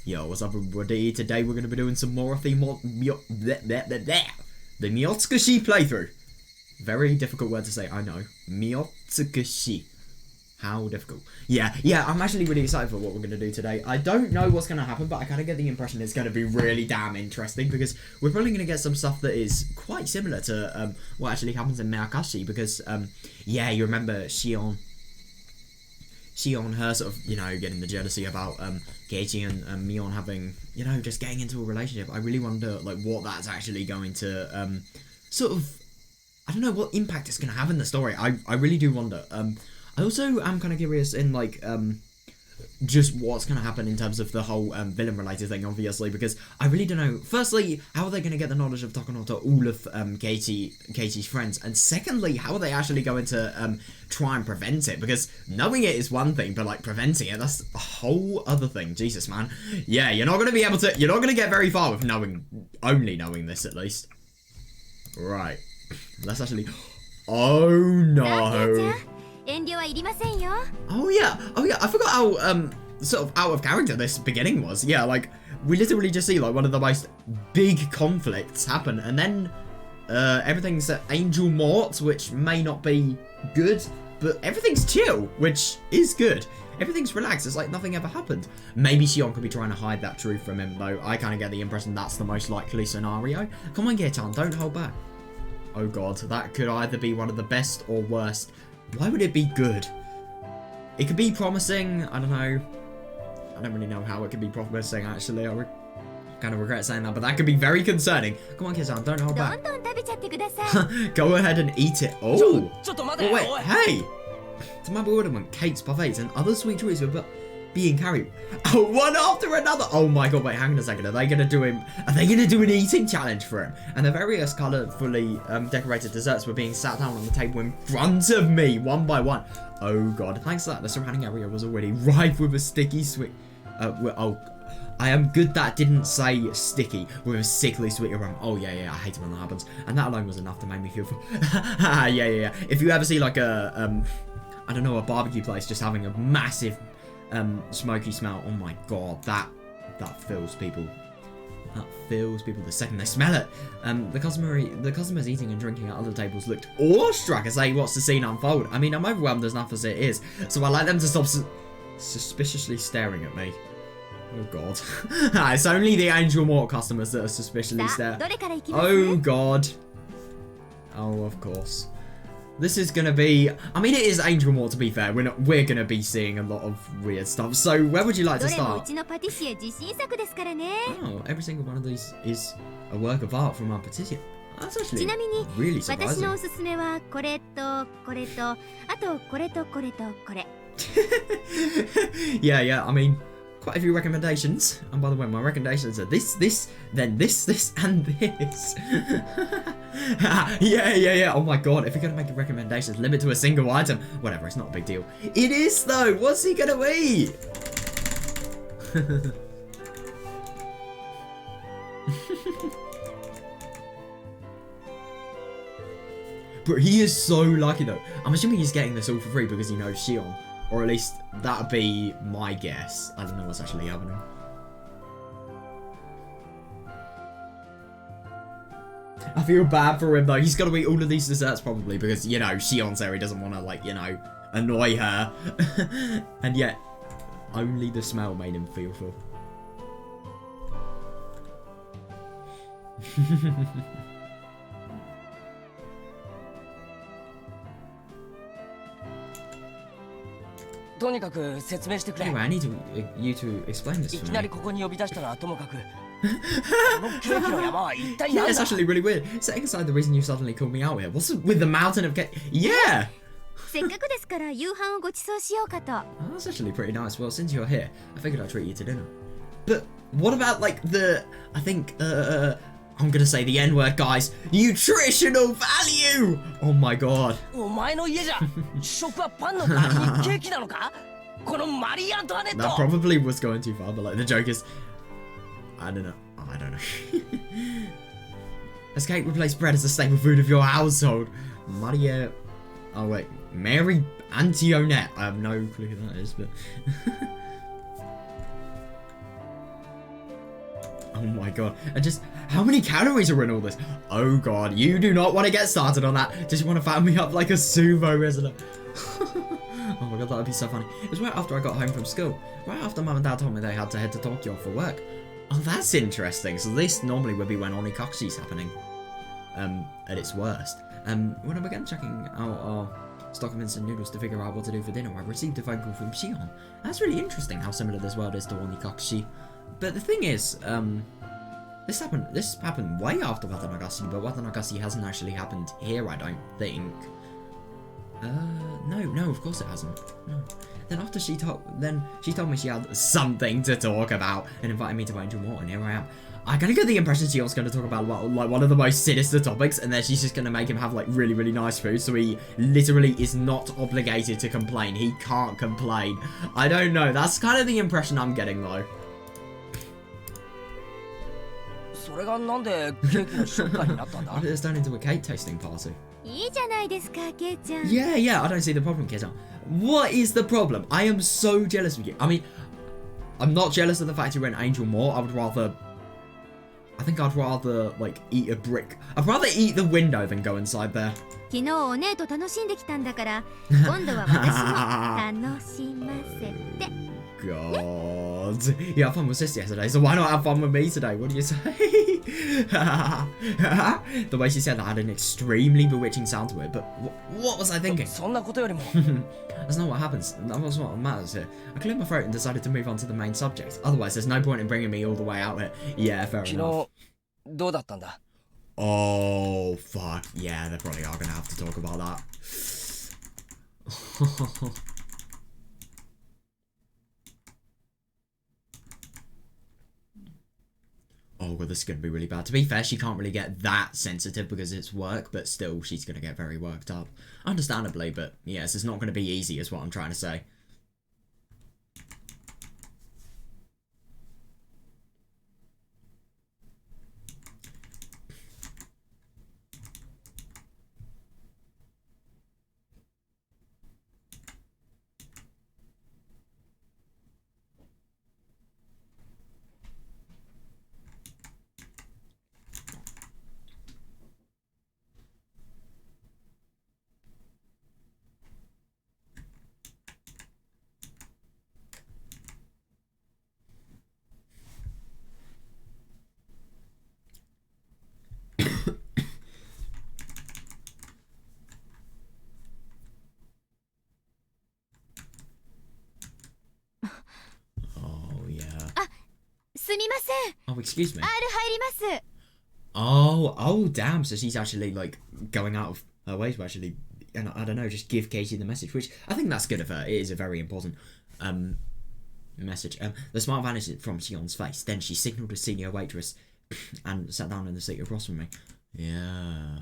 Yo, what's up everybody? Today we're going to be doing some more of the Miotsukushi playthrough. Very difficult word to say, I know. Miotsukushi. How difficult. Yeah, I'm actually really excited for what we're going to do today. I don't know what's going to happen, but I kind of get the impression it's going to be really damn interesting, because we're probably going to get some stuff that is quite similar to what actually happens in Higurashi, because, yeah, you remember Shion, her sort of, you know, getting the jealousy about Keiichi and Mion having, you know, just getting into a relationship. I really wonder, like, what that's actually going to sort of, I don't know what impact it's going to have in the story. I really do wonder. I also am kind of curious in, like, just what's going to happen in terms of the whole villain-related thing, obviously, because I really don't know. Firstly, how are they going to get the knowledge of Takuno to all of Keiichi's friends? And secondly, how are they actually going to try and prevent it? Because knowing it is one thing, but, like, preventing it, that's a whole other thing. Jesus, man. Yeah, you're not going to be able to... You're not going to get very far with only knowing this, at least. Right. Let's actually... Oh, no. Oh yeah, I forgot how sort of out of character this beginning was. Yeah, like, we literally just see, like, one of the most big conflicts happen, and then everything's at Angel Mort, which may not be good, but everything's chill, which is good. Everything's relaxed, it's like nothing ever happened. Maybe Shion could be trying to hide that truth from him, though. I kind of get the impression that's the most likely scenario. Come on, Gear-chan, don't hold back. Oh god, that could either be one of the best or worst. Why would it be good? It could be promising. I don't know. I don't really know how it could be promising, actually. I kind of regret saying that, but that could be very concerning. Come on, Kizan, don't hold back. Go ahead and eat it. Oh! Wait, hey! To my bewilderment, cakes, parfaits, and other sweet treats were being carried. Oh, one after another! Oh my god, wait, hang on a second. Are they going to do an eating challenge for him? And the various colourfully decorated desserts were being sat down on the table in front of me, one by one. Oh god, thanks to that, the surrounding area was already rife with a sticky sweet... I am good that didn't say sticky, with a sickly sweet aroma. Oh yeah, I hate it when that happens. And that alone was enough to make me feel... yeah. If you ever see, like, I don't know, a barbecue place just having a massive... smoky smell. Oh my god, that fills people. That fills people the second they smell it. The customers eating and drinking at other tables looked awestruck as they watched the scene unfold. I mean, I'm overwhelmed enough as it is, so I like them to stop suspiciously staring at me. Oh god. It's only the Angel Mort customers that are suspiciously staring. Oh god. Oh, of course. This is gonna be... I mean, it is Angel Mort, to be fair. We're gonna be seeing a lot of weird stuff. So, where would you like to start? Oh, every single one of these is a work of art from our patissier. That's actually really surprising. Yeah, I mean, quite a few recommendations. And by the way, my recommendations are this, then this, and this. Yeah. Oh my god, if you're gonna make recommendations, limit to a single item. Whatever, it's not a big deal. It is though. What's he gonna eat? But he is so lucky though. I'm assuming he's getting this all for free because he knows Shion. Or at least that'd be my guess. I don't know what's actually happening. I feel bad for him though. He's got to eat all of these desserts probably because, you know, Shion's there. He doesn't want to, like, you know, annoy her. And yet, only the smell made him feel full. Anyway, I need you to explain this for me. Yeah, it's actually really weird. Setting aside the reason you suddenly called me out here, what's with the mountain of cake? Yeah! Oh, that's actually pretty nice. Well, since you're here, I figured I'd treat you to dinner. But what about, like, I think, I'm gonna say the N-word, guys. Nutritional value! Oh my god. That probably was going too far, but, like, the joke is... I don't know. Has cake replaced bread as the staple food of your household? Maria... Oh, wait. Mary Antoinette. I have no clue who that is, but... Oh my god. And just, how many calories are in all this? Oh god, you do not want to get started on that. Just want to fat me up like a sumo wrestler. Oh my god, that would be so funny. It was right after I got home from school. Right after Mum and Dad told me they had to head to Tokyo for work. Oh, that's interesting. So this normally would be when Onikakashi's happening. At its worst. When I began checking out our stock of instant noodles to figure out what to do for dinner, I received a phone call from Shion. That's really interesting how similar this world is to Onikakashi. But the thing is, this happened way after Watanagashi, but Watanagashi hasn't actually happened here, I don't think. No, of course it hasn't. No. Then after she told me she had something to talk about and invited me to Angel Mort, and here I am. I kind of get the impression Shion's going to talk about like one of the most sinister topics, and then she's just going to make him have like really, really nice food, so he literally is not obligated to complain. He can't complain. I don't know. That's kind of the impression I'm getting though. It's turned into a cake tasting party. Yeah, I don't see the problem, Kizan. What is the problem? I am so jealous of you. I mean, I'm not jealous of the fact you're in Angel Mort. I think I'd rather, like, eat a brick. I'd rather eat the window than go inside there. God. You had fun with Sis yesterday, so why not have fun with me today? What do you say? The way she said that had an extremely bewitching sound to it, but what was I thinking? That's not what happens. That was what matters here. I cleared my throat and decided to move on to the main subject. Otherwise, there's no point in bringing me all the way out here. Yeah, fair enough. Oh, fuck. Yeah, they probably are going to have to talk about that. Oh god, this is going to be really bad. To be fair, she can't really get that sensitive because it's work, but still, she's going to get very worked up. Understandably, but yes, it's not going to be easy is what I'm trying to say. Oh, excuse me. Oh, damn. So she's actually, like, going out of her way to actually, and I don't know, just give Casey the message, which I think that's good of her. It is a very important message. The smile vanished from Shion's face. Then she signaled a senior waitress and sat down in the seat across from me. Yeah.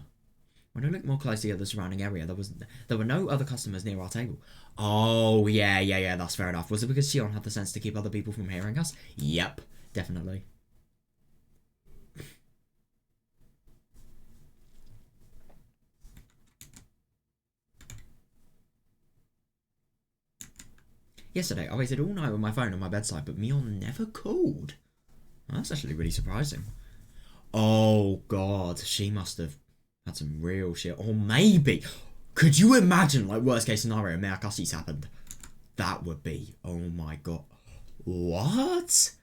When I looked more closely at the surrounding area, there were no other customers near our table. Oh, yeah, that's fair enough. Was it because Shion had the sense to keep other people from hearing us? Yep, definitely. Yesterday, I waited all night with my phone on my bedside, but Mion never called. That's actually really surprising. Oh, God. She must have had some real shit. Or maybe... Could you imagine, like, worst case scenario, Miakashi's happened? That would be... Oh, my God. What?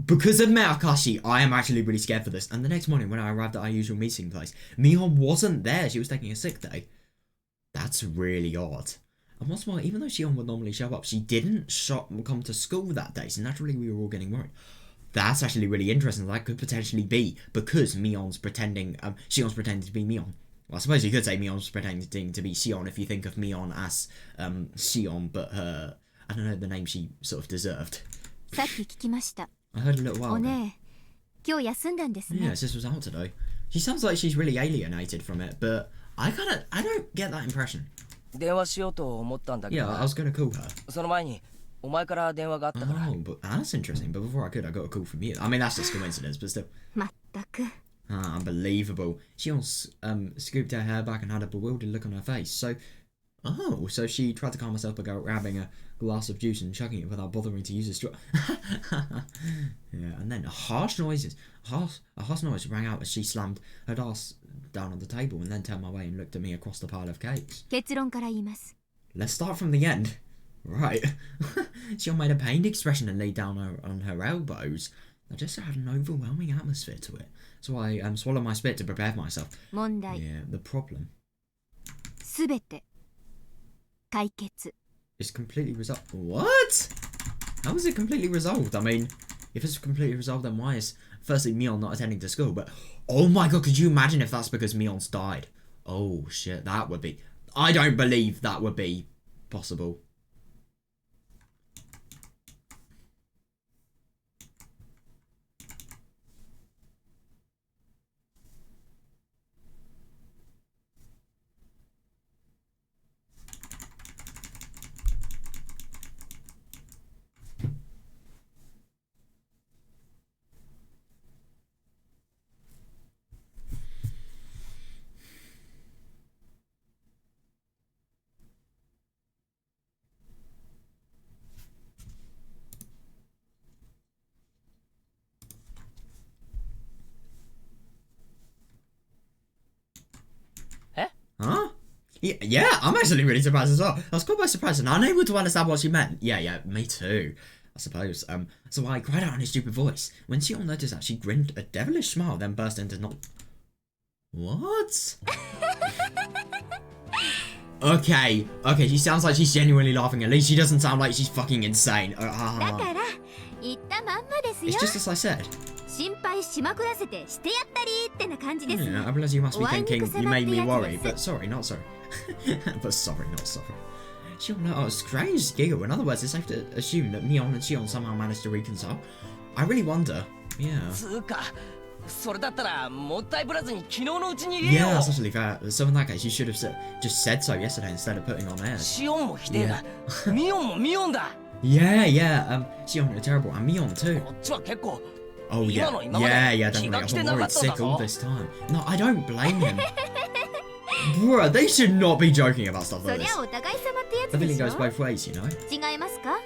Because of Miakashi, I am actually really scared for this. And the next morning, when I arrived at our usual meeting place, Mion wasn't there. She was taking a sick day. That's really odd. And what's more, even though Shion would normally show up, she didn't come to school that day, so naturally we were all getting worried. That's actually really interesting. That could potentially be because Shion's pretending to be Mion. Well, I suppose you could say Mion's pretending to be Shion if you think of Mion as Shion, but her, I don't know, the name she sort of deserved. I heard a little while ago. Yeah, sis was out today. She sounds like she's really alienated from it, but I don't get that impression. Yeah, I was going to call her. Oh, but that's interesting. But before I got a call from you. I mean, that's just coincidence, but still. Unbelievable. She scooped her hair back and had a bewildered look on her face. So she tried to calm herself by grabbing a glass of juice and chugging it without bothering to use a straw. Yeah, And then a harsh noise rang out as she slammed her glass down on the table and then turned my way and looked at me across the pile of cakes. 結論から言います。 Let's start from the end. Right. Xion made a pained expression and laid down on her elbows. I just had an overwhelming atmosphere to it. So I swallowed my spit to prepare myself. 問題。 Yeah, the problem すべて解決。 is completely resolved. What? How is it completely resolved? I mean, if it's completely resolved, then why is firstly Mion not attending to school? But oh my god, could you imagine if that's because Mion's died? Oh shit, that would be. I don't believe that would be possible. Huh? Yeah, I'm actually really surprised as well. I was quite surprised and unable to understand what she meant. Yeah, me too, I suppose. So I cried out in a stupid voice. When Xion noticed that, she grinned a devilish smile, then burst into not. What? Okay, she sounds like she's genuinely laughing. At least she doesn't sound like she's fucking insane. だから言ったまんまですよ。 It's just as I said. 心配しまくらせてしてやったりってな感じです。 I realize you must be thinking you made me worry, but sorry, not sorry. But sorry, not sorry. Xion let out a strange giggle. In other words, it's safe to assume that Mion and Xion somehow managed to reconcile. I really wonder. Yeah. つうか、それだったらもったいぶらずに昨日のうちに言えよ。 Yeah, that's actually fair. So in that case, you should have just said so yesterday instead of putting on air. シオンも否定だ。ミオンもミオンだ。 Yeah. Xion, you're terrible, and Mion too. こっちは結構。 Oh yeah, definitely. I was worried sick all this time. No, I don't blame him. Bruh, they should not be joking about stuff そ like り this. ゃお互い様ってや The つで feeling しょ。 goes both ways, you know. 違いますか？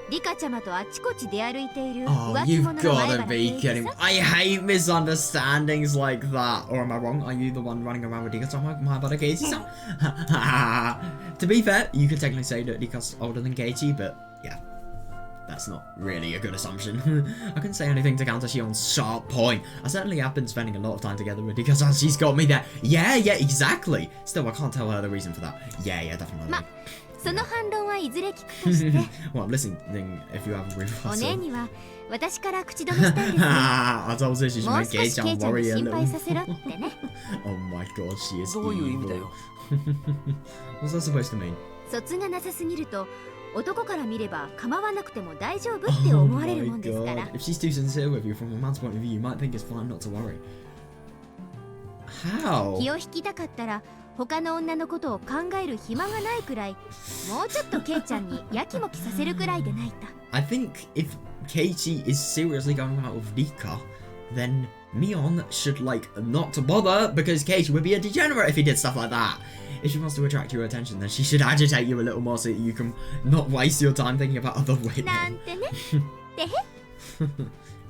リカちゃまとあちこち出歩いている Oh, 浮気 you've 者の前 gotta 原 be 圭 kidding 一 me. さん。 I hate misunderstandings like that. Or am I wrong? Are you the one running around with Rika-sama, my brother Keiichi-san? To be fair, you could technically say that Rika's older than Keiichi, but yeah. That's not really a good assumption. I couldn't say anything to counter Xion's sharp point. I certainly have been spending a lot of time together with Rika-san. She's got me there. Yeah, exactly. Still, I can't tell her the reason for that. Yeah, definitely. ま、その反論はいずれ聞くとして。 Well, I'm listening if you have a real お姉には私から口止めしたんですよ。 I told her she should もう make 少しケイ Kei-chan ちゃんに worry a 心 little. 配させろってね。 Oh my god, she is どういう意味だ evil. よ。 What's that supposed to mean? 卒がなさすぎると男から見れば構わなくても大丈夫って Oh 思われ my るもんですから。 god. If she's too sincere with you from a man's point of view, you might think it's fine not to worry. How? 気を引きたかったら他の女のことを考える暇がないくらい、もうちょっとケイちゃんにやきもきさせるくらいでないと。 I think if Keiichi is seriously going out with Rika, then Mion should like not to bother because Keiichi would be a degenerate if he did stuff like that. If she wants to attract your attention, then she should agitate you a little more so that you can not waste your time thinking about other な women. んてね。てへ。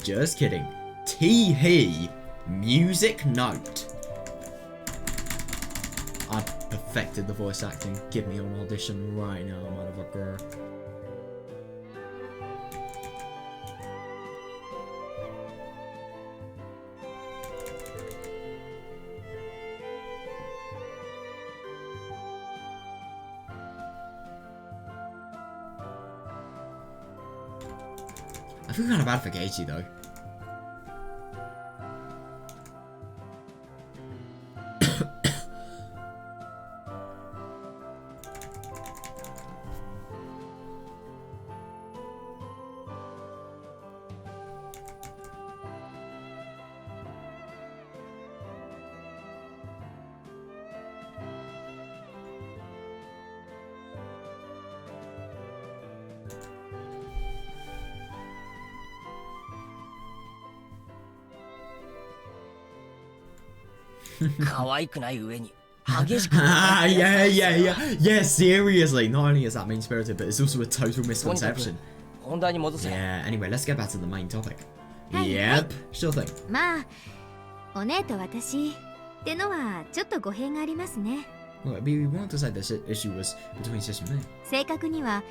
Just kidding. Tee-hee. Music note. I've perfected the voice acting. Give me an audition right now, motherfucker. I feel kind of bad for Keiichi though. "可愛くない上に激しく。Yeah, seriously. Not only is that mean-spirited, but it's also a total misconception. 本題に戻せ。 Yeah, anyway, let's get back to the main topic. Yep, sure thing. まあお姉と私ってのはちょっと語弊がありますね。 Well, we wanted to say this issue was between sis and me. 正確には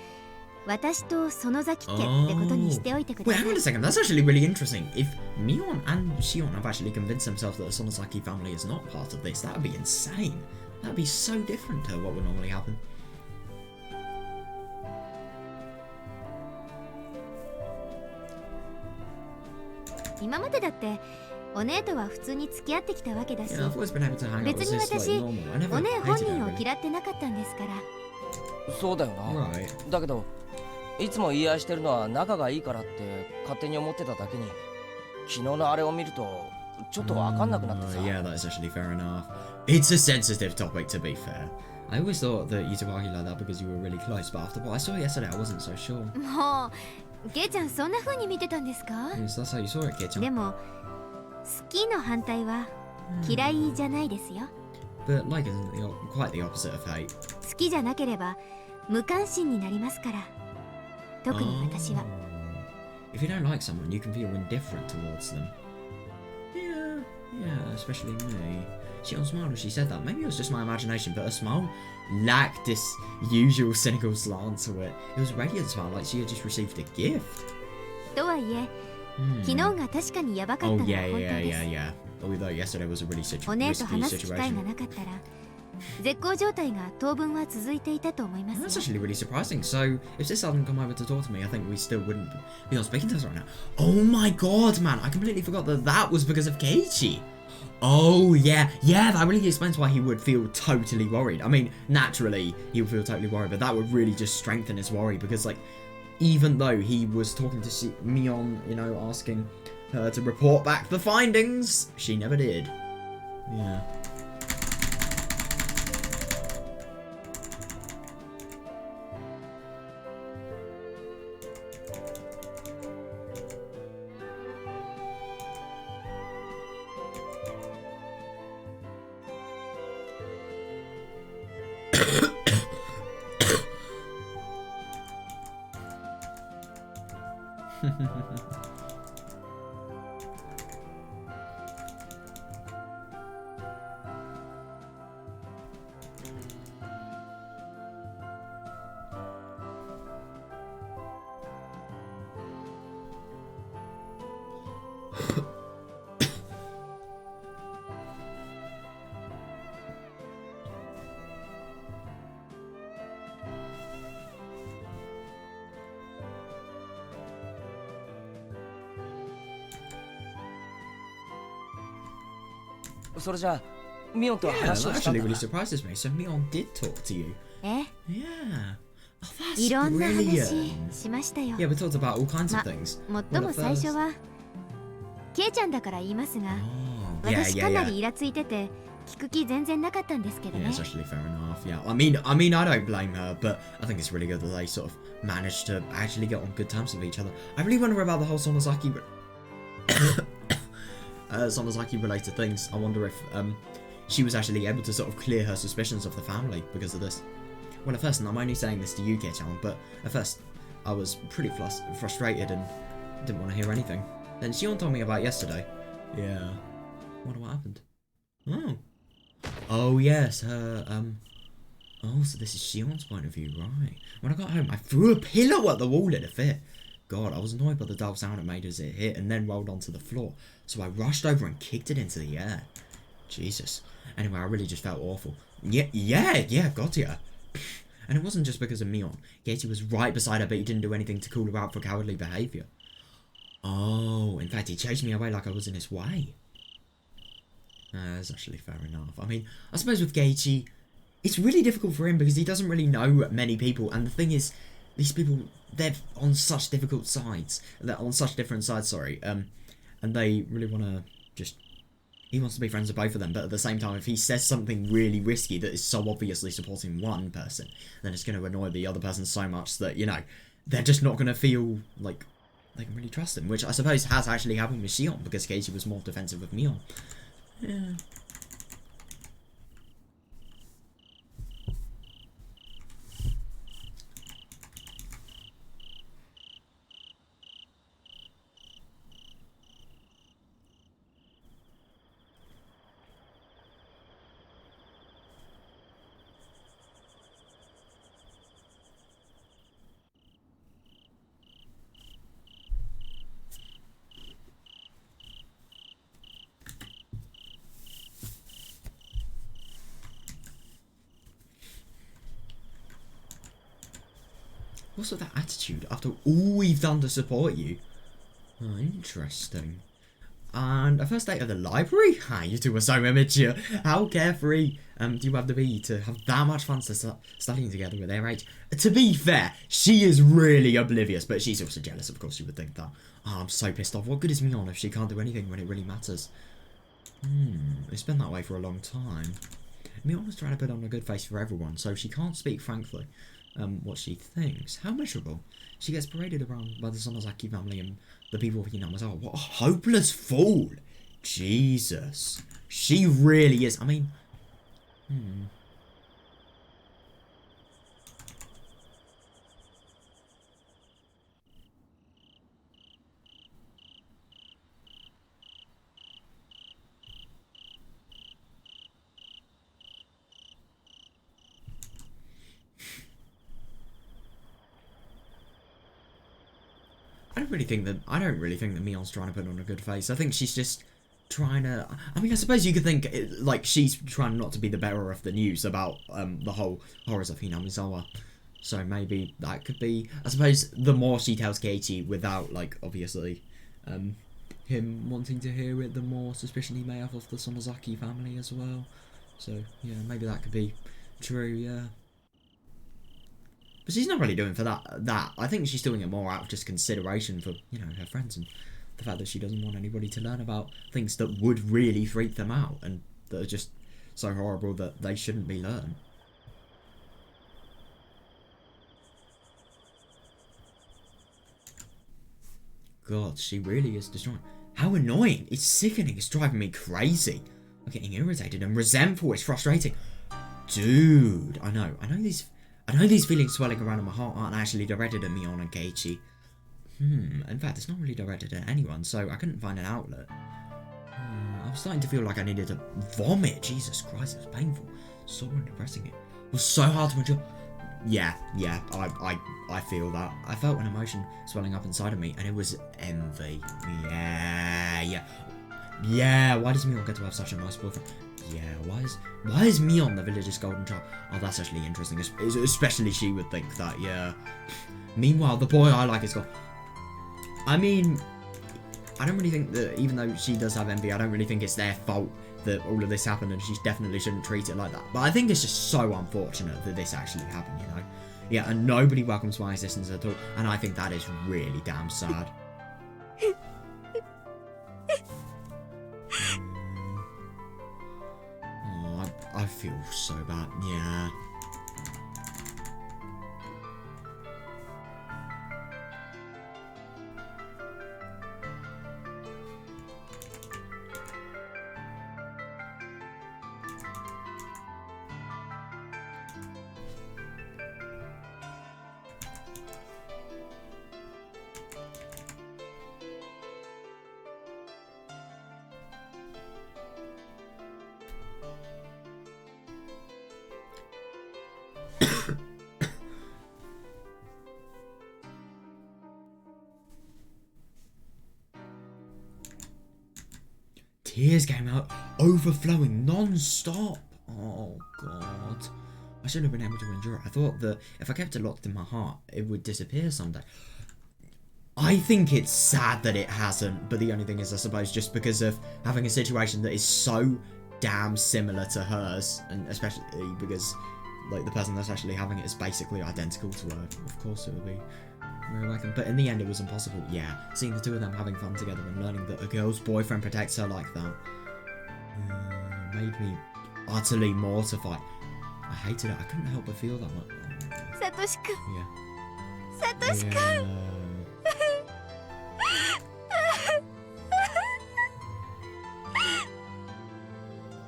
私と園崎家ってことにしておいてくだ Wait, さ hang on い。 a second. That's actually really interesting. If Mion and Shion have actually convinced themselves that the Sonozaki family is not part of this, that would be insane. That would be so different to what would normally happen. 今までだってお姉とは普通に付き合ってきたわけだし、 Yeah, I've always been able to hang out 別 with に sis like 私 normal. I never お姉本 hated 人 her を really. 嫌ってなかったんですから。そうだよな。 Right. だけどいつも言い合いしてるのは仲がいいからって勝手に思ってただけに、昨日のあれを見るとちょっとわかんなくなってさ。 Yeah, that's actually fair enough. It's a sensitive topic, to be fair. I always thought that you two argued like that because you were really close, but after what I saw yesterday, I wasn't so sure. もうケイちゃんそんな風に見てたんですか？ Yes, that's how you saw it, Kid-chan. でも好きの反対は嫌いじゃないですよ。 But like isn't quite the opposite of hate. 好きじゃなければ無関心になりますから。特に私は。 If you don't like someone, you can feel indifferent towards them. Yeah, especially me. She smiled as she said that. Maybe it was just my imagination, but her smile lacked this usual cynical slant to it. It was a radiant smile, like she had just received a gift. とはいえ、昨日が確かにやばかった Oh のは yeah, 本当 yeah, で yeah, す。 yeah. Although yesterday was a really お姉 risky と話す機会が situation. なかったら絶好状態が当分は続いていたと思いま That's すよ。 actually really surprising. So, if sis hadn't come over to talk to me, I think we still wouldn't be on speaking terms right now. Oh my god, man! I completely forgot that that was because of Keiichi. Oh yeah, that really explains why he would feel totally worried. I mean, naturally he would feel totally worried, but that would really just strengthen his worry because, like, even though he was talking to Mion, you know, asking her to report back the findings, she never did. Yeah. Yeah. それじゃあミオンと Yeah, 話 that をしたん actually だ really な。 surprises me. So Mion did talk to you. え、 Yeah. Oh, that's いろんな話 brilliant. しましたよ。 Yeah, we talked about all kinds of ま things. 最も最初はケイちゃんだから言いますが、 Oh, yeah, 私か yeah, な yeah. りイラついてて聞く気全然なかったんですけど Yeah, ね。 it's actually fair enough. Yeah, I mean, I don't blame her, but I think it's really good that they sort of managed to actually get on good terms with each other. I really wonder about the whole Sonozaki, Sonozaki related things. I wonder if she was actually able to sort of clear her suspicions of the family because of this. Well, at first, and I'm only saying this to you, Kei-chan, but at first I was pretty frustrated and didn't want to hear anything. Then Shion told me about yesterday. Yeah. Wonder what happened. Oh. Oh yes, her oh, so this is Shion's point of view, right. When I got home, I threw a pillow at the wall in a fit. God, I was annoyed by the dull sound it made as it hit and then rolled onto the floor. So I rushed over and kicked it into the air. Jesus. Anyway, I really just felt awful. Yeah, got ya. And it wasn't just because of Mion. Katie was right beside her, but he didn't do anything to call her out for cowardly behaviour. Oh, in fact, he chased me away like I was in his way. That's actually fair enough. I mean, I suppose with Geichi, it's really difficult for him because he doesn't really know many people. And the thing is, these people, they're on such difficult sides. They're on such different sides, sorry. And they really want to just... He wants to be friends with both of them, but at the same time, if he says something really risky that is so obviously supporting one person, then it's going to annoy the other person so much that, you know, they're just not going to feel like they can really trust him, which I suppose has actually happened with Shion, because Casey was more defensive with Mion. Yeah. What's with that attitude after all we've done to support you? Oh, interesting. And a first date at the library? Ha, you two were so immature. How carefree do you have to be to have that much fun studying together with their age? To be fair, she is really oblivious, but she's also jealous, of course you would think that. Oh, I'm so pissed off. What good is Mion if she can't do anything when it really matters? It's been that way for a long time. Mion was trying to put on a good face for everyone, so she can't speak frankly what she thinks. How miserable. She gets paraded around by the Sonozaki family and the people of Hinamazawa. What a hopeless fool! Jesus. She really is. I mean... I don't really think that Mion's trying to put on a good face. I think she's just trying to... I mean, I suppose you could think, like, she's trying not to be the bearer of the news about the whole horrors of Hinamizawa. So maybe that could be... I suppose the more she tells Keiichi without, like, obviously, him wanting to hear it, the more suspicion he may have of the Sonozaki family as well. So, yeah, maybe that could be true, yeah. But she's not really doing for that. I think she's doing it more out of just consideration for, you know, her friends and the fact that she doesn't want anybody to learn about things that would really freak them out and that are just so horrible that they shouldn't be learned. God, she really is destroying. How annoying. It's sickening. It's driving me crazy. I'm getting irritated and resentful. It's frustrating. Dude, I know these feelings swelling around in my heart aren't actually directed at Mion and Keiichi. In fact, it's not really directed at anyone, so I couldn't find an outlet. I was starting to feel like I needed to vomit. Jesus Christ, it was painful. Sore and depressing. It was so hard to endure. Yeah, I feel that. I felt an emotion swelling up inside of me, and it was envy. Yeah, why does Mion get to have such a nice boyfriend? Yeah, why is Mion the village's golden child? Oh, that's actually interesting. Especially she would think that, yeah. Meanwhile, the boy I like is gone. I mean, I don't really think that, even though she does have envy, I don't really think it's their fault that all of this happened, and she definitely shouldn't treat it like that. But I think it's just so unfortunate that this actually happened, you know? Yeah, and nobody welcomes my existence at all, and I think that is really damn sad. I feel so bad, yeah. Tears came out, overflowing non-stop. Oh, God. I shouldn't have been able to endure it. I thought that if I kept it locked in my heart, it would disappear someday. I think it's sad that it hasn't, but the only thing is, I suppose, just because of having a situation that is so damn similar to hers, and especially because, like, the person that's actually having it is basically identical to her. Of course it would be. But in the end, it was impossible. Yeah, seeing the two of them having fun together and learning that a girl's boyfriend protects her like that made me utterly mortified. I hated it. I couldn't help but feel that much. Satoshi-kun. Yeah. Satoshi-kun.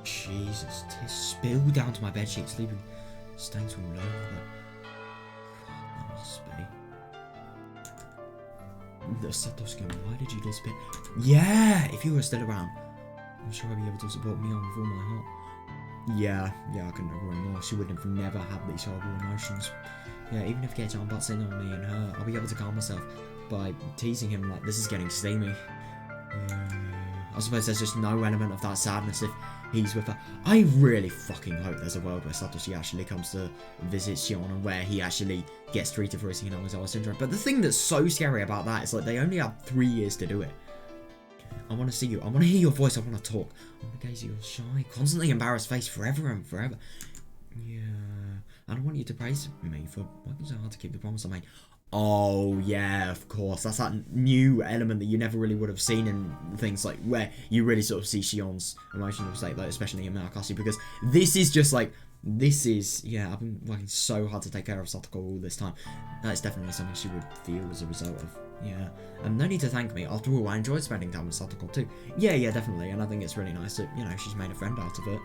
Jesus, tears spilled down to my bedsheets, leaving stains all over it. God, that must be. Satoshi-kun, why did you disappear? Yeah, if you were still around, I'm sure I'd be able to support Mion with all my heart. Yeah, I couldn't agree more. She would have never had these horrible emotions. Yeah, even if Keiichi butts in on me and her, I'll be able to calm myself by teasing him like this is getting steamy. Yeah. I suppose there's just no element of that sadness if he's with her. I really fucking hope there's a world where Satoshi actually comes to visit Shion and where he actually gets treated for his Hinazawa syndrome. But the thing that's so scary about that is like they only have 3 years to do it. I want to see you. I want to hear your voice. I want to talk. I want to gaze at your shy, constantly embarrassed face forever and forever. Yeah. I don't want you to praise me for working so hard to keep the promise I made. Oh, yeah, of course. That's that new element that you never really would have seen in things like where you really sort of see Shion's emotional state, like, especially in Miotsukushi, because this is just like, yeah, I've been working so hard to take care of Satoko all this time. That's definitely something she would feel as a result of, yeah. No need to thank me. After all, I enjoyed spending time with Satoko too. Yeah, definitely, and I think it's really nice that, you know, she's made a friend out of it.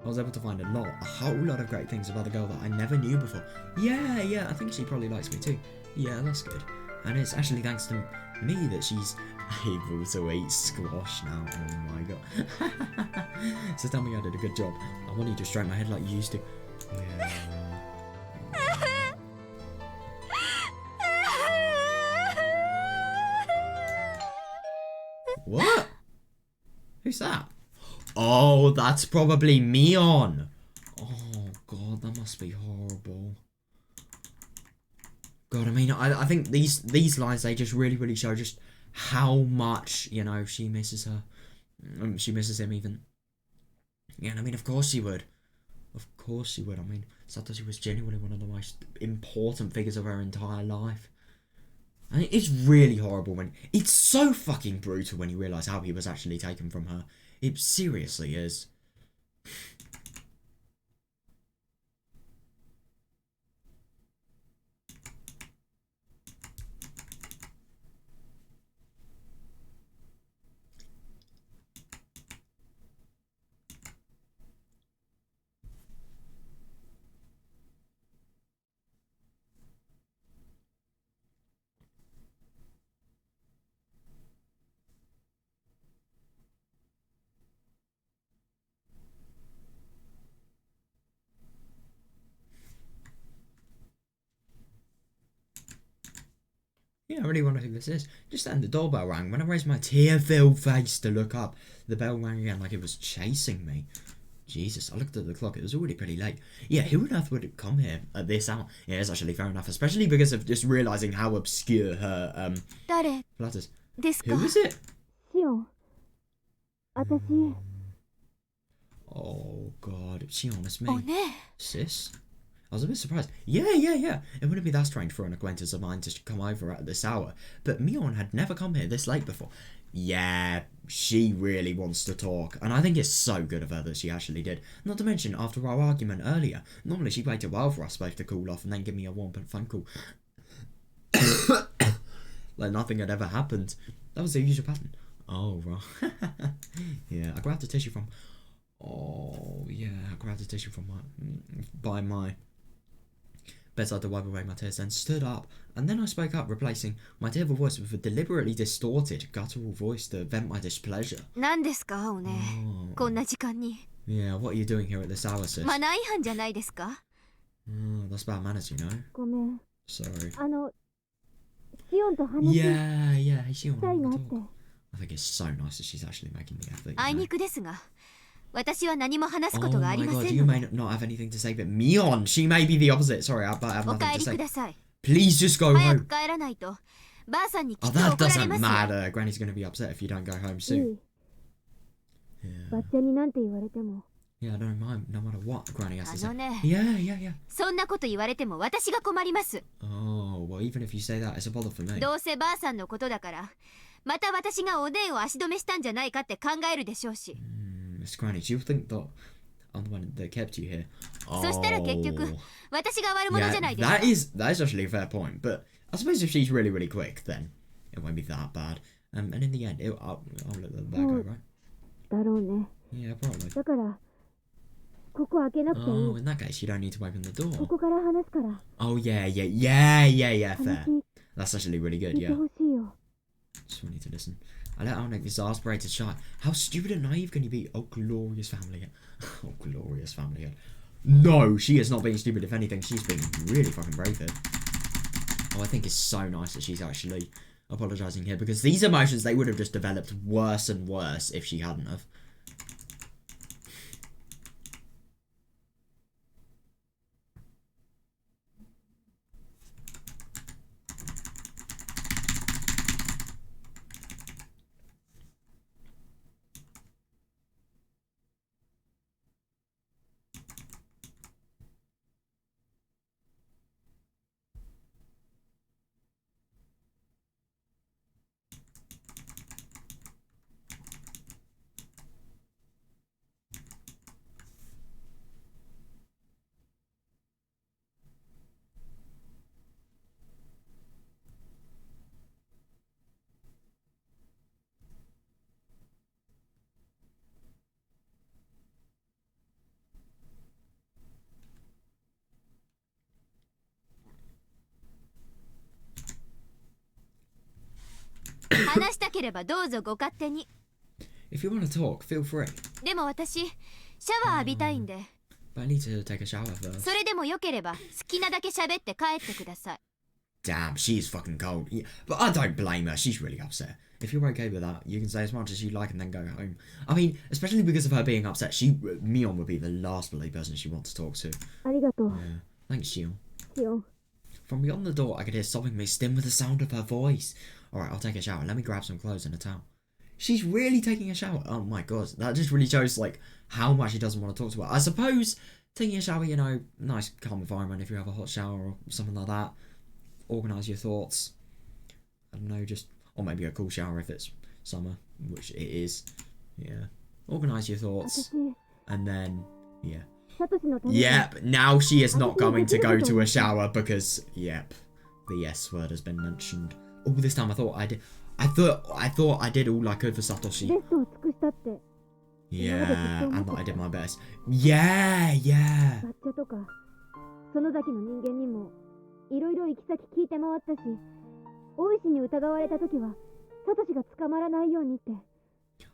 I was able to find a whole lot of great things about the girl that I never knew before. Yeah, I think she probably likes me too. Yeah, that's good. And it's actually thanks to me that she's able to eat squash now. Oh my god. So tell me I did a good job. I want you to straighten my head like you used to. Yeah. What? Who's that? Oh, that's probably Mion. Oh, God, that must be horrible. God, I mean, I think these lines, they just really show just how much, you know, she misses her. She misses him even. Yeah, and I mean, of course she would. Of course she would. I mean, Satoshi was genuinely one of the most important figures of her entire life. And it's really horrible when... It's so fucking brutal when you realise how he was actually taken from her. It seriously is. Yeah, I really wonder who this is. Just then the doorbell rang. When I raised my tear-filled face to look up, the bell rang again like it was chasing me. Jesus, I looked at the clock. It was already pretty late. Yeah, who on earth would come here at this hour? Yeah, it's actually fair enough, especially because of just realising how obscure her, flat is. Who is it? Oh, God. It's Shion, it's me. Sis? I was a bit surprised. Yeah. It wouldn't be that strange for an acquaintance of mine to come over at this hour. But Mion had never come here this late before. Yeah, she really wants to talk. And I think it's so good of her that she actually did. Not to mention, after our argument earlier, normally she'd wait a while for us both to cool off and then give me a warm phone call. Like nothing had ever happened. That was the usual pattern. Oh, right. Yeah, I grabbed the tissue from... Oh, yeah, I grabbed the tissue from my bedside to wipe away my tears, then stood up, and then I spoke up, replacing my tearful voice with a deliberately distorted, guttural voice to vent my displeasure. Yeah, what are you doing here at this hour, sis? That's bad manners, you know. Sorry. Yeah, hey, Shion, I think it's so nice that she's actually making the effort. You know? Oh my god, you may not have anything to say, but Mion, she may be the opposite. Sorry, I have nothing to say. Please just go home. Oh, that doesn't matter. Granny's going to be upset if you don't go home soon. Yeah. Yeah, I don't mind, no matter what Granny has to say. Yeah. Oh, well, even if you say that, it's a bother for me. Miss Granny, do you think that I'm the one that kept you here? Oh. Yeah, that is actually a fair point, but I suppose if she's really quick, then it won't be that bad. And in the end, I'll let the bag go, right? Yeah, probably. Oh, in that case, you don't need to open the door. Oh, yeah, fair. That's actually really good, yeah. Just want you to listen. I let Alnick exasperated shy. How stupid and naive can you be? Oh, glorious family. Oh, glorious family. No, she is not being stupid. If anything, she's being really fucking brave here. Oh, I think it's so nice that she's actually apologizing here, because these emotions, they would have just developed worse and worse if she hadn't have.話したければどうぞご勝手に。 If you want to talk, feel free. でも私、シャワー浴びたいんで。 But I need to take a shower first. それでもよければ好きなだけ喋って帰ってください。 Damn, she's fucking cold. Yeah, but I don't blame her. She's really upset. If you're okay with that, you can say as much as you like and then go home. I mean, especially because of her being upset, Mion would be the last bloody person she wants to talk to. ありがとう。 Yeah. Thanks, Shion. シオン。 From beyond the door, I could hear sobbing mixed in with the sound of her voice. Alright, I'll take a shower. Let me grab some clothes and a towel. She's really taking a shower. Oh my god. That just really shows, like, how much she doesn't want to talk to her. I suppose taking a shower, you know, nice calm environment if you have a hot shower or something like that. Organise your thoughts. I don't know, just... Or maybe a cool shower if it's summer, which it is. Yeah. Organise your thoughts. And then, yeah. Yep, now she is not going to go to a shower because, yep, the S word has been mentioned. All this time I thought I did all I could for Satoshi. Yeah, and that I did my best. Yeah, yeah. その崎の人間にもいろいろ行き先聞いて回ったし、大石に疑われた時はサトシが捕まらないようにって。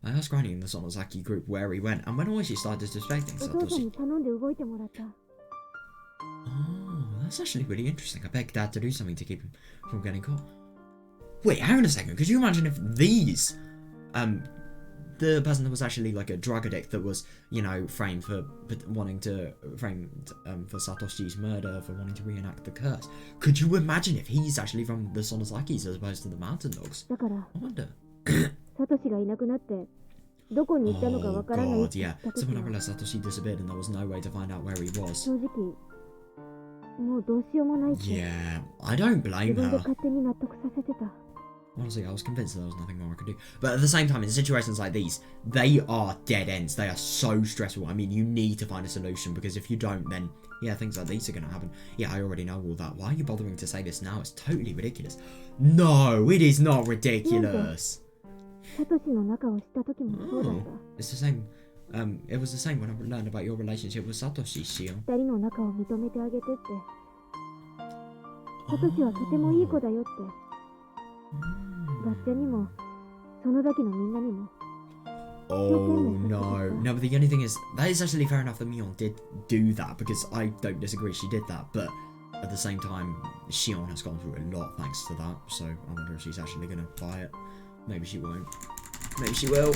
I asked Granny in the Sonozaki group where he went, and when Oishi started suspecting お父さん Satoshi... に頼んで動いてもらった。 Oh, that's actually really interesting. I begged Dad to do something to keep him from getting caught. Wait, hang on a second. Could you imagine if these... the person that was actually like a drug addict that was, you know, framed for wanting to... framed for Satoshi's murder, for wanting to reenact the curse. Could you imagine if he's actually from the Sonozakis as opposed to the Mountain Dogs? だから I wonder. サトシがいなくなってどこに行ったのかわ Oh からないっ god, て言 yeah. った So 時 when I は realised Satoshi disappeared and there was no way to find out where he was. 正直もうどうしようもないって Yeah, I don't 自 blame 分で her. 勝手に納得させてた。 Honestly, I was convinced there was nothing more I could do. But at the same time, in situations like these, they are dead ends. They are so stressful. I mean, you need to find a solution because if you don't, then, yeah, things like these are going to happen. Yeah, I already know all that. Why are you bothering to say this now? It's totally ridiculous. No, it is not ridiculous. サトシの仲を知った時もそうだっ Oh, it's the same. It was the same when I learned about your relationship with Satoshi, Shion. た。二人の仲を認めてあげてって。サトシはとてもいい子だよって。学者にもその崎のみんなにも。 Oh no. No, but the only thing is, that is actually fair enough that Mion did do that, because I don't disagree she did that, but at the same time, Shion has gone through a lot thanks to that, so I wonder if she's actually going to buy it. Maybe she won't. Maybe she will.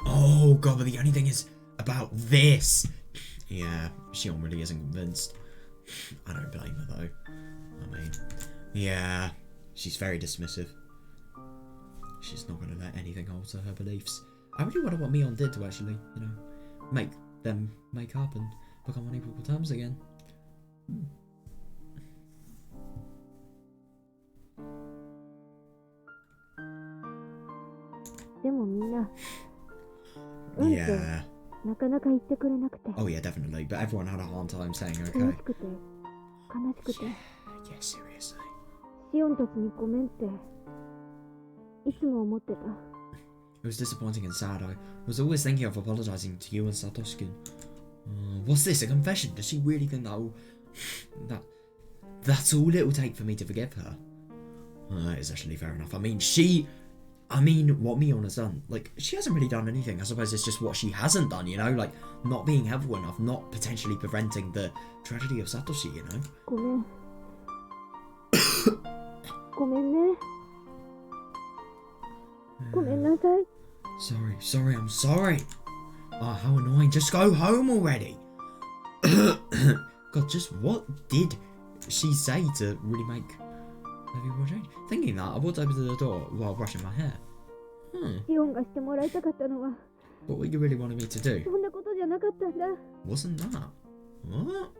Oh god, but the only thing is about this. Yeah, Shion really isn't convinced. I don't blame her though. I mean, yeah, she's very dismissive. She's not going to let anything alter her beliefs. I really wonder what Mion did to actually, you know, make them make up and become on equal terms again. でもみんな、うんって Yeah. なかなか言ってくれなくて。 Oh yeah, definitely. But everyone had a hard time saying 悲 okay. しくて、悲しくて、 Yeah, seriously. シオンたちにごめんっていつも思ってた。 It was disappointing and sad. I was always thinking of apologizing to you and Satoshi-kun. What's this? A confession? Does she really think that's all it will take for me to forgive her? That is actually fair enough. I mean, what Mion has done, like, she hasn't really done anything. I suppose it's just what she hasn't done, you know? Like, not being helpful enough, not potentially preventing the tragedy of Satoshi, you know? ごめん。ごめんね。ごめんなさい。 Sorry, I'm sorry. Oh, how annoying. Just go home already. God, just what did she say to really make people change? Thinking that, I walked over to the door while brushing my hair. シオンがしてもらいたかったのは What you really wanted me to do? そんなことじゃなかったんだ。 Wasn't that? What?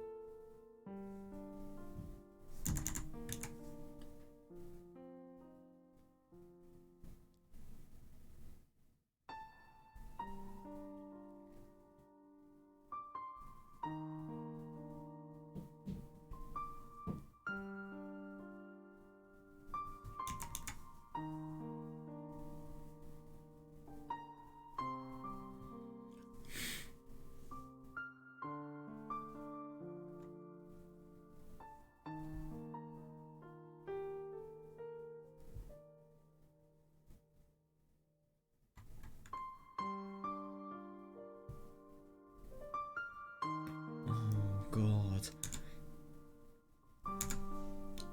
God.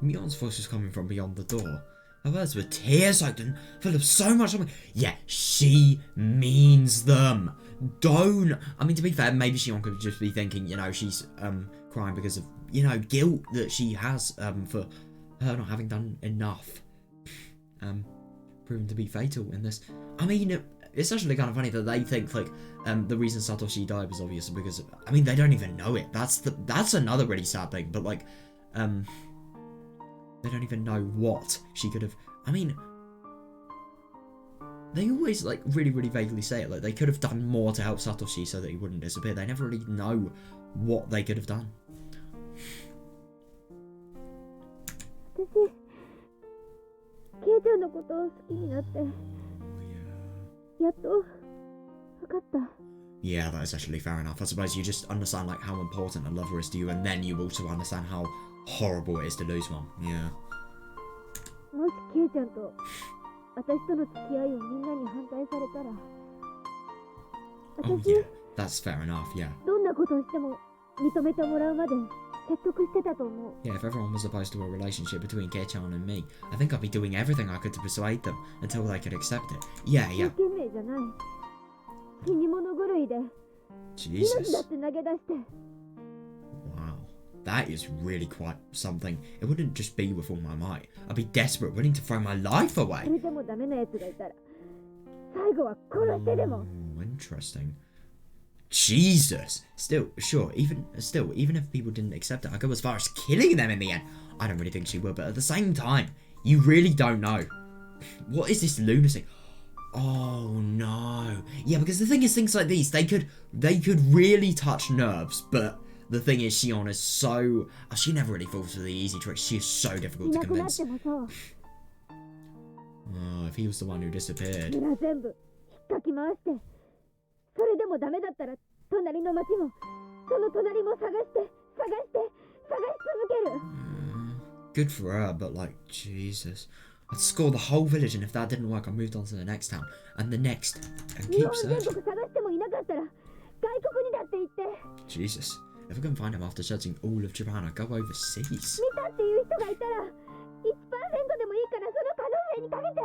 Mion's voice was coming from beyond the door. Her words were tear-soaked and full of so much something. Yeah, she means them. Don't. I mean, to be fair, maybe Shion could just be thinking, you know, she's crying because of, you know, guilt that she has for her not having done enough. Proven to be fatal in this. I mean, it's actually kind of funny that they think like the reason Satoshi died was obvious because I mean they don't even know it. That's another really sad thing. But like, they don't even know what she could have. I mean, they always like really vaguely say it. Like they could have done more to help Satoshi so that he wouldn't disappear. They never really know what they could have done. 私、ケイちゃんのことを好きになって、やっと分かった。 Yeah, that is actually fair enough. I suppose you just understand like how important a lover is to you, and then you also understand how horrible it is to lose one. Yeah. もしケイちゃんと私との付き合いをみんなに反対されたら、 Oh 私、 yeah, that's fair enough. Yeah. どんなことをしても認めてもらうまで説得してたと思う。 Yeah, if everyone was opposed to a relationship between Kei-chan and me, I think I'd be doing everything I could to persuade them until they could accept it. Yeah, 一 yeah. 生懸命じゃない。死に物狂いで命だ Jesus. って投げ出して。 Wow. That is really quite something. It wouldn't just be with all my might. I'd be desperate, willing to throw my life そ away. れでもダメなやつがいたら最後は殺してでも。 Oh, interesting. Jesus. Still, even if people didn't accept it, I'd go as far as killing them in the end. I don't really think she would, but at the same time, you really don't know. What is this lunacy? Oh no. Yeah, because the thing is, things like these, they could really touch nerves, but the thing is, Shion is so... Oh, she never really falls for the easy tricks. She is so い difficult to なくなっ convince. てもそう。 Oh, if he was the one who disappeared. 村全部引っかき回して、それでもダメだったら隣の町もその隣も探し続ける。 Good for her, but like, Jesus. I'd score the whole village, and if that didn't work, I moved on to the next town, and the next, and 日 keep 本全 searching. 国探してもいなかったら外国にだって行って Jesus. If I can find him after searching all of Japan, I'd go overseas. 見たっていう人がいたら 1% でもいいからその可能性にかけて。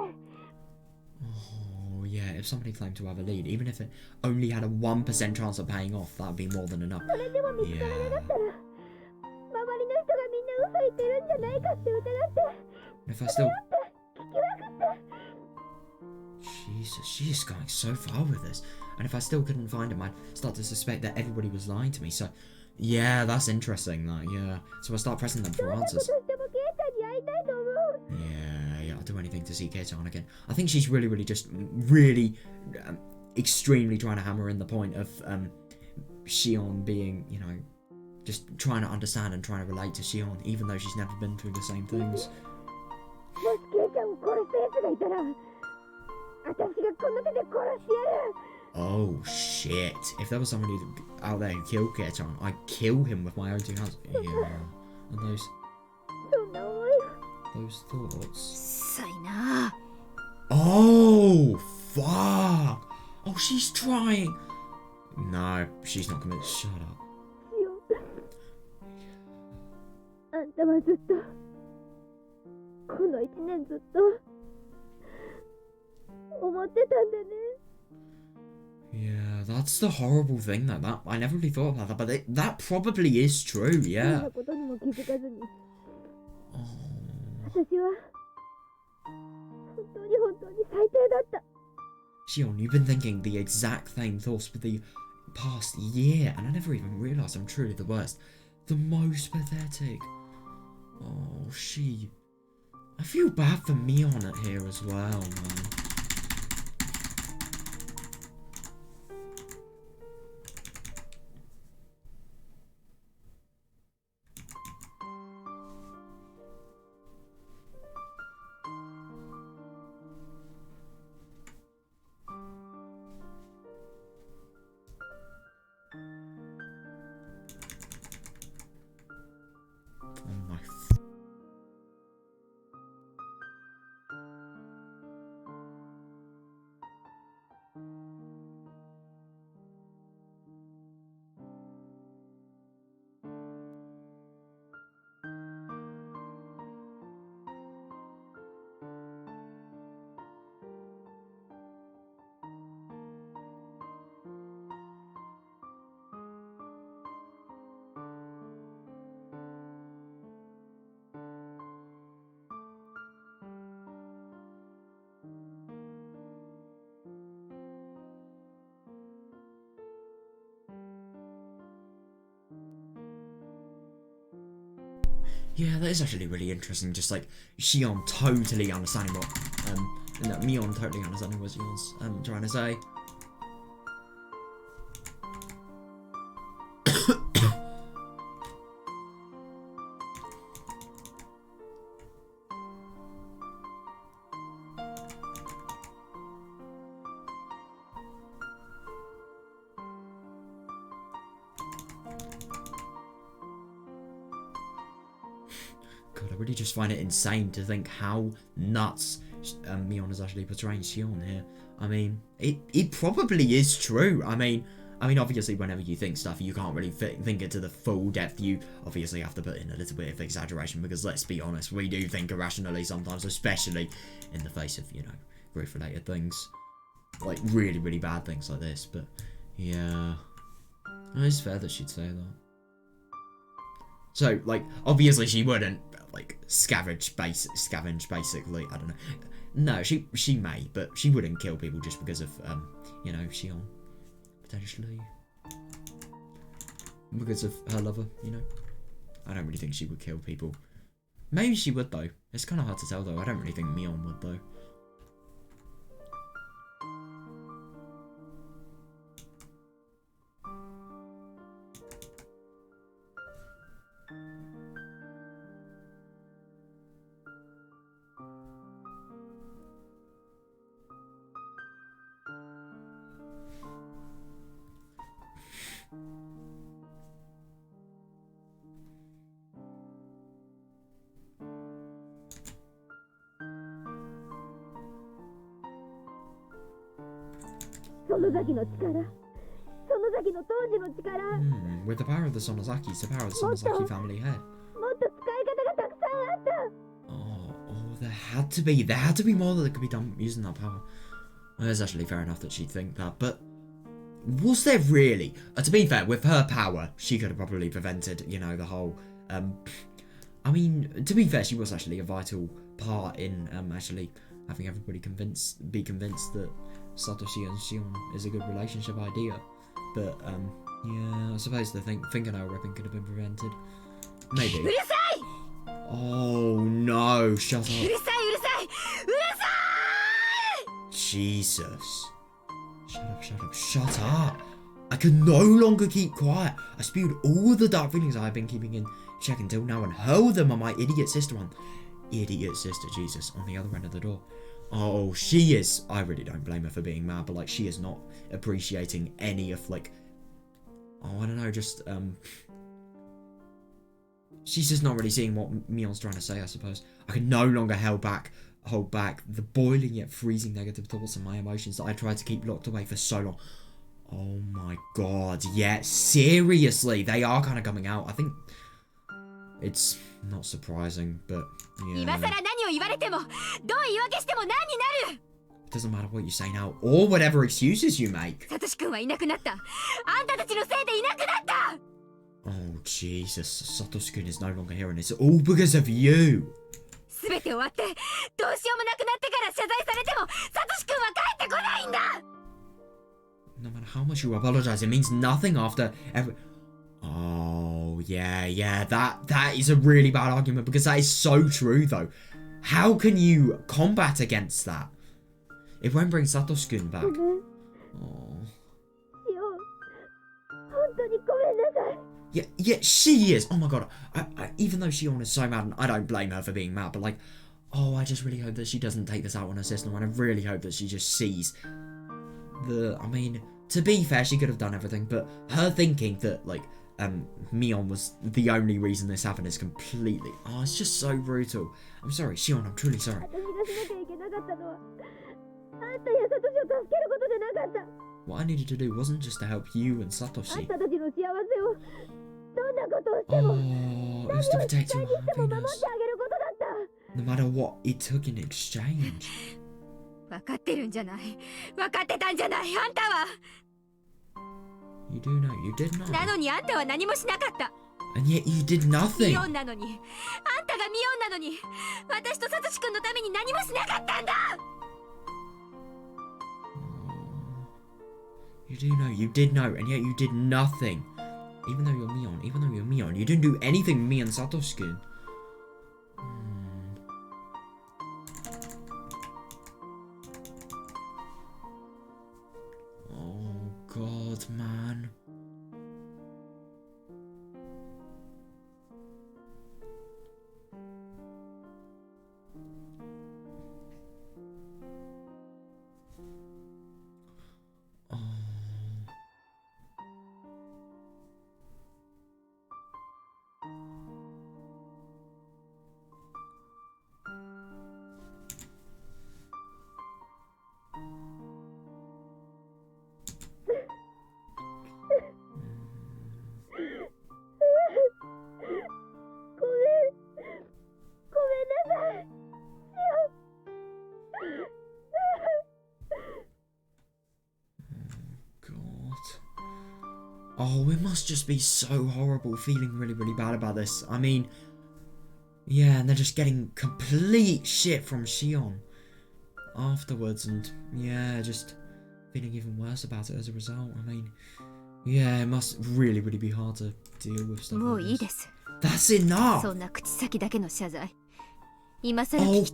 Oh, yeah, if somebody claimed to have a lead, even if it only had a 1% chance of paying off, that'd be more than enough. それでも見つからなかったら、周りの人がみんな嘘言ってるんじゃないかって疑って If I still... 聞き分かって。 Jesus, she is going so far with this. And if I still couldn't find him, I'd start to suspect that everybody was lying to me. So, yeah, that's interesting. That, yeah. So I start pressing them for answers. Yeah, I'll do anything to see Kei-chan again. I think she's really just really extremely trying to hammer in the point of Shion being, you know, just trying to understand and trying to relate to Shion, even though she's never been through the same things. Oh shit. If there was somebody out there who killed Kei-chan, I'd kill him with my own two hands. Yeah. And those thoughts. Oh, fuck. Oh, she's trying. No, she's not convinced. Shut up. あんたはずっとこの1年ずっと思ってたんだね。 Yeah, that's the horrible thing that I never really thought about that, but that probably is true, yeah. そんなことにも気づかずに Oh. 私は本当に最低だった。 Shion, you've been thinking the exact same thoughts for the past year, and I never even realised I'm truly the worst. The most pathetic. Oh, I feel bad for Mion here as well, man. Oh my. Yeah, that is actually really interesting. Just like Shion totally understanding what and that Mion totally understanding what Shion's trying to say. God, I really just find it insane to think how nuts Mion is actually portraying Shion here. I mean, it probably is true. I mean, obviously, whenever you think stuff, you can't really think it to the full depth. You obviously have to put in a little bit of exaggeration because, let's be honest, we do think irrationally sometimes, especially in the face of, you know, grief-related things. Like, really bad things like this. But, yeah. It's fair that she'd say that. So, like, obviously she wouldn't, like, scavenge basically, I don't know. No, she may, but she wouldn't kill people just because of, you know, Shion. Potentially. Because of her lover, you know. I don't really think she would kill people. Maybe she would, though. It's kind of hard to tell, though. I don't really think Mion would, though. With the power of the Sonozaki, it's the power of the Sonozaki family head. Oh, there had to be more that could be done using that power. Well, it's actually fair enough that she'd think that, but was there really? To be fair, with her power, she could have probably prevented, you know, the whole. I mean, to be fair, she was actually a vital part in actually having everybody be convinced that Satoshi and Shion is a good relationship idea. But, yeah, I suppose the fingernail ripping could have been prevented. Maybe. Oh no, shut up. Jesus. Shut up. I can no longer keep quiet. I spewed all the dark feelings I've been keeping in check until now and hurled them on my idiot sister Idiot sister, Jesus, on the other end of the door. Oh, she is. I really don't blame her for being mad, but like, she is not appreciating any of, like, oh, I don't know, just, she's just not really seeing what Mion's trying to say, I suppose. I can no longer hold back the boiling yet freezing negative thoughts and my emotions that I tried to keep locked away for so long. Oh my god, yeah, seriously, they are kind of coming out. I think it's not surprising, but yeah. It doesn't matter what you say now, or whatever excuses you make. Oh Jesus, Satoshi-kun is no longer here and it's all because of you. No matter how much you apologize, it means nothing after every... Oh, yeah, that is a really bad argument because that is so true though. How can you combat against that? It won't bring Satoshi-kun back. Oh. Yeah, she is. Oh my god. I even though Shion is so mad, and I don't blame her for being mad, but like, oh, I just really hope that she doesn't take this out on her sister, and I really hope that she just sees I mean, to be fair, she could have done everything, but her thinking that, like, Mion was the only reason this happened is completely... Oh, it's just so brutal. I'm sorry, Shion, I'm truly sorry. What I needed to do wasn't just to help you and Satoshi. Oh, it was to protect your happiness. No matter what it took in exchange. You do know, you did know. And yet you did nothing. You do know, you did know, and yet you did nothing. Even though you're Mion, you didn't do anything with me and Satoshi-kun. Oh god, man. Oh, it must just be so horrible feeling really, really bad about this. I mean, yeah, and they're just getting complete shit from Shion afterwards, and yeah, just feeling even worse about it as a result. I mean, yeah, it must really, really be hard to deal with stuff like this. That's enough! Oh,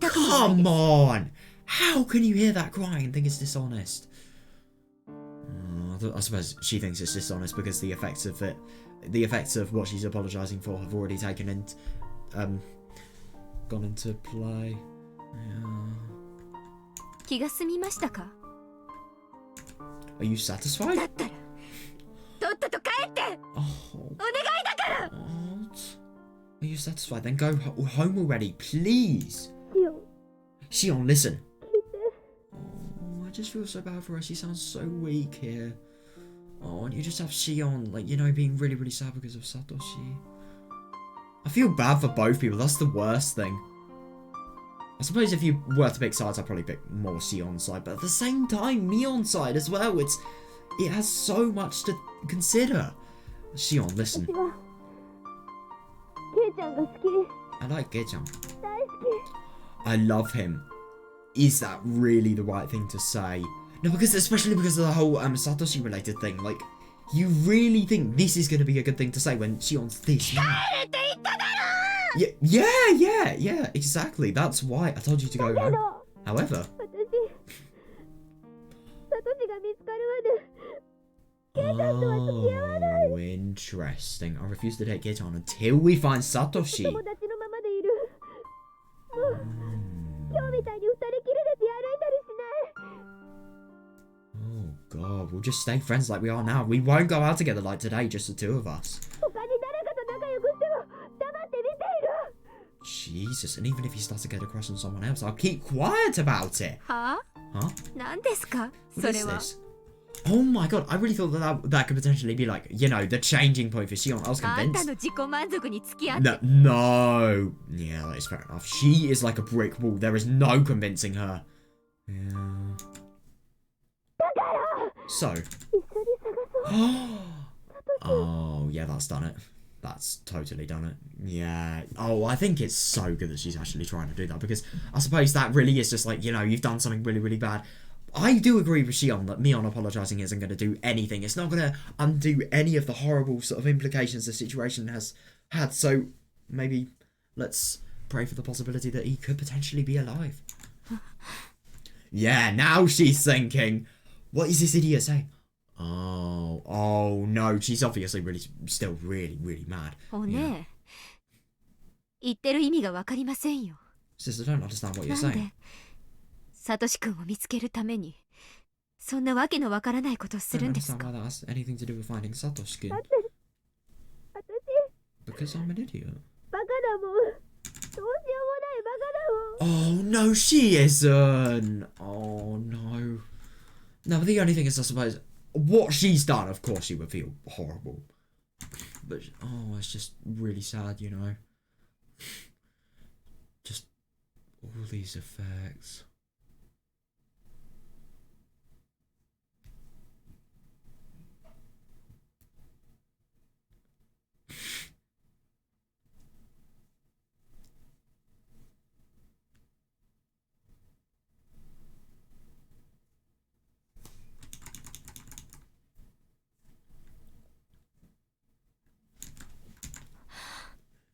come on! How can you hear that crying and think it's dishonest? I suppose she thinks it's dishonest because the effects of what she's apologising for have already taken and gone into play. Yeah. Are you satisfied? Oh. What? Are you satisfied? Then go home already, please. Shion, listen. Oh, I just feel so bad for her. She sounds so weak here. Oh, and you just have Shion, like, you know, being really, really sad because of Satoshi. I feel bad for both people. That's the worst thing. I suppose if you were to pick sides, I'd probably pick more Shion's side. But at the same time, Mion's side as well. It has so much to consider. Shion, listen. I like Geichan. I love him. Is that really the right thing to say? No, because especially because of the whole Satoshi related thing. Like, you really think this is going to be a good thing to say when Shion's this mad? Yeah, exactly. That's why I told you to go home. However, サトシが見つかるまでケイちゃんとは付き合わない。 oh, interesting. I refuse to take Kitan until we find Satoshi. 友達のままでいる。もう今日みたいに二人きりで出歩いたりしない。 Oh god, we'll just stay friends like we are now. We won't go out together like today, just the two of us. 他に誰かと仲良くしても黙って見ている。 Jesus, and even if he starts to get a crush on someone else, I'll keep quiet about it. はあ？ Huh? 何ですか？ What そ is れは。 this? Oh my god, I really thought that could potentially be like, you know, the changing point for Shion. I was あんた convinced. の自己満足に付き合って。 No. Yeah, that is fair enough. She is like a brick wall. There is no convincing her. Yeah. だから。 So. 一緒に探そう。 Oh, yeah, that's done it. That's totally done it. Yeah. Oh, I think it's so good that she's actually trying to do that, because I suppose that really is just like, you know, you've done something really, really bad. I do agree with Shion that Mion apologising isn't going to do anything. It's not going to undo any of the horrible sort of implications the situation has had. So maybe let's pray for the possibility that he could potentially be alive. Yeah, now she's thinking, what is this idiot saying? Oh no, she's obviously still really mad. おねえ、言ってる意味がわかりませんよ。 Sister, I don't understand what you're なん saying. でサトシ君を見つけるためにそんなわけのわからないことをす I る don't んです understand か？ why that has anything to do with finding Satoshi. だって私 Because I'm an idiot. バカだもん。どうしようもないバカだもん。 Oh no, she isn't. Oh no. No, but the only thing is, I suppose, what she's done, of course, she would feel horrible. But oh, it's just really sad, you know. Just all these effects.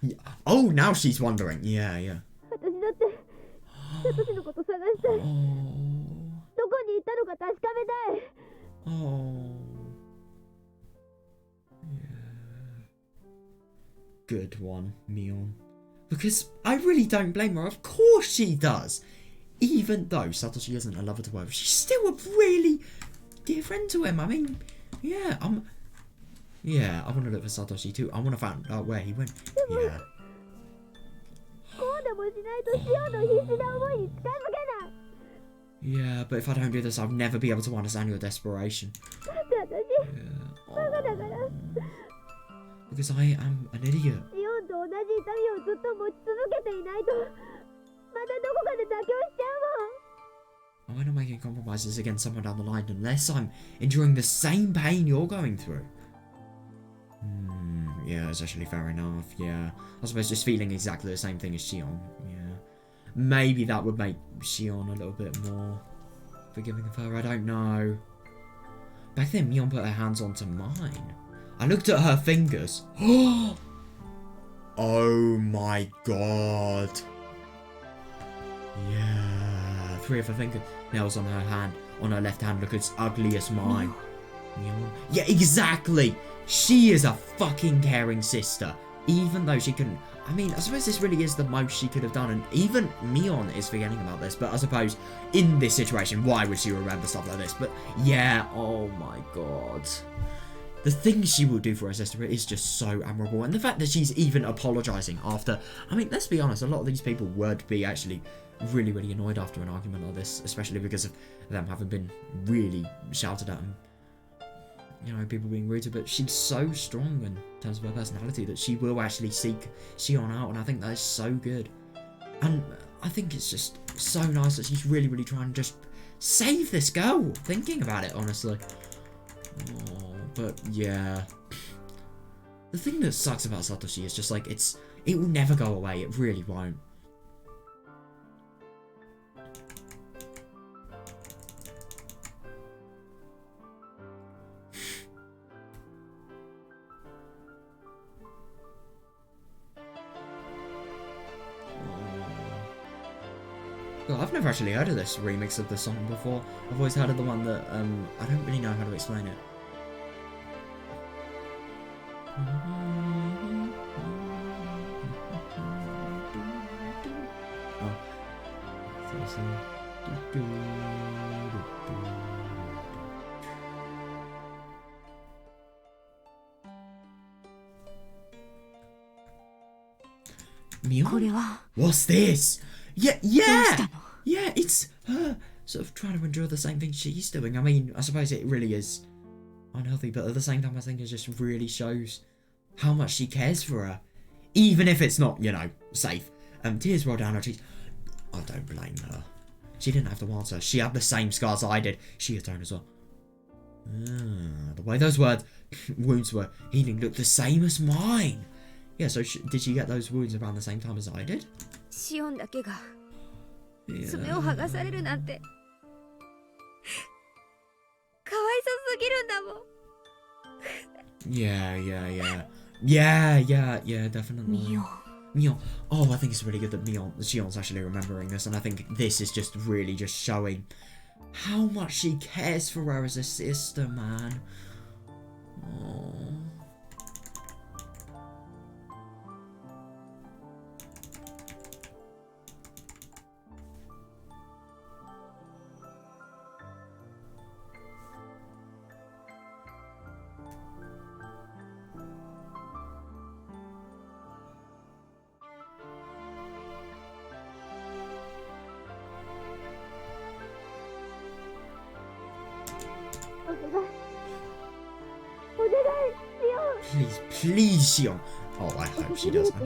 Yeah. Oh, now she's wondering. Yeah. 私だってサトシのこと探したい。 Oh. どこに行ったのか確かめたい。 Oh. Yeah. Good one, Mion. Because I really don't blame her. Of course she does. Even though Satoshi isn't a lover to her, she's still a really dear friend to him. I mean, yeah, Yeah, I want to look for Satoshi too. I want to find out where he went. Yeah. こうでもしないとシオの必死な思いに近づけない。 Yeah, but if I don't do this, I'll never be able to understand your desperation. だって私 Yeah. バカだから。 Because I am an idiot. シオンと同じ痛みをずっと持ち続けていないとまたどこかで妥協しちゃうもん。 I'm not making compromises against someone down the line unless I'm enduring the same pain you're going through. Yeah, it's actually fair enough. Yeah, I suppose just feeling exactly the same thing as Shion. Yeah, maybe that would make Shion a little bit more forgiving of her. I don't know. Back then, Mion put her hands onto mine. I looked at her fingers. Oh my god. Yeah, 3 of her fingernails on her hand, on her left hand, look as ugly as mine. Mion. Yeah, exactly. She is a fucking caring sister. Even though she couldn't... I mean, I suppose this really is the most she could have done. And even Mion is forgetting about this. But I suppose in this situation, why would she remember stuff like this? But yeah, oh my god. The things she will do for her sister is just so admirable. And the fact that she's even apologising after... I mean, let's be honest. A lot of these people would be actually really annoyed after an argument like this. Especially because of them having been really shouted at and... You know, people being rude to her, but she's so strong in terms of her personality that she will actually seek Shion out, and I think that is so good. And I think it's just so nice that she's really trying to just save this girl, thinking about it, honestly. Oh, but yeah. The thing that sucks about Satoshi is just like, it will never go away, it really won't. Well, I've never actually heard of this remix of the song before. I've always heard of the one that, I don't really know how to explain it. Oh. What's this? Yeah, it's her sort of trying to endure the same thing she's doing. I mean, I suppose it really is unhealthy, but at the same time, I think it just really shows how much she cares for her, even if it's not, you know, safe. Tears roll down her cheeks. I don't blame her. She didn't have to answer. She had the same scars I did. She had own as well. The way those wounds were healing looked the same as mine. Yeah, so did she get those wounds around the same time as I did? シオンだけが Yeah. 爪を剥がされるなんてかわいそうすぎるんだもん。Yeah, definitely. Mion. Oh, I think it's really good that Shion's actually remembering this, and I think this is just really just showing how much she cares for her as a sister, man. Oh. Please, Shion. Oh, I hope she does. I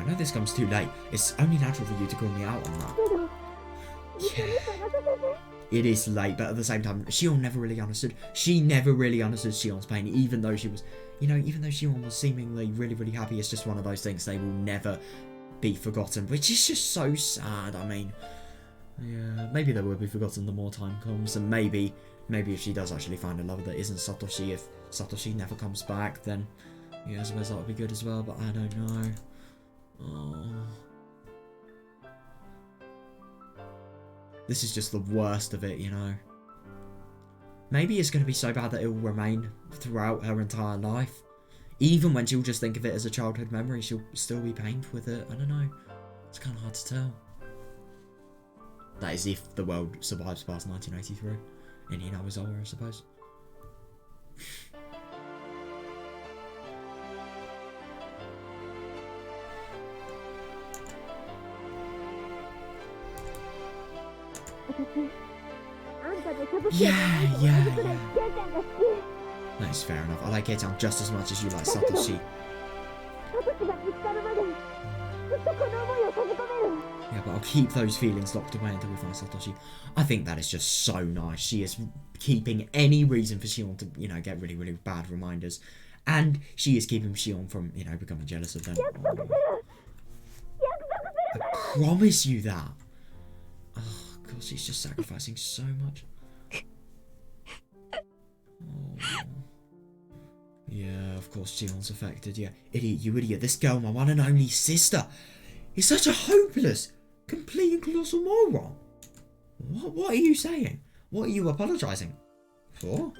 know this comes too late. It's only natural for you to call me out on that. Yeah. It is late, but at the same time, Shion never really understood. She never really understood Shion's pain, even though she was, you know, even though Shion was seemingly really, really happy. It's just one of those things they will never be forgotten, which is just so sad. I mean, yeah, maybe they will be forgotten the more time comes, and maybe if she does actually find a lover that isn't Satoshi, if Satoshi never comes back, then yeah, I suppose that would be good as well, but I don't know. Oh. This is just the worst of it, you know. Maybe it's going to be so bad that it will remain throughout her entire life. Even when she'll just think of it as a childhood memory, she'll still be pained with it. I don't know. It's kind of hard to tell. That is if the world survives past 1983. And Inawazawa, I suppose. Yeah. That's fair enough. I like Kei-chan just as much as you like Satoshi. Yeah, but I'll keep those feelings locked away until we find Satoshi. I think that is just so nice. She is keeping any reason for Shion to, you know, get really, really bad reminders. And she is keeping Shion from, you know, becoming jealous of them. I promise you that. Oh, God, she's just sacrificing so much. Oh. Yeah, of course Shion's affected, yeah. Idiot, you idiot. This girl, my one and only sister, is such a hopeless, complete and colossal moron. What are you saying? What are you apologising for?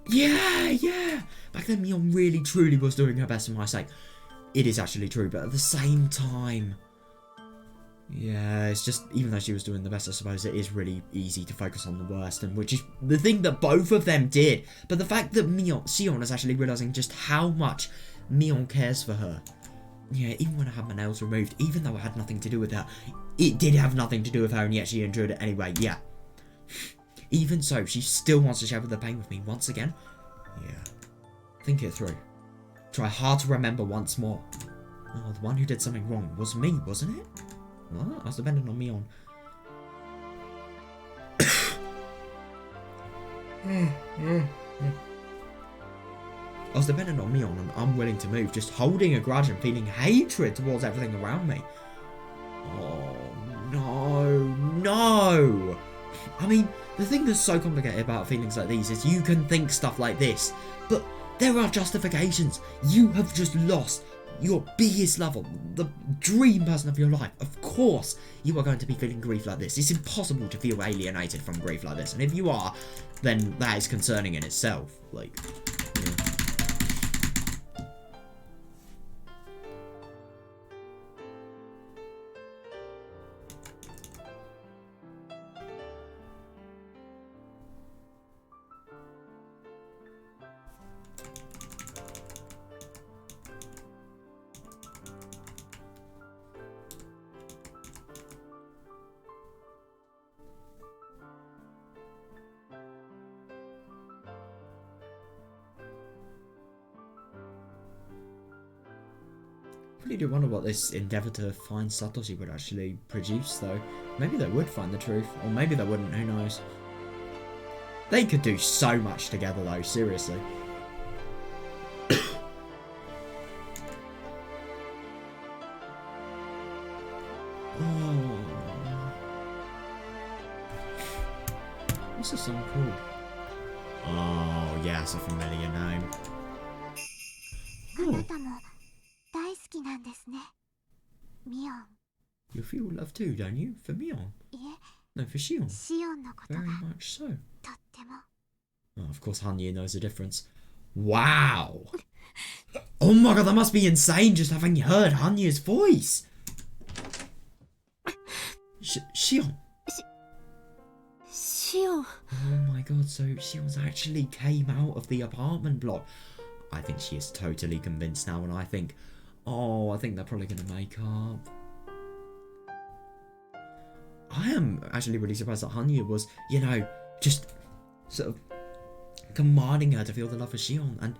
Yeah. Back then, Mion really, truly was doing her best for my sake. It is actually true, but at the same time, yeah, it's just, even though she was doing the best, I suppose it is really easy to focus on the worst, and which is the thing that both of them did. But the fact that Shion is actually realising just how much Mion cares for her. Yeah, even when I had my nails removed, even though it had nothing to do with her, it did have nothing to do with her, and yet she endured it anyway, yeah. Even so, she still wants to share the pain with me once again. Yeah. Think it through. Try hard to remember once more. Oh, the one who did something wrong was me, wasn't it? What? I was dependent on Mion. I was dependent on Mion and unwilling to move, just holding a grudge and feeling hatred towards everything around me. Oh, no. I mean, the thing that's so complicated about feelings like these is you can think stuff like this, but there are justifications. You have just lost your biggest lover, the dream person of your life. Of course, you are going to be feeling grief like this. It's impossible to feel alienated from grief like this, and if you are, then that is concerning in itself. Like, yeah. I really do wonder what this endeavour to find Satoshi would actually produce, though. Maybe they would find the truth, or maybe they wouldn't, who knows. They could do so much together, though, seriously. Oh. What's this song called? Oh, yeah, it's a familiar name. Oh. You feel love too, don't you? For Mion? No, for Shion. Very much so. Oh, of course, Hanya knows the difference. Wow! Oh my god, that must be insane just having heard Hanya's voice! Shion! Shion. Oh my god, so Shion's actually came out of the apartment block. I think she is totally convinced now, and I think, oh, I think they're probably going to make up. I am actually really surprised that Hanya was, you know, just sort of commanding her to feel the love for Shion. And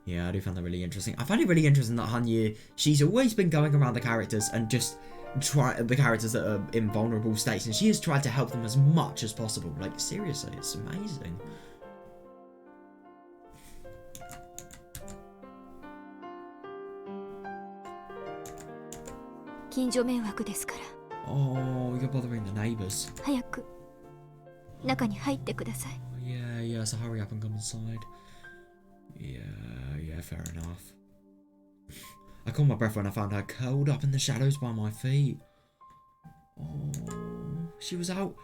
yeah, I do find that really interesting. I find it really interesting that Hanya, she's always been going around the characters and just the characters that are in vulnerable states, and she has tried to help them as much as possible. Like, seriously, it's amazing. Oh, you're bothering the neighbours. Oh, yeah, so hurry up and come inside. Yeah, fair enough. I caught my breath when I found her curled up in the shadows by my feet. Oh, she was out.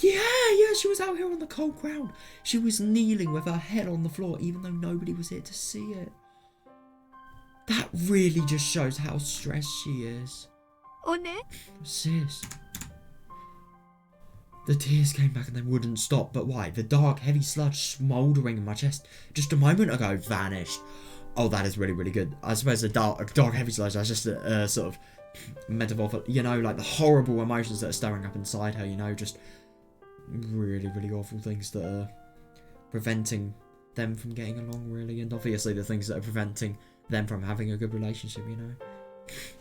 Yeah, she was out here on the cold ground. She was kneeling with her head on the floor, even though nobody was here to see it. That really just shows how stressed she is. Sis. The tears came back and they wouldn't stop, but why? The dark, heavy sludge smouldering in my chest just a moment ago vanished. Oh, that is really, really good. I suppose the dark, heavy sludge, that's just a sort of metaphor for, you know, like the horrible emotions that are stirring up inside her, you know, just really, really awful things that are preventing them from getting along, really, and obviously the things that are preventing them from having a good relationship, you know.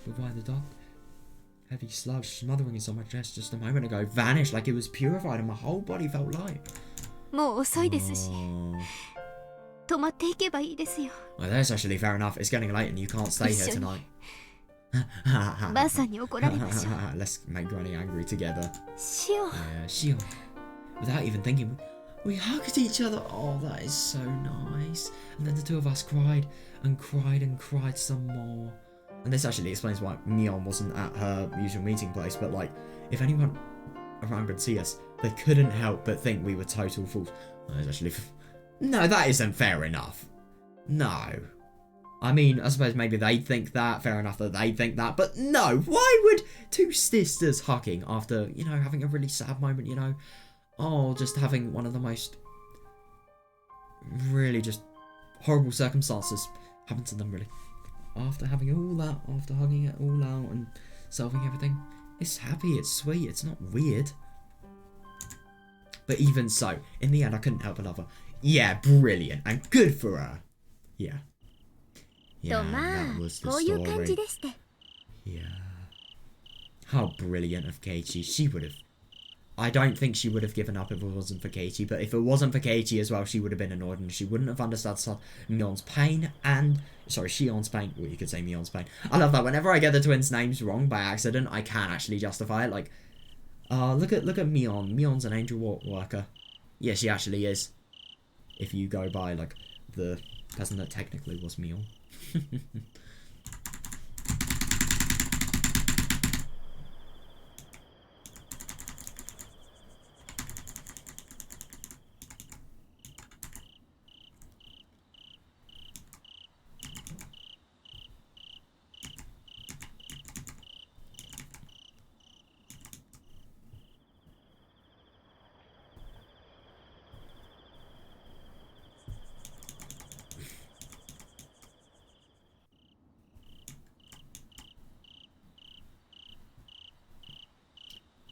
But why the dark, heavy sludge smothering inside my chest just a moment ago vanished like it was purified and my whole body felt light. Oh. Well, that's actually fair enough. It's getting late and you can't stay here tonight. Let's make Granny angry together. Yeah, Shion. Without even thinking, we hugged each other. Oh, that is so nice. And then the two of us cried and cried and cried some more. And this actually explains why Mion wasn't at her usual meeting place, but like, if anyone around could see us, they couldn't help but think we were total fools. That is actually... No, that isn't fair enough. No. I mean, I suppose maybe they think that, fair enough that they think that, but no, why would two sisters hugging after, you know, having a really sad moment, you know? Oh, just having one of the most really just horrible circumstances happen to them, really. After having all that, after hugging it all out and solving everything, it's happy, it's sweet, it's not weird. But even so, in the end, I couldn't help but love her. Yeah, brilliant, and good for her. Yeah. Yeah, that was the story. Yeah. How brilliant of Keiichi. She would have... I don't think she would have given up if it wasn't for Keiichi, but if it wasn't for Keiichi as well, she would have been annoyed and she wouldn't have understood Mion's pain and... Sorry, Shion's pain. Well, you could say Mion's pain. I love that. Whenever I get the twins' names wrong by accident, I can actually justify it. Like, Look at Mion. Mion's an angel worker. Yeah, she actually is. If you go by like the person that technically was Mion.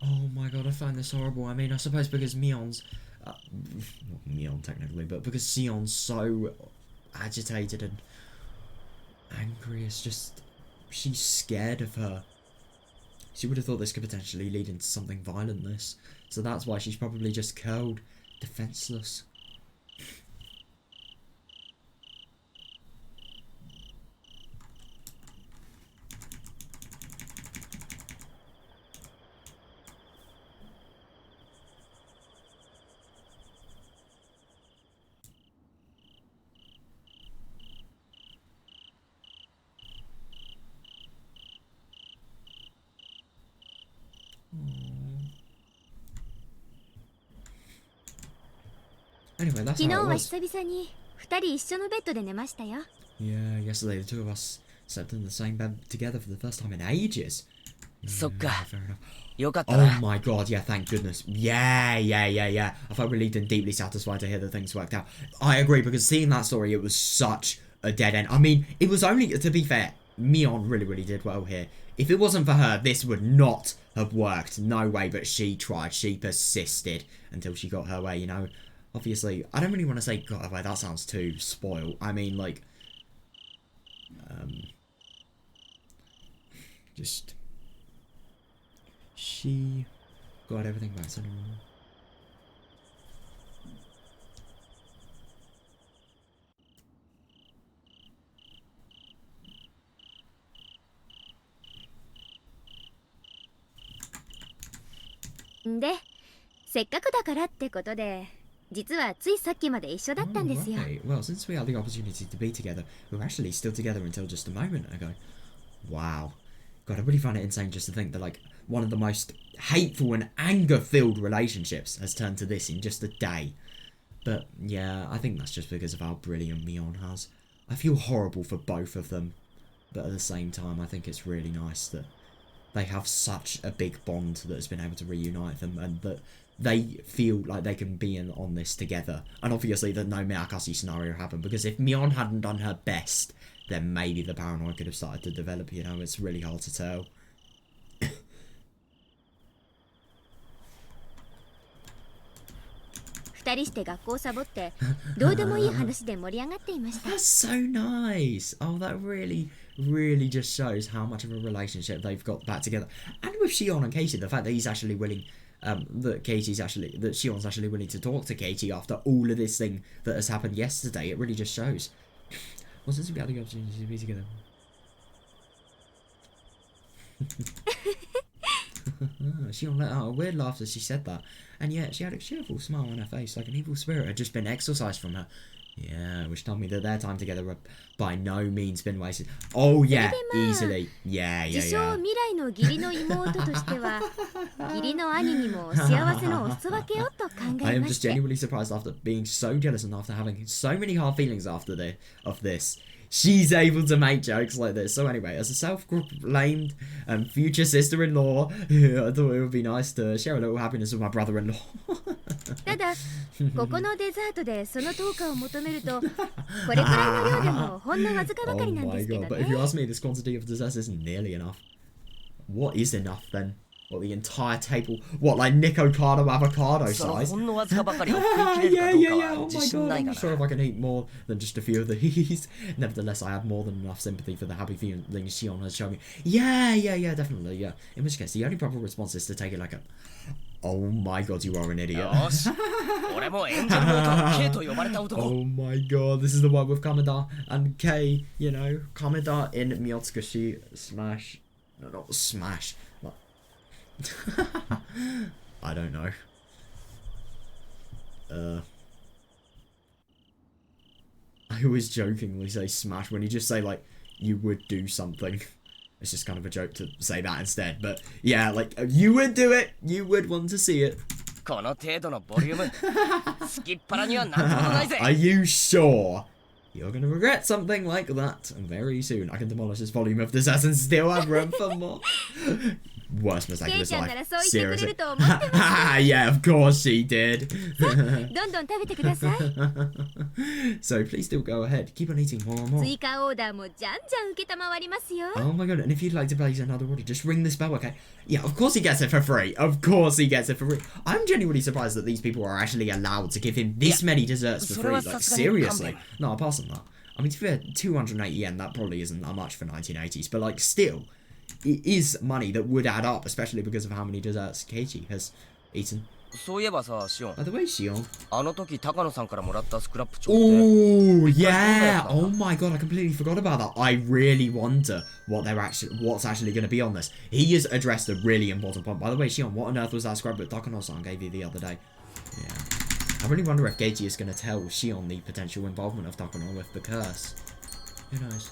Oh my god, I find this horrible. I mean, I suppose because Mion's... not Mion technically, but because Sion's so agitated and angry, it's just... She's scared of her. She would have thought this could potentially lead into something violent, this. So that's why she's probably just curled, defenseless. Anyway, that's 昨日 how は it was. 久々に2人一緒のベッドで寝ましたよ。 Yeah, yesterday the two of us slept in the same bed together for the first time in ages. そっか Fair enough. よかった Oh な my god, yeah, thank goodness. Yeah. I felt relieved and deeply satisfied to hear that things worked out. I agree, because seeing that story, it was such a dead end. I mean, it was only, to be fair, Mion really did well here. If it wasn't for her, this would not have worked. No way, but she tried. She persisted until she got her way, you know. Obviously, I don't really want to say got her way. That sounds too spoiled. I mean, like... just... She got everything back to normal.んで、せっかくだからってことで、実はついさっきまで一緒だったんですよ。 Right. Well, since we had the opportunity to be together, we were actually still together until just a moment ago. Wow. God, I really find it insane just to think that, like, one of the most hateful and anger-filled relationships has turned to this in just a day. But, yeah, I think that's just because of how brilliant Mion has. I feel horrible for both of them. But at the same time, I think it's really nice that they have such a big bond that has been able to reunite them, and that they feel like they can be in on this together. And obviously that no Miyakashi scenario happened, because if Mion hadn't done her best, then maybe the paranoia could have started to develop, you know. It's really hard to tell. 2人して学校サボってどうでもいい話で盛り上がっていました。 That's so nice. Oh, that really just shows how much of a relationship they've got back together. And with Shion and Katie, the fact that he's actually willing, that Shion's actually willing to talk to Katie after all of this thing that has happened yesterday, it really just shows. Well, since we had the opportunity to be together. Shion let out a weird laugh as she said that, and yet she had a cheerful smile on her face, like an evil spirit had just been exorcised from her. Yeah, which told me that their time together had by no means been wasted. Oh yeah, easily. Yeah. 自称未来の義理の妹としては、義理の兄にも幸せのお裾分けをと考 I え am ま just して。 genuinely surprised after being so jealous and after having so many hard feelings after this. She's able to make jokes like this. So anyway, as a self-proclaimed future sister-in-law, I thought it would be nice to share a little happiness with my brother-in-law. ただ、ここのデザートでその10日を求めると、これくらいの量でもほんのわずかばか Oh りなんで my すけど god, but if you ね。 ask me, this quantity of desserts isn't nearly enough. What is enough then? What, the entire table? What, like Nico Cardo avocado その size? ほんのわずかばかりを食い切れるかどうか Oh は自 my 信 god, ない I'm か not sure な if I can eat more than just a few of these. Nevertheless, I have more than enough sympathy for the happy feelings Shion has shown me. Yeah, definitely, yeah. In which case, the only proper response is to take it like a... Oh my god, you are an idiot. よし俺もエンジェルモート K と呼ばれた男 Oh my god, this is the one with Kamada and K, you know, Kamada in Miotsukushi Smash... No, not Smash. Like, I don't know. I always jokingly say smash when you just say, like, you would do something. It's just kind of a joke to say that instead. But, yeah, like, you would do it. You would want to see it. Are you sure? You're gonna regret something like that very soon. I can demolish this volume of this and still have room for more. Worst mistake of his life. Seriously. Yeah, of course she did. So please still go ahead. Keep on eating more and more. Oh my god, and if you'd like to place another order, just ring this bell, okay? Yeah, of course he gets it for free. Of course he gets it for free. I'm genuinely surprised that these people are actually allowed to give him this many desserts for free. Like, seriously. No, apart from that. I mean, to be fair, 280 yen, that probably isn't that much for 1980s, but like, still. It is money that would add up, especially because of how many desserts Keiichi has eaten. By the way, Shion. Oh, yeah. Oh my god, I completely forgot about that. I really wonder what's actually going to be on this. He has addressed a really important point. By the way, Shion, what on earth was that scrapbook Takano-san gave you the other day? Yeah. I really wonder if Keiichi is going to tell Shion the potential involvement of Takano with the curse. Who knows?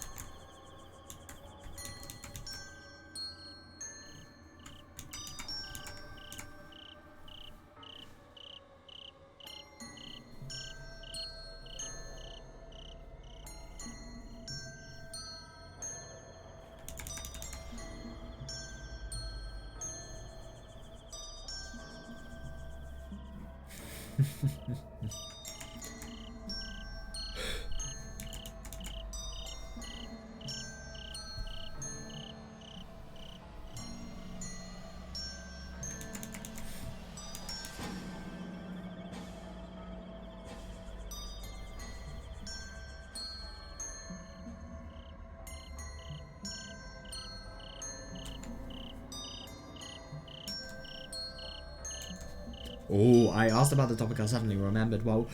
Oh, I asked about the topic, I suddenly remembered. Well,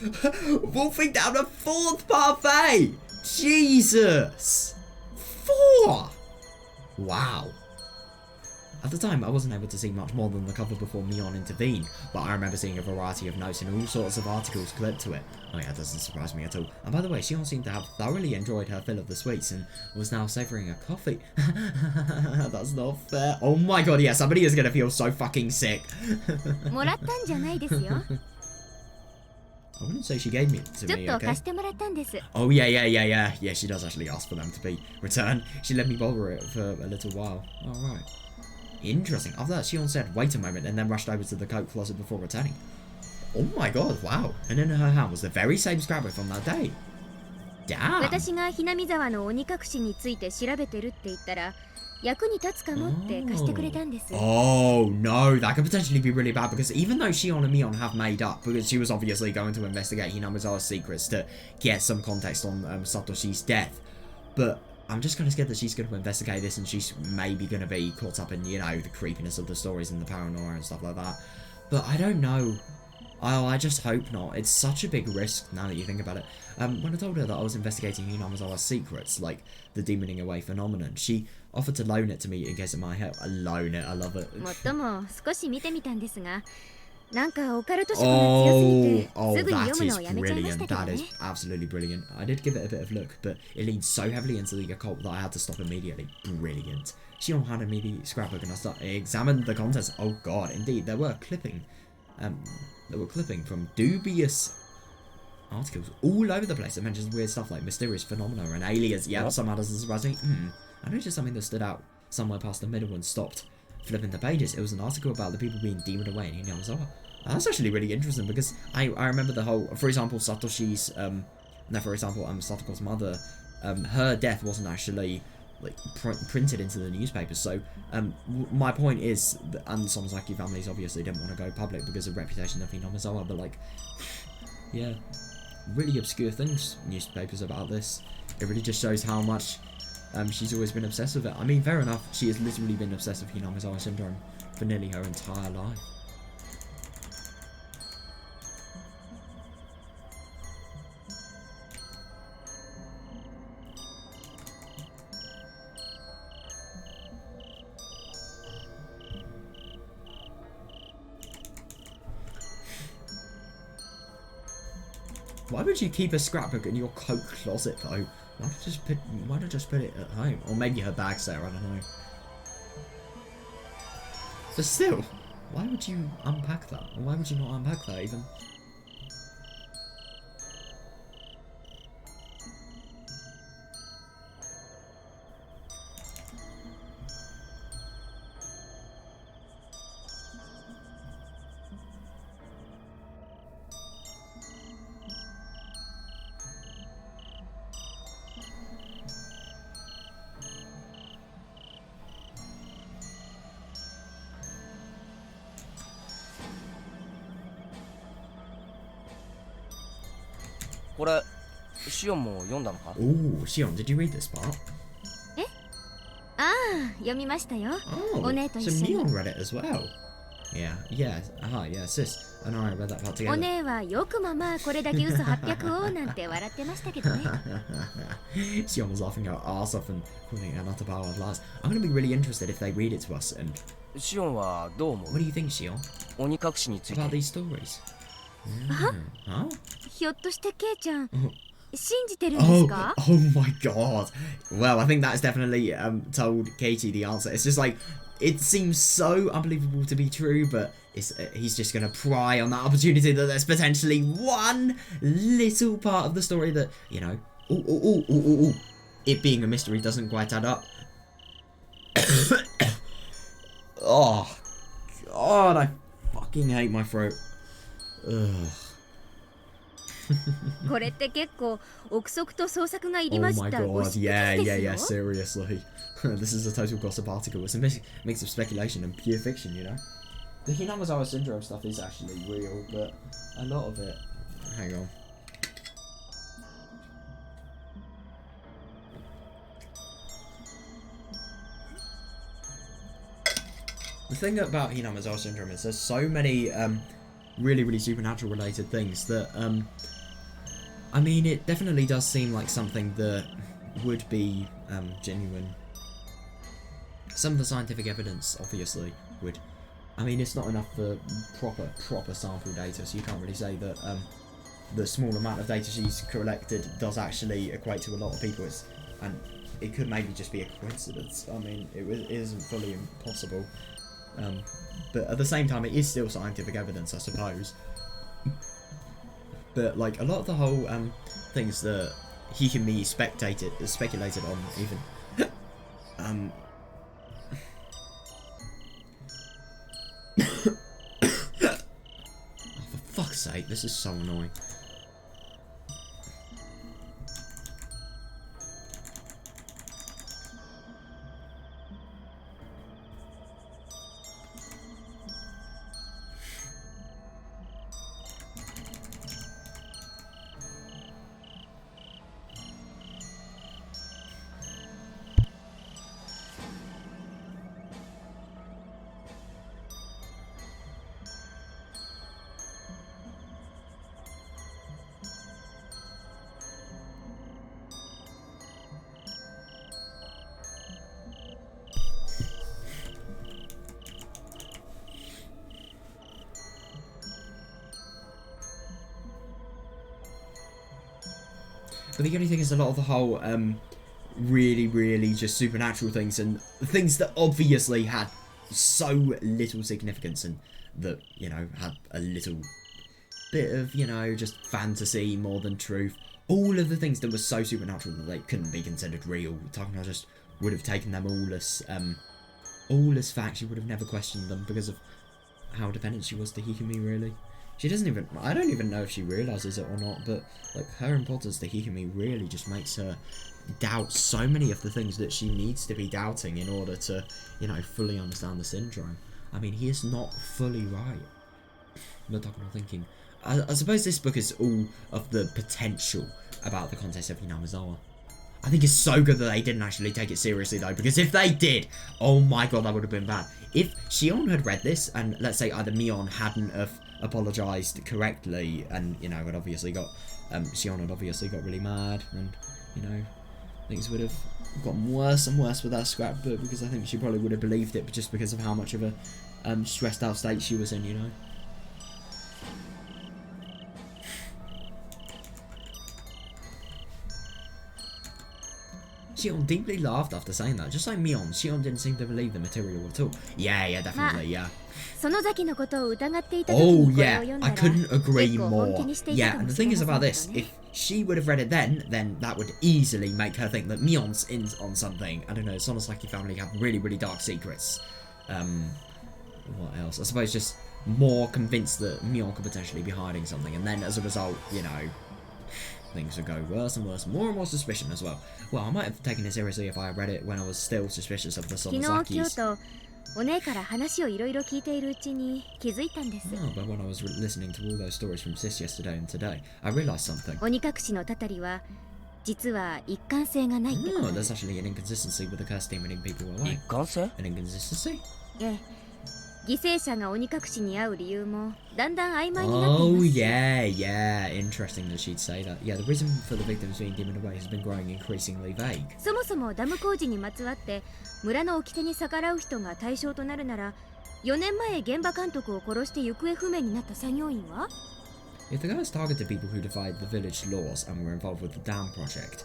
wolfing down a 4th parfait! Jesus! 4! Wow. At the time, I wasn't able to see much more than the cover before Mion intervened, but I remember seeing a variety of notes and all sorts of articles clipped to it. Oh yeah, it doesn't surprise me at all. And by the way, Shion seemed to have thoroughly enjoyed her fill of the sweets and was now savouring a coffee. That's not fair. Oh my god, yeah, somebody is gonna feel so fucking sick. I wouldn't say she gave it to me, okay? Oh yeah. Yeah, she does actually ask for them to be returned. She let me borrow it for a little while. Alright. Interesting. After that, Shion said, wait a moment, and then rushed over to the coat closet before returning. Oh my god, wow. And in her hand was the very same scrapbook from that day. Damn. Oh, no, that could potentially be really bad, because even though Shion and Mion have made up, because she was obviously going to investigate Hinamizawa's secrets to get some context on Satoshi's death, but I'm just kind of scared that she's going to investigate this and she's maybe going to be caught up in, you know, the creepiness of the stories and the paranoia and stuff like that. But I don't know. Oh, I just hope not. It's such a big risk now that you think about it. When I told her that I was investigating Hinamizawa's secrets, like the demoning away phenomenon, she offered to loan it to me in case it might help. I loan it, I love it. Oh, that is brilliant. That is absolutely brilliant. I did give it a bit of a look, but it leans so heavily into the occult that I had to stop immediately. Brilliant. Shion handed me the scrapbook and I examined the contents. Oh god, indeed, there were clipping from dubious articles all over the place that mentions weird stuff like mysterious phenomena and aliens. Yeah, somehow doesn't surprise me. I noticed something that stood out somewhere past the middle and stopped flipping the pages. It was an article about the people being demoned away in Hinamizawa. That's actually really interesting because I remember the whole, for example, Satoko's mother, her death wasn't actually like printed into the newspapers. So my point is, and Somozaki families obviously didn't want to go public because of reputation of Hinamizawa, but like, yeah, really obscure things, newspapers about this. It really just shows how much she's always been obsessed with it. I mean, fair enough, she has literally been obsessed with Hinamizawa syndrome for nearly her entire life. Why would you keep a scrapbook in your coat closet though? Why not just put it at home? Or maybe her bag's there, I don't know. But still, why would you unpack that? Or why would you not unpack that even? これシオンも読んだのか？ Ooh, Shion, did you read this part? ああ、読みましたよ。 Oh, お姉と so 一緒に。 Mion read it as well. Yeah, sis. And I read that part お together. 姉はよくままこれだけ嘘800をなんて笑ってましたけどね。Shion was laughing her ass off and calling it an utter power of lies. I'm going to be really interested if they read it to us. And シオンはどう思 what う？ do you think, Shion, 鬼隠しについ about て。 these stories? Huh? ひょっとしてケイちゃん、信じてるんですか？ Oh my god. Well, I think that's definitely told Katie the answer. It's just like, it seems so unbelievable to be true, but he's just going to pry on that opportunity that there's potentially one little part of the story that, you know, it being a mystery doesn't quite add up. Oh, God, I fucking hate my throat. Ugh. これって結構憶測と創作がいり Oh まし my た。 god, ご指 yeah, 摘 yeah, です yeah, よ。 seriously. This is a total gossip article. It's a mix of speculation and pure fiction, you know? The Hinamazawa syndrome stuff is actually real, but a lot of it... Hang on. The thing about Hinamazawa syndrome is there's so many really supernatural related things that I mean, it definitely does seem like something that would be genuine. Some of the scientific evidence obviously would. I mean, it's not enough for proper sample data, so you can't really say that the small amount of data she's collected does actually equate to a lot of people. And it could maybe just be a coincidence. I mean, it isn't fully impossible. But at the same time, it is still scientific evidence, I suppose. But like a lot of the whole things that he can be speculated on, even oh, for fuck's sake, this is so annoying. But the only thing is a lot of the whole really just supernatural things and things that obviously had so little significance and that, you know, had a little bit of, you know, just fantasy more than truth. All of the things that were so supernatural that they couldn't be considered real. Takano just would have taken them all as fact. She would have never questioned them because of how dependent she was to Hikumi, really. She doesn't even... I don't even know if she realises it or not, but like her importance to Hikumi really just makes her doubt so many of the things that she needs to be doubting in order to, you know, fully understand the syndrome. I mean, he is not fully right. But I'm not thinking... I suppose this book is all of the potential about the contest of Hinamazawa. I think it's so good that they didn't actually take it seriously though, because if they did, oh my god, that would have been bad. If Shion had read this, and let's say either Mion hadn't have apologised correctly, and, you know, had obviously got, Shion had obviously got really mad, and, you know, things would have gotten worse and worse with that scrapbook, because I think she probably would have believed it just because of how much of a stressed out state she was in, you know. Shion deeply laughed after saying that. Just like Mion, Shion didn't seem to believe the material at all. Yeah, definitely, yeah. その崎のことを疑っていた時 Oh にこれを yeah, 読んだ I ら couldn't agree 結構本 more. 気にしていた Yeah, か and も the しれ thing ま is せん about け this, どね if she would have read it then that would easily make her think that Mion's in on something. I don't know, Sonosaki family have really, really dark secrets. What else? I suppose just more convinced that Mion could potentially be hiding something, and then as a result, you know, things would go worse and worse, more and more suspicion as well. Well, I might have taken it seriously if I had read it when I was still suspicious of the 昨日今日 Sonosakis. とお姉から話をいろいろ聞いているうちに気づいたんです Oh, but when I was listening to all those stories from Sis yesterday and today, I realised something. 鬼隠しのたたりは実は一貫性がないってこ Oh, とで there's す actually an inconsistency with the curse demoning people away. 一貫性 An inconsistency? ええ犠牲者が鬼隠しに遭う理由もだんだん曖昧になってい Oh ますし yeah. Interesting that she'd say that. Yeah, the reason for the victims being demoned away has been growing increasingly vague. そもそもダム工事にまつわって村の掟に逆らう人が対象となるなら4年前現場監督を殺して行方不明になった作業員は If the guys targeted people who defied the village laws and were involved with the dam project,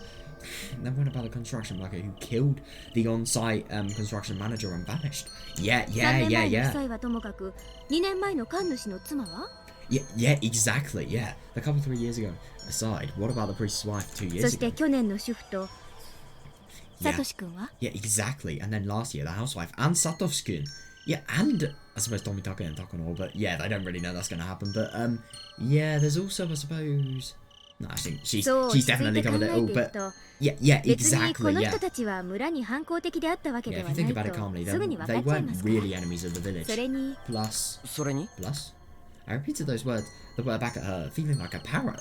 then what about the construction worker who killed the on-site construction manager and vanished? Yeah. 3年前の夫妻はともかく2年前の神主の妻は Yeah, exactly, yeah. A couple 3 years ago aside, what about the priest's wife 2 years そし ago? て去年の主婦と Yeah. サトシ君は Yeah, exactly. And then last year, the housewife and Satovskun. Yeah, and I suppose Tomitaka and Takanor, but yeah, they don't really know that's going to happen. But yeah, there's also, I suppose. No, I think she's そう she's 落ち着い definitely て考 covered it え all. ていく But と yeah, 別にこ exactly, の yeah. 人たちは村に反抗的であったわけ Yeah, で if は you な think い about it calmly, とすぐ then に分か they っちゃい weren't ますから really enemies of the village. それに Plus, それに I repeated those words, the word back at her, feeling like a parrot.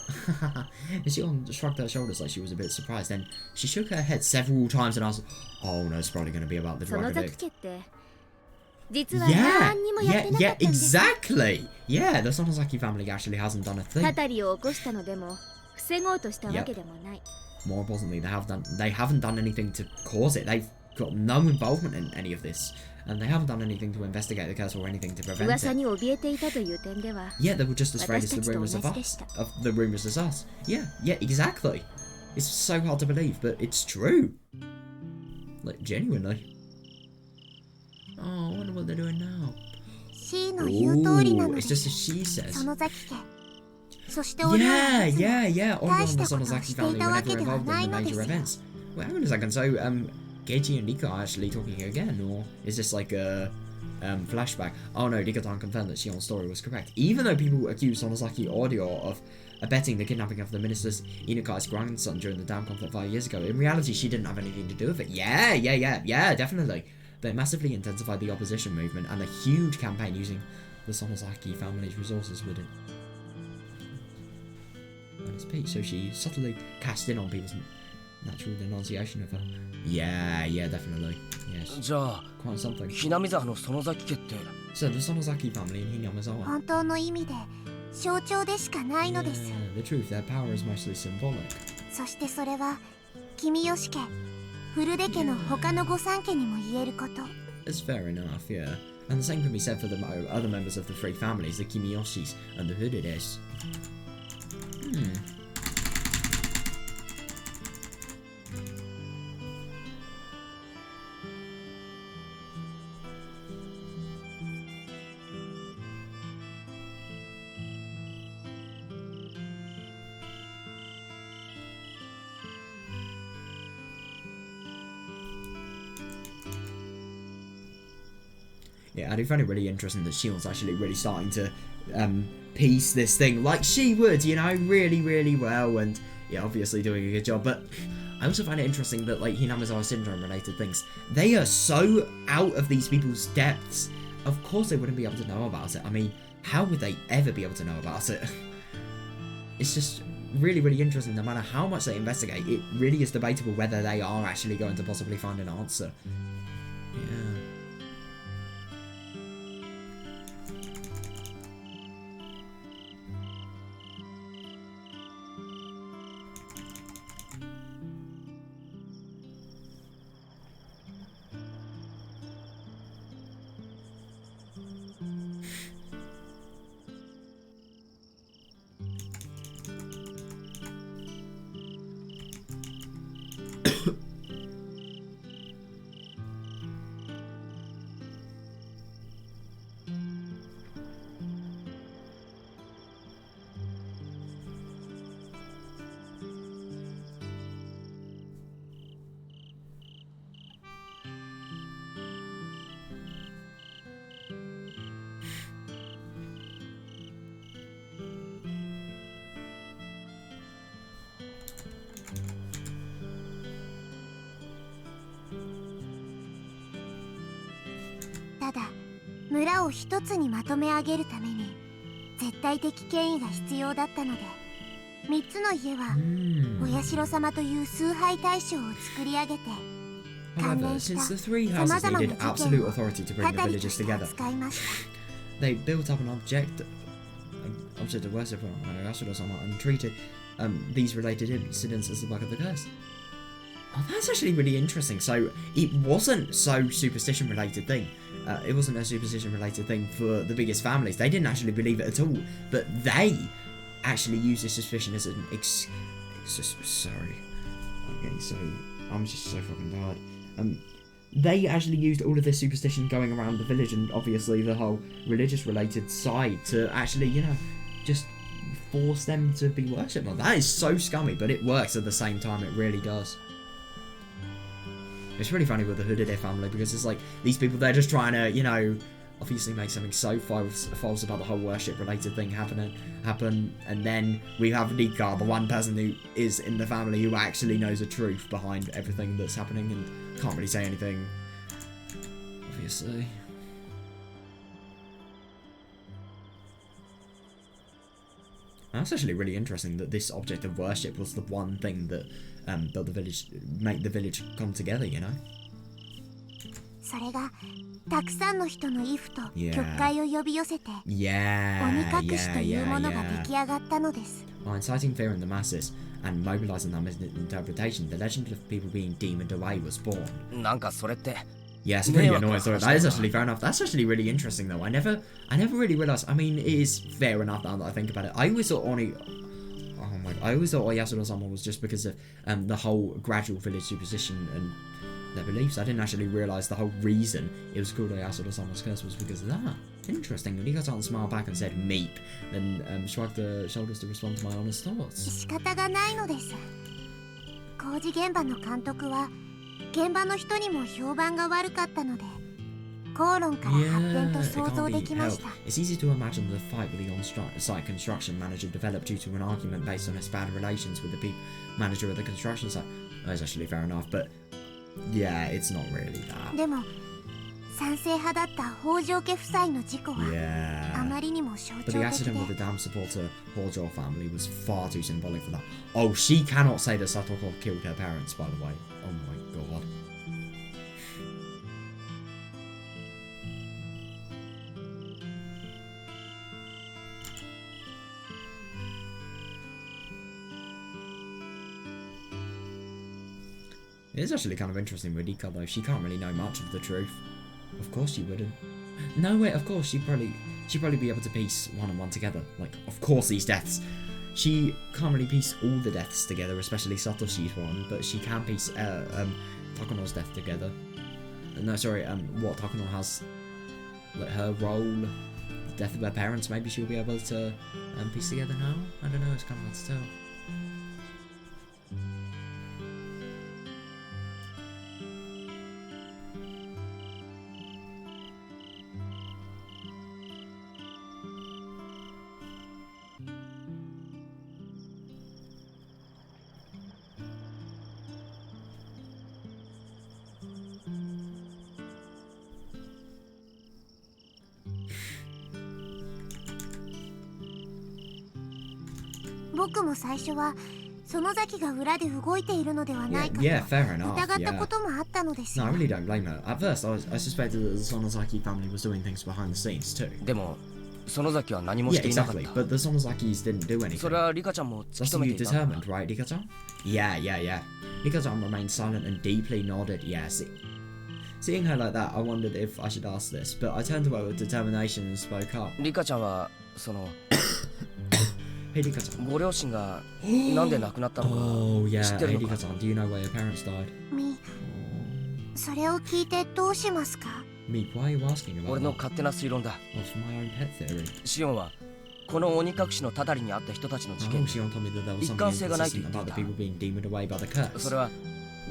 She shrugged her shoulders like she was a bit surprised. Then she shook her head several times and asked, "Oh no, it's probably going to be about the その drug ザ addict." ク家って実は Yeah, 何にもやってなか yeah, ったんです exactly. Yeah, the Sonosaki family actually hasn't done a た thing. たりを起こしたのでも防ごうとしたわけでもない More importantly, they haven't done anything to cause it. They've got no involvement in any of this, and they haven't done anything to investigate the curse or anything to prevent 噂 it. に怯えていたという点では Yeah, they were just as afraid as the 私たちと rumors of 同じで us, した of the rumors as us. Yeah, exactly. It's so hard to believe, but it's true. Like genuinely. Oh, I wonder what they're doing now. C の言う通りな Ooh, ので it's す just as she says. その崎家そして俺は Yeah, いつも yeah. All on the 大したことを Sonozaki して family いた were わ never けでは involved ない in the ので major すよ events. Wait, hang on a second. So, Geichi and Rika are actually talking again, or is this like a flashback? Oh no, Rika-tan confirmed that Shion's story was correct. Even though people accused Sonozaki Audio of abetting the kidnapping of the minister's Inukai's grandson during the dam conflict 5 years ago, in reality she didn't have anything to do with it. Yeah, definitely. But it massively intensified the opposition movement and a huge campaign using the Sonozaki family's resources with it. And it's Pete, so she subtly cast in on people's natural denunciation of her. Yeah, definitely. Yes. じゃあ Quite something. ひなみ沢の園崎家って So the Sonozaki family in Hinamizawa. 本当の意味で象徴でしかないのです The truth, their power is mostly symbolic. そしてそれは君吉家古出家の他の御三家にも言えること It's fair enough, yeah. And the same can be said for the other members of the three families, the Kimiyoshis and the Hoodides. Yeah, I do find it really interesting that Shion's actually really starting to piece this thing like she would, you know, really well, and yeah, obviously doing a good job. But I also find it interesting that like Hinamizawa syndrome related things, they are so out of these people's depths. Of course they wouldn't be able to know about it. I mean, how would they ever be able to know about it? It's just really interesting. No matter how much they investigate, it really is debatable whether they are actually going to possibly find an answer. Yeah. ただ村を一つにまとめ上げるために絶対的権威が必要だったので、3つの家はお社様という崇拝対象を作り上げて、関 However, 連した since the three 様 houses 々な needed 事 absolute 件を authority to bring 語 the りと villages して together, 扱いました。 they built up an object of worship on Yasuda-sama and treated these related incidents as the bug of the curse. Oh, that's actually really interesting. So it wasn't so superstition related thing. It wasn't a superstition related thing for the biggest families. They didn't actually believe it at all, but they actually used this suspicion as an sorry, I'm just so fucking tired. They actually used all of this superstition going around the village and obviously the whole religious related side to actually, you know, just force them to be worshipped. Like, that is so scummy, but it works at the same time. It really does. It's really funny with the Higurashi family because it's like these people, they're just trying to, you know, obviously make something so false about the whole worship related thing happen, and then we have Nika, the one person who is in the family who actually knows the truth behind everything that's happening and can't really say anything, obviously. That's actually really interesting that this object of worship was the one thing that built the village, make the village come together, you know? それがたくさんの人の畏怖と Yeah. 曲解を呼び寄せて Yeah, 鬼隠しというものが出来上がったのです。 By inciting fear in the masses and mobilizing that misinterpretation, the legend of people being demoned away was born. なんかそれって Yeah, it's a pretty annoying story. That is actually fair enough. That's actually really interesting, though. I never really realized. I mean, it is fair enough now that I think about it. I always thought I always thought Oyasura-sama was just because of the whole gradual village superstition and their beliefs. I didn't actually realize the whole reason it was called Oyasura-sama's curse was because of that. Interesting. Rika-san smiled back and said "meep," then shrugged the shoulders to respond to my honest thoughts. 仕方がないのです。工事現場の監督は現場の人にも評判が悪かったので、口論から発展と Yeah, it 想 can't 像 be できまし helped. た。 It's easy to imagine the fight with the on-site construction manager developed due to an argument based on his bad relations with the manager of the construction site. That's actually fair enough, but yeah, it's not really that. でも賛成派だった北条家夫妻の事故は Yeah. あまりにも象 But 徴 the 的 accident with the で、 damn supporter Hojo family was far too symbolic for that. Oh, she cannot say that Satoko killed her parents, by the way. Oh my god. It is actually kind of interesting with Rika though. She can't really know much of the truth. Of course she wouldn't. No way, of course she'd probably be able to piece one and one together. Like, of course these deaths. She can't really piece all the deaths together, especially Satoshi's one, but she can piece Takuno's death together. No, sorry, what Takuno has, like her role, the death of her parents, maybe she'll be able to piece together now? I don't know, it's kind of hard to tell. "僕も最初は園崎が裏で動いているのではないかと Yeah, fair enough, 疑ったこ yeah. ともあったのです No, よ I really don't blame her. At first, I suspected that the Sonozaki family was doing things behind the scenes too. でも園崎は何もし Yeah, ていなかっ exactly. た But the Sonozakis didn't do anything. それはリカちゃんも突き That's 止め you ていたんだ determined, right, Rika-chan? Yeah. Rika-chan remained silent and deeply nodded. Yeah, seeing her like that, I wondered if I should ask this, but I turned to her with determination and spoke up. リカちゃんはその Hey, Rika-chan. ご両親がなんで亡くなったのか Oh, yeah. 知って Hey, るのか Rika-chan, do you know why your parents died? みそれを聞いてどうしますか Meep, why are you asking about 俺の that? 勝手な推論だ Oh, it's my own pet theory. シオンはこの鬼隠しのたたりにあった人たちの事 Oh, 件 Shion told me that there was 一 something 貫性がないと inconsistent 言って about い the た people being demoned away by the curse. それは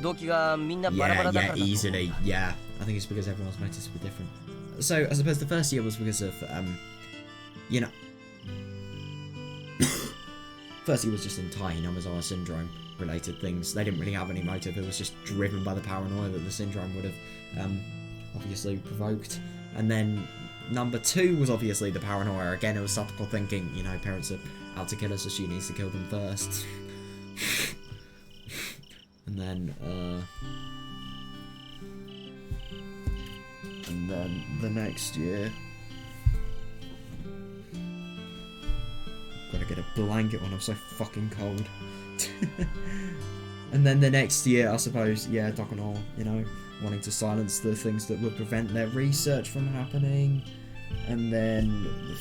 動機がみんなバラバ Yeah, ラだか yeah, らだと思う easily. Yeah, I think it's because everyone's motives were different. So, I suppose the first year was because of, you know... First year was just entirely Namazawa syndrome related things. They didn't really have any motive. It was just driven by the paranoia that the syndrome would have, obviously provoked. And then number 2 was obviously the paranoia. Again, it was Satoko thinking, you know, parents are out to kill us, so she needs to kill them first. And then the next year, gotta get a blanket when I'm so fucking cold. And then the next year, I suppose, yeah, Dokono, you know, wanting to silence the things that would prevent their research from happening. And then the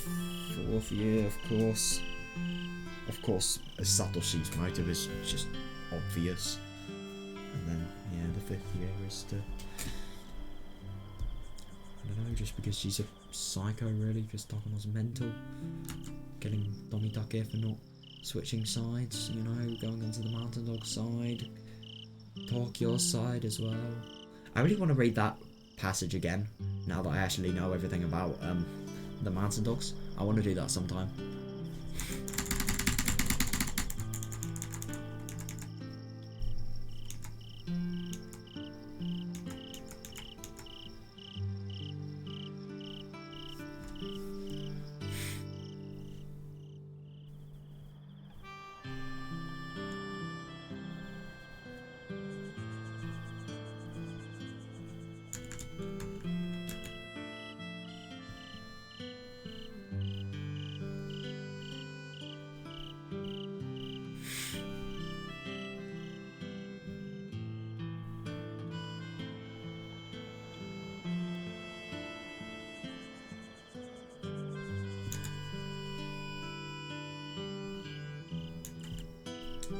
4th year, of course, Satoshi's motive is just obvious. And then, yeah, the 5th year is to, I don't know, just because she's a psycho, really, because Dokono's mental. Killing Domitake for not switching sides, you know, going onto the Mountain Dog side, Tokyo's side as well. I really want to read that passage again, now that I actually know everything about the Mountain Dogs. I want to do that sometime.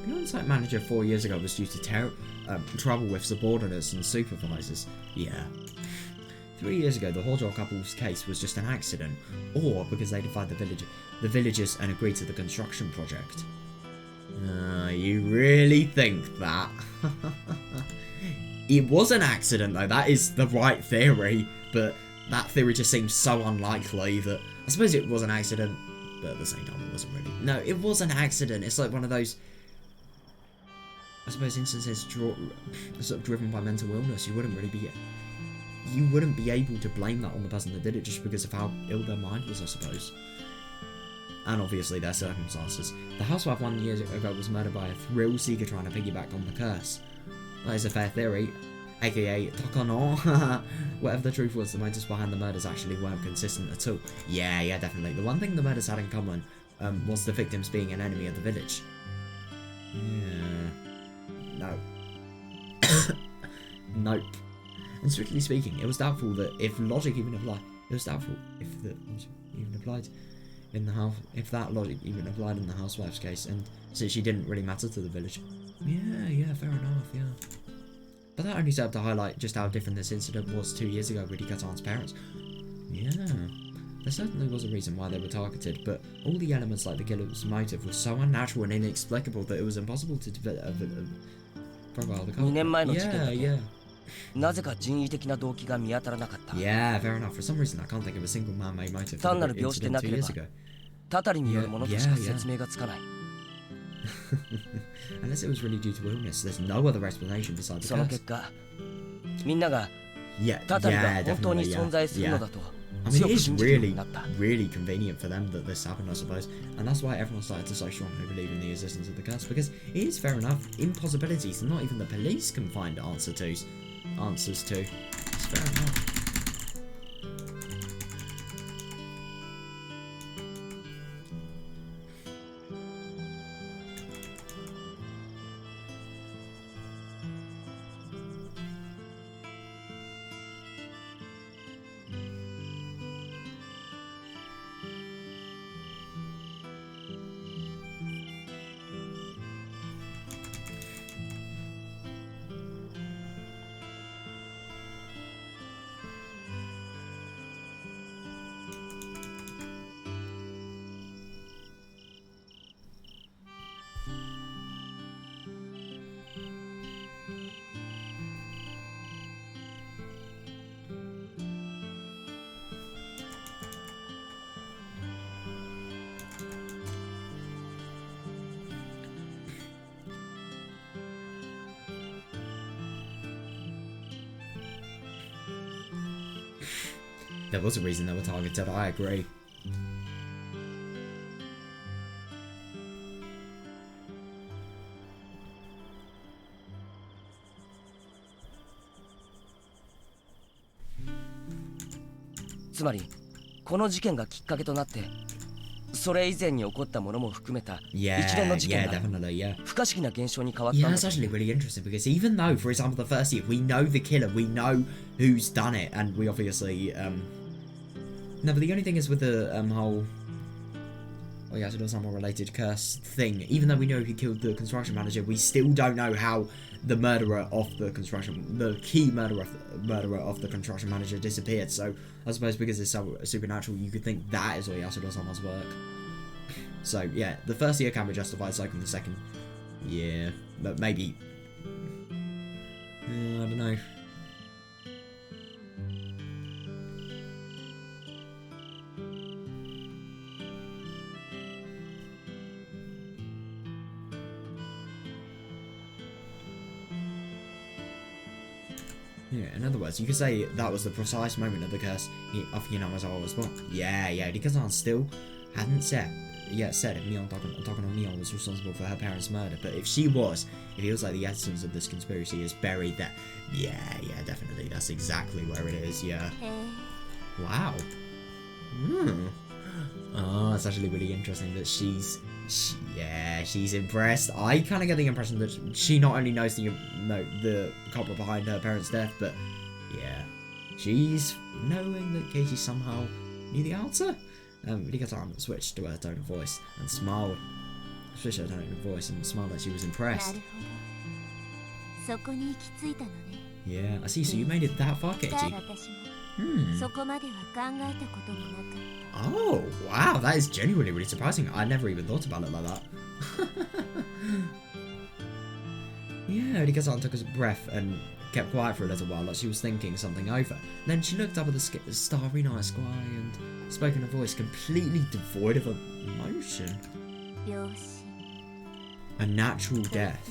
The on-site manager 4 years ago was due to trouble with subordinates and supervisors. Yeah. 3 years ago, the Hojo couple's case was just an accident, or because they defied the villagers and agreed to the construction project. You really think that? It was an accident, though. That is the right theory, but that theory just seems so unlikely that I suppose it was an accident, but at the same time, it wasn't really. No, it was an accident. It's like one of those, I suppose, instances sort of driven by mental illness. You wouldn't be able to blame that on the person that did it just because of how ill their mind was, I suppose. And obviously their circumstances. The housewife 1 year ago was murdered by a thrill seeker trying to piggyback on the curse. That is a fair theory, aka Takano. Whatever the truth was, the motives behind the murders actually weren't consistent at all. Yeah, definitely. The one thing the murders had in common was the victims being an enemy of the village. Yeah. No. Nope. And strictly speaking, it was doubtful that if logic even applied, if that logic even applied in the housewife's case, and so she didn't really matter to the village. Yeah, fair enough, yeah. But that only served to highlight just how different this incident was 2 years ago with Ikatan's parents. Yeah, there certainly was a reason why they were targeted, but all the elements like the killer's motive was so unnatural and inexplicable that it was impossible to profile the culprit. Yeah. なぜか人為的な動機が見当たらなかった。 Yeah, fair enough. For some reason, I can't think of a single man-made motive for the incident 2 years ago. たたりによるものとしか説明がつかない。 Unless it was really due to illness, there's no other explanation besides the その結果、みんなが Yeah, たたりが本当に definitely, 存在するのだと I mean, 強 it く is 信じるよう really, になった。 really convenient for them that this happened, I suppose. And that's why everyone started to so strongly believe in the existence of the curse, because it is fair enough, impossibilities not even the police can find answers to. It's fair enough. there was a reason they were targeted, I agree.つまりこの事件がきっかけとなってそれ以前に起こったものも含めた一連の事件が不可思議な現象に変わったの Yeah, that's actually really interesting because even though, for example, the first year, we know the killer, we know who's done it, and we obviously, no, but the only thing is with the, whole, oh yeah, so there's some related curse thing, even though we know who killed the construction manager, we still don't know how the murderer of the key murderer of the construction manager disappeared, so I suppose because it's so supernatural, you could think that is Oyasuro-sama's work. So yeah, the first year can be justified, so can the second. Yeah, but maybe, I don't know. Yeah, in other words, you could say that was the precise moment of the curse of Hinamizawa was born. Yeah, Rika-san still hadn't said if Takano Mion was responsible for her parents' murder, but if she was, it feels like the essence of this conspiracy is buried there. Yeah, definitely, that's exactly where it is, yeah. Wow. Oh, it's actually really interesting that she's impressed. I kind of get the impression that she not only knows the culprit behind her parents' death, but yeah, she's knowing that Keiji somehow knew the answer. Rika-san switched to her tone of voice and smiled. Switched her tone of voice and smiled like she was impressed. Yeah, I see. So you made it that far, Keiji. Oh, wow, that is genuinely really surprising. I never even thought about it like that. Yeah, Rika-san took a breath and kept quiet for a little while, like she was thinking something over. Then she looked up at the starry night sky and spoke in a voice completely devoid of emotion. A natural death.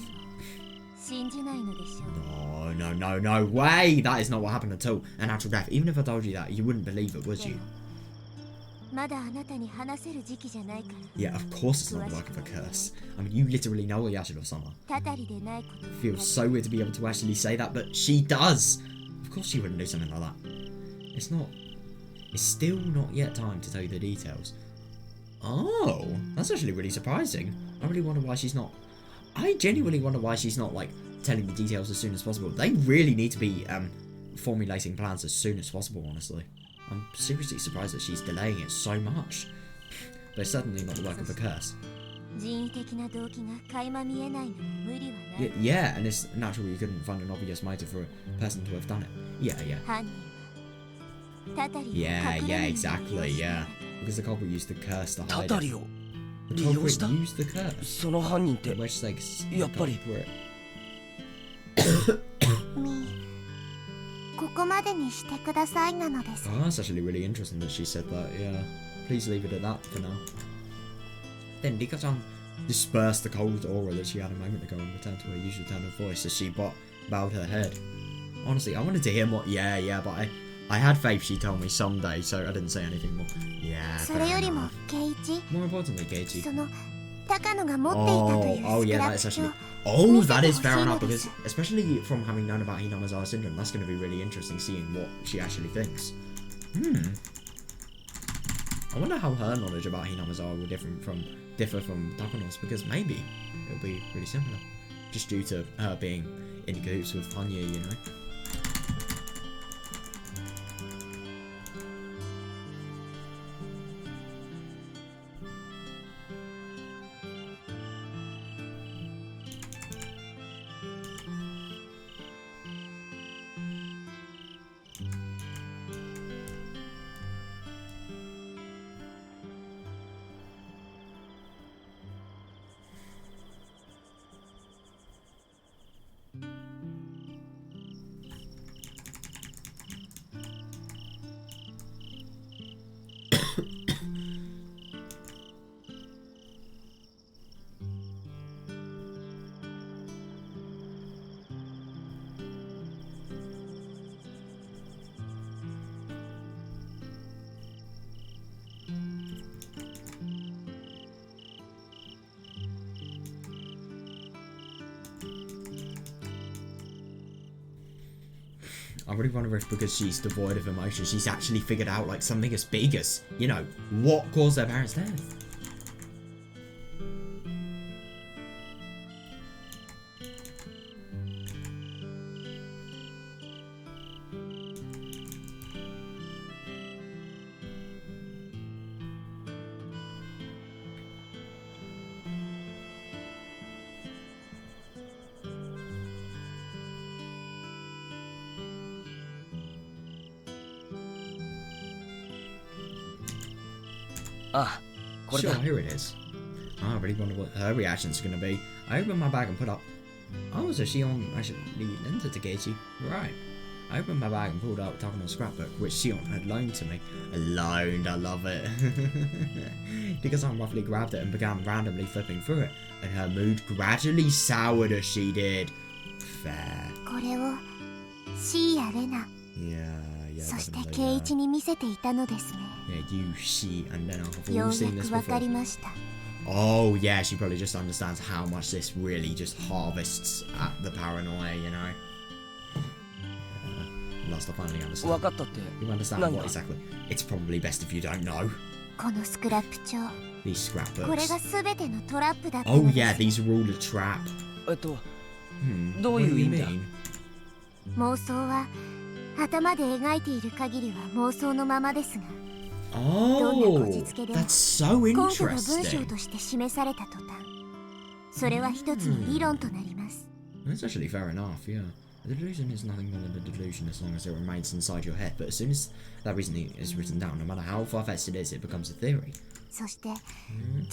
No way! That is not what happened at all. A natural death. Even if I told you that, you wouldn't believe it, would you? Yeah, of course it's not the work of a curse. I mean, you literally know Oyasuro-sama. Feels so weird to be able to actually say that, but she does! Of course she wouldn't do something like that. It's still not yet time to tell you the details. Oh, that's actually really surprising. I really wonder why she's not... I genuinely wonder why she's not, like, telling the details as soon as possible. They really need to be, formulating plans as soon as possible, honestly. I'm seriously surprised that she's delaying it so much. But it's certainly not the work of a curse. Yeah, and it's natural you couldn't find an obvious motive for a person to have done it. Yeah, exactly, yeah. Because the culprit used the curse to hide it. The culprit used the curse. Which takes the culprit. Oh, that's actually really interesting that she said that, yeah. Please leave it at that for now. Then Rika-san dispersed the cold aura that she had a moment ago and returned to her usual tone of voice as she bowed her head. Honestly, I wanted to hear more. Yeah, but I had faith she told me someday, so I didn't say anything more. Yeah, fair enough. More importantly, Keiji. Oh yeah, that is actually... Oh, that is fair enough, because especially from having known about Hinamizawa syndrome, that's going to be really interesting seeing what she actually thinks. I wonder how her knowledge about Hinamizawa will differ from Takano's, because maybe it'll be really similar, just due to her being in cahoots with Hanya, you know. I really wonder if because she's devoid of emotion, she's actually figured out like something as big as, you know, what caused their parents' death. Sure, here it is. I really wonder what her reaction's gonna be. I opened my bag and put up. Oh, so Shion actually lent it to Keiichi. Right. I opened my bag and pulled out Takuno's scrapbook, which Shion had loaned to me. Loaned, I love it. Dika-san roughly grabbed it and began randomly flipping through it, and her mood gradually soured as she did. Fair. これをシーやレナ、 Yeah, そしてケイイチに見せていたのですね。 Yeah, you, she, and then I've よ all う seen や this くわか before. りました。 Oh, yeah, she probably just understands how much this really just harvests at the paranoia, you know? Lost, I finally understand. 分かったって You understand 何 what が exactly? It's probably best if you don't know. このスクラップ帳、 These これが scrapbooks. 全てのトラップだった Oh, ので yeah, す。 these are all a trap. どう What いう do 意 you 味だ mean? 妄想は頭で描いている限りは妄想のままですが、 Oh, that's so 根拠が文章 interesting. として示された途端、それは一つの理論となります。 That's actually fair enough, yeah. A delusion is nothing more than a delusion as long as it remains inside your head, but as soon as that reasoning is written down, no matter how far-fetched it is, it becomes a theory. そして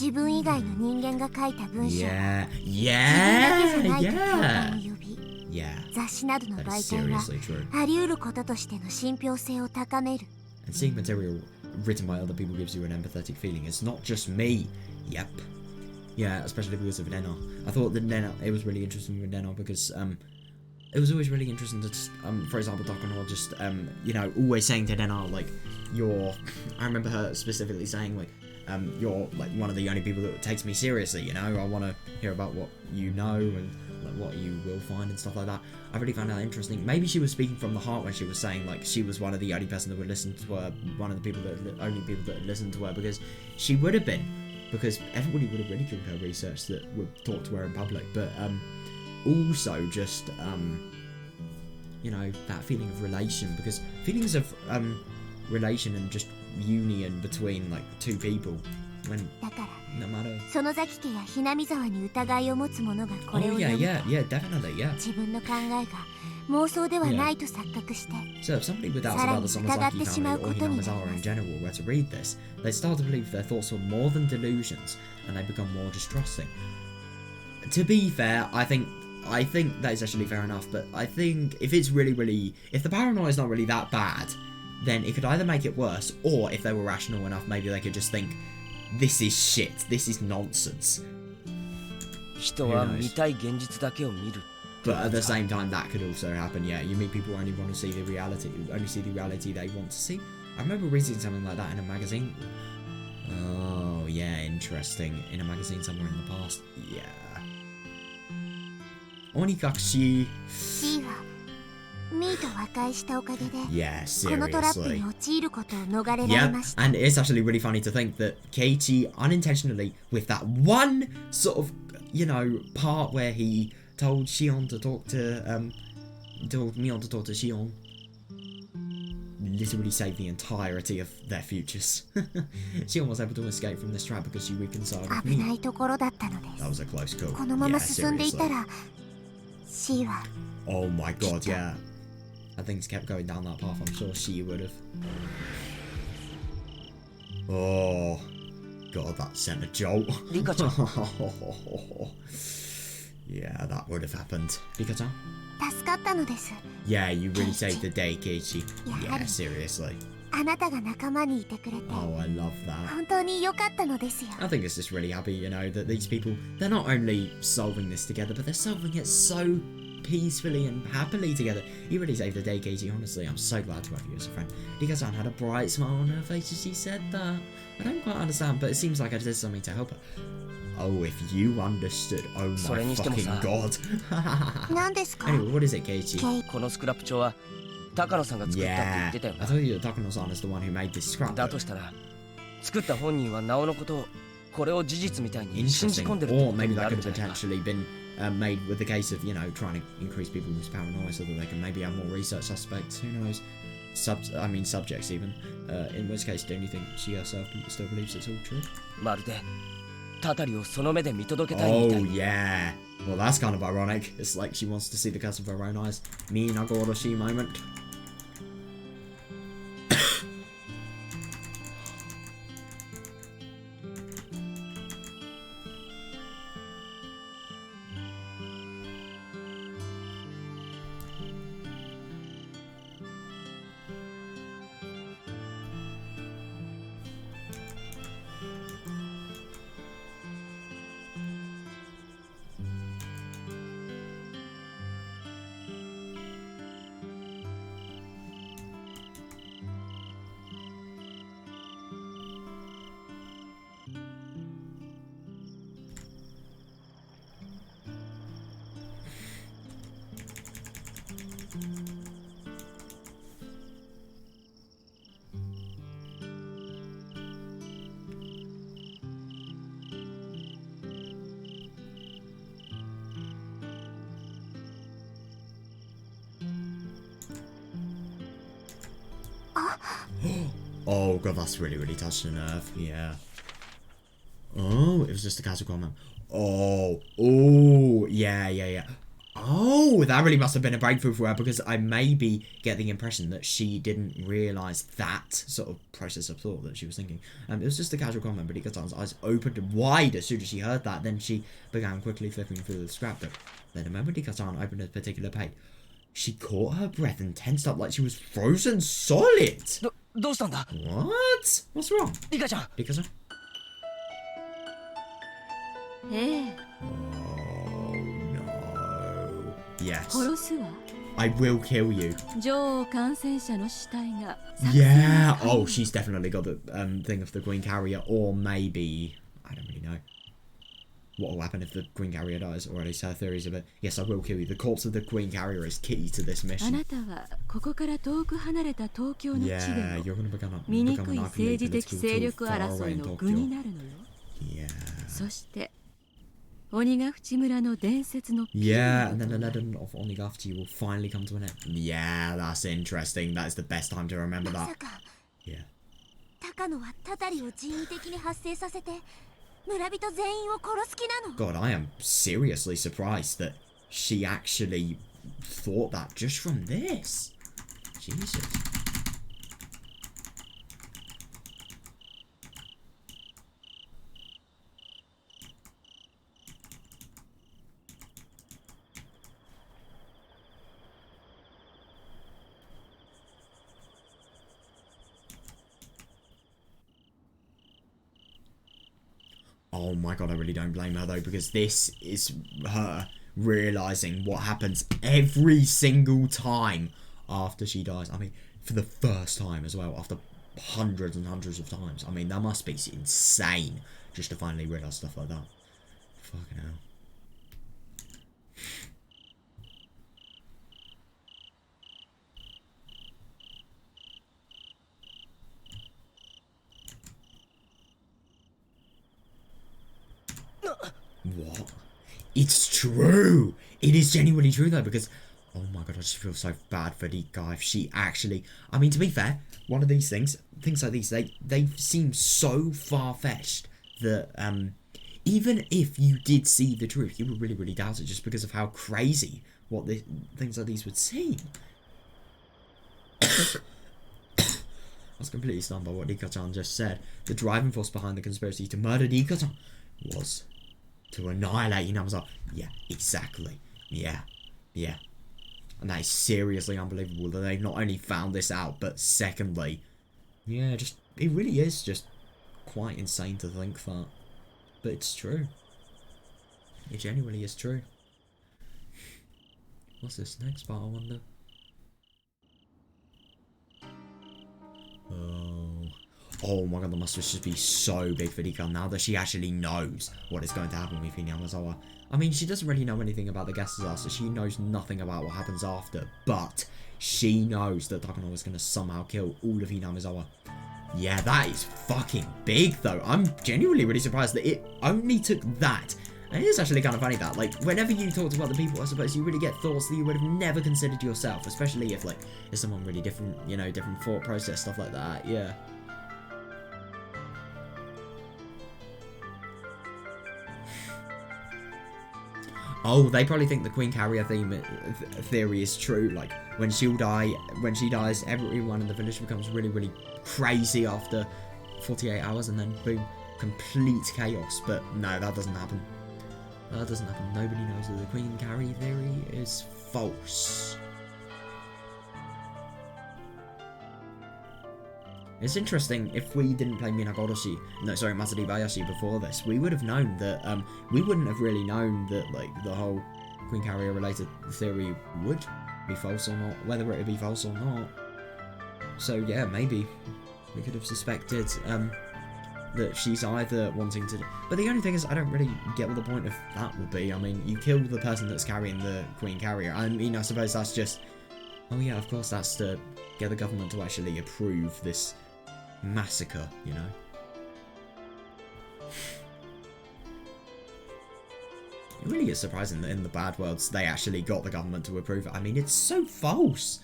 自分以外の人間が書いた文章、 Yeah, 自分だけじゃないと評 yeah, 判を yeah. 呼び、 Yeah, 雑誌などの that 媒 is 体は seriously true. あり得ることとしての信憑性を高める。 And seeing material written by other people gives you an empathetic feeling. It's not just me. Yep. Yeah, especially because of Nena. I thought that Nena, it was really interesting with Nena because it was always really interesting to just, for example, Takuno just, you know, always saying to Nena, like, you're, I remember her specifically saying, like, you're, like, one of the only people that takes me seriously, you know, I want to hear about what you know and, like, what you will find and stuff like that. I really found that interesting. Maybe she was speaking from the heart when she was saying, like, she was one of the only person that would listen to her, one of the people that, only people that listened to her, because she would have been, because everybody would have ridiculed her research that would talk to her in public, but, also just you know, that feeling of relation, because feelings of relation and just union between like two people when だから no matter 園崎家やひなみ沢に疑いを持つ者がこ oh れを yeah 読む yeah と yeah definitely yeah 自分の考えが妄想ではないと錯覚して so if somebody with doubts about the Sonozaki family or Hinamizawa in general were to read this, they start to believe their thoughts were more than delusions and they become more distrusting. To be fair, I think that is actually fair enough, but I think if it's really, if the paranoia is not really that bad, then it could either make it worse, or if they were rational enough, maybe they could just think, this is shit, this is nonsense. 人は見たい現実だけを見る But at the same time, that could also happen, yeah. You meet people who only want to see the reality, they want to see. I remember reading something like that in a magazine. Oh, yeah, interesting. In a magazine somewhere in the past. Yeah. Onikakushi. C はミーと和解したおかげで Yeah, このトラップ seriously. に陥ることを逃れられ Yeah, ました。 and it's actually really funny to think that Keiichi unintentionally, with that one sort of, you know, part where he told Shion to talk to, told Mion to talk to Shion, literally saved the entirety of their futures. Shion was able to escape from this trap because she reconciled with 危な Mion. いところだったので That す。 was a close call. このま Yeah, ま進んでいた seriously. ら C は Oh my god, yeah. Had things kept going down that path, I'm sure she would have. Oh, god, that sent a jolt. リカちゃん Yeah, that would have happened. Rika-chan? 助かったのです。 Yeah, you really saved the day, Keiichi. Yeah, Yeah, seriously. あなたが仲間にいてくれて Oh, I love that. 本当に良かったのですよ。 I think it's just really happy, you know, that these people, they're not only solving this together, but they're solving it so peacefully and happily together. You really saved the day, Keiichi, honestly. I'm so glad to have you as a friend. Rika-san had a bright smile on her face as she said that. I don't quite understand, but it seems like I did something to help her. Oh, if you understood. Oh my fucking god. 何ですか Anyway, what is it, Keiichi? ケイこのスクラップ帳は高野さんが作ったって言 Yeah. ってたよ I な。 told you that Takano-san is the one who made this だと scrapbook. したら作った本人はなおのことをこれを事実みたいに信じ Interesting. 込んでるって Or ことに maybe な that るん could じ have ゃないか。 potentially been made with the case of, you know, trying to increase people's paranoia so that they can maybe have more research suspects. Who knows? Subjects even. In which case, don't you think she herself still believes it's all true? まるでたたりをその目で見届けたいみた Oh, いに。 yeah. Well, that's kind of ironic. It's like she wants to see the curse of her own eyes. Me Higurashi moment. Oh god, that's really, really touched a nerve. Yeah. Oh, it was just a casual comment. Oh, yeah. Oh, that really must have been a breakthrough for her, because I maybe get the impression that she didn't realise that sort of process of thought that she was thinking. It was just a casual comment, but Ikatan's eyes opened wide as soon as she heard that. Then she began quickly flipping through the scrapbook. Then the moment Ikatan opened a particular page, she caught her breath and tensed up like she was frozen solid. どうしたんだ What? What's wrong? リカちゃん。 Ika-san? ええ Oh no. Yes. 殺すわ I will kill you. 女王感染者の死体が Yeah. Oh, she's definitely got the thing of the Queen Carrier, or maybe I don't really know. What will happen if the Queen Carrier dies, or at least her theories of it. Yes, I will kill you. The corpse of the Queen Carrier is key to this あ mission. なたはここから遠く離れた東京の地で Yeah, も you're gonna become an 醜い openly 政治的 political 勢 tool 力 far 争 away い in の具に Tokyo. なるのよ Yeah. そして鬼ヶ淵村の伝説の Yeah, and then the legend of Onigafchi will finally come to an end. Yeah, that's interesting. That is the best time to remember ま that. さか Yeah. 高野はたたりを人為的に発生させて村人全員を殺す気なの God, I am seriously surprised that she actually thought that just from this. Jesus. Oh my god, I really don't blame her though, because this is her realising what happens every single time after she dies. I mean, for the first time as well, after hundreds and hundreds of times. I mean, that must be insane just to finally realise stuff like that. Fucking hell. What? It's true! It is genuinely true though, because oh my god, I just feel so bad for the guy if she actually, I mean, to be fair, one of these things like these, they seem so far-fetched that even if you did see the truth, you would really, really doubt it just because of how crazy things like these would seem. I was completely stunned by what Nika-chan just said. The driving force behind the conspiracy to murder Nika-chan was to annihilate Hinamizawa. Yeah, exactly. Yeah. And that is seriously unbelievable that they've not only found this out, but secondly, yeah, it really is just quite insane to think that. But it's true. It genuinely is true. What's this next part, I wonder? Oh my god, the must just be so big for Rika now that she actually knows what is going to happen with Hinamizawa. I mean, she doesn't really know anything about the gas disaster. She knows nothing about what happens after, but she knows that Takano is going to somehow kill all of Hinamizawa. Yeah, that is fucking big, though. I'm genuinely really surprised that it only took that. And it is actually kind of funny that, like, whenever you talk to other people, I suppose you really get thoughts that you would have never considered yourself, especially if, like, it's someone really different, you know, different thought process, stuff like that, yeah. Oh, they probably think the Queen Carrier theory is true. Like, when she dies, everyone in the village becomes really, really crazy after 48 hours, and then boom, complete chaos. But no, that doesn't happen. That doesn't happen. Nobody knows that the Queen Carrier theory is false. It's interesting, if we didn't play Matsuri Bayashi before this, we would have known that, we wouldn't have really known that, like, the whole Queen Carrier related theory would be false or not, whether it would be false or not. So yeah, maybe we could have suspected, that she's either wanting to... But the only thing is, I don't really get what the point of that would be. I mean, you kill the person that's carrying the Queen Carrier. I mean, I suppose that's just... Oh yeah, of course, that's to get the government to actually approve this massacre, you know. It really is surprising that in the bad worlds they actually got the government to approve it. I mean, it's so false.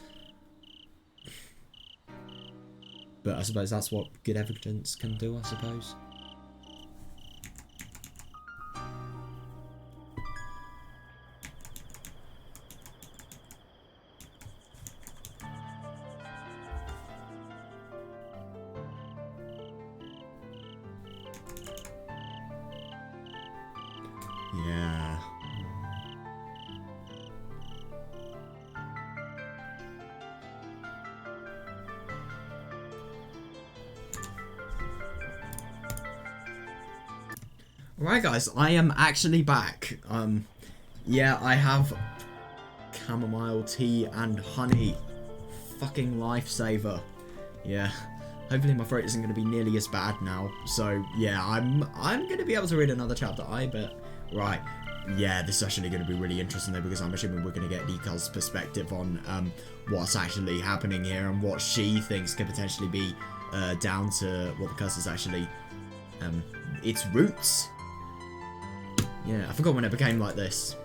But I suppose that's what good evidence can do, I suppose. Yeah. Right, guys, I am actually back. Yeah, I have chamomile tea and honey. Fucking lifesaver. Yeah. Hopefully my throat isn't going to be nearly as bad now. So, yeah, I'm going to be able to read another chapter, I bet. Right. Yeah, this is actually going to be really interesting though, because I'm assuming we're going to get Rika's perspective on what's actually happening here and what she thinks could potentially be down to what the curse is actually, its roots. Yeah, I forgot when it became like this.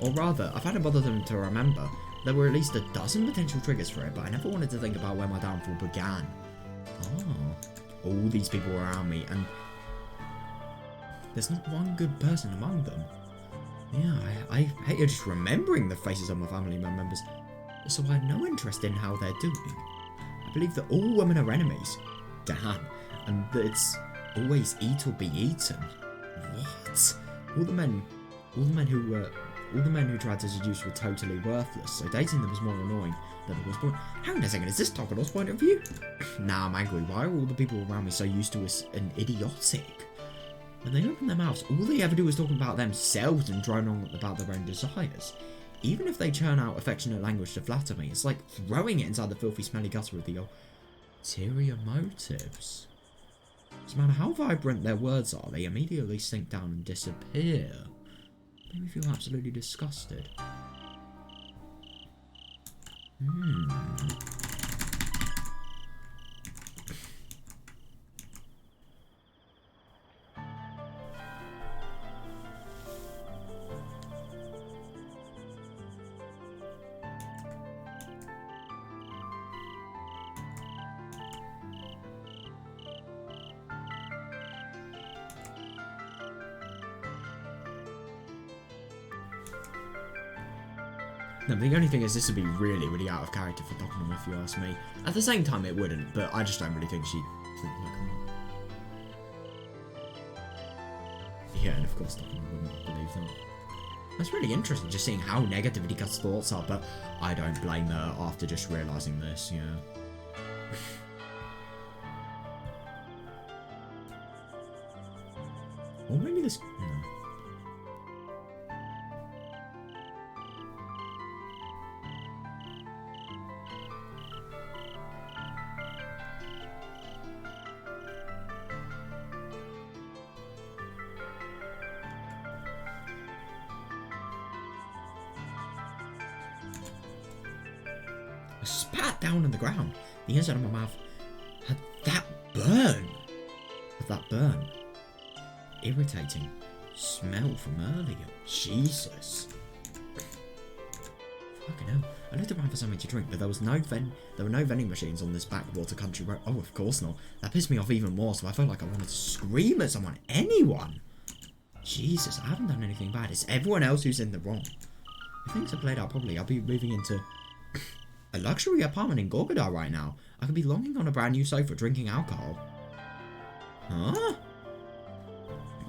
Or rather, I've had to bother them to remember. There were at least a dozen potential triggers for it, but I never wanted to think about where my downfall began. Oh, all these people were around me, and there's not one good person among them. Yeah, I hated just remembering the faces of my family members, so I had no interest in how they're doing. I believe that all women are enemies. Damn, and that it's always eat or be eaten. What? All the men who tried to seduce were totally worthless, so dating them was more annoying than it was point. Hang on a second, is this Takano's point of view? Nah, I'm angry. Why are all the people around me so used to us and idiotic? When they open their mouths, all they ever do is talk about themselves and drone on about their own desires. Even if they churn out affectionate language to flatter me, it's like throwing it inside the filthy, smelly gutter of the ulterior motives. No matter how vibrant their words are, they immediately sink down and disappear. Make me feel absolutely disgusted. No, the only thing is this would be really, really out of character for Takano if you ask me. At the same time it wouldn't, but I just don't really think she'd think like him. Yeah, and of course Takano wouldn't believe that. That's really interesting just seeing how negative Rika's thoughts are, but I don't blame her after just realising this, yeah. Or maybe this... No. spat down on the ground. The inside of my mouth had that burn. Irritating smell from earlier. Jesus. Fucking hell. I looked around for something to drink, but there were no vending machines on this backwater country road. Oh, of course not. That pissed me off even more, so I felt like I wanted to scream at someone. Anyone. Jesus, I haven't done anything bad. It's everyone else who's in the wrong. If things are played out properly, I'll be moving into a luxury apartment in Gorgoda right now. I could be longing on a brand new sofa drinking alcohol. Huh?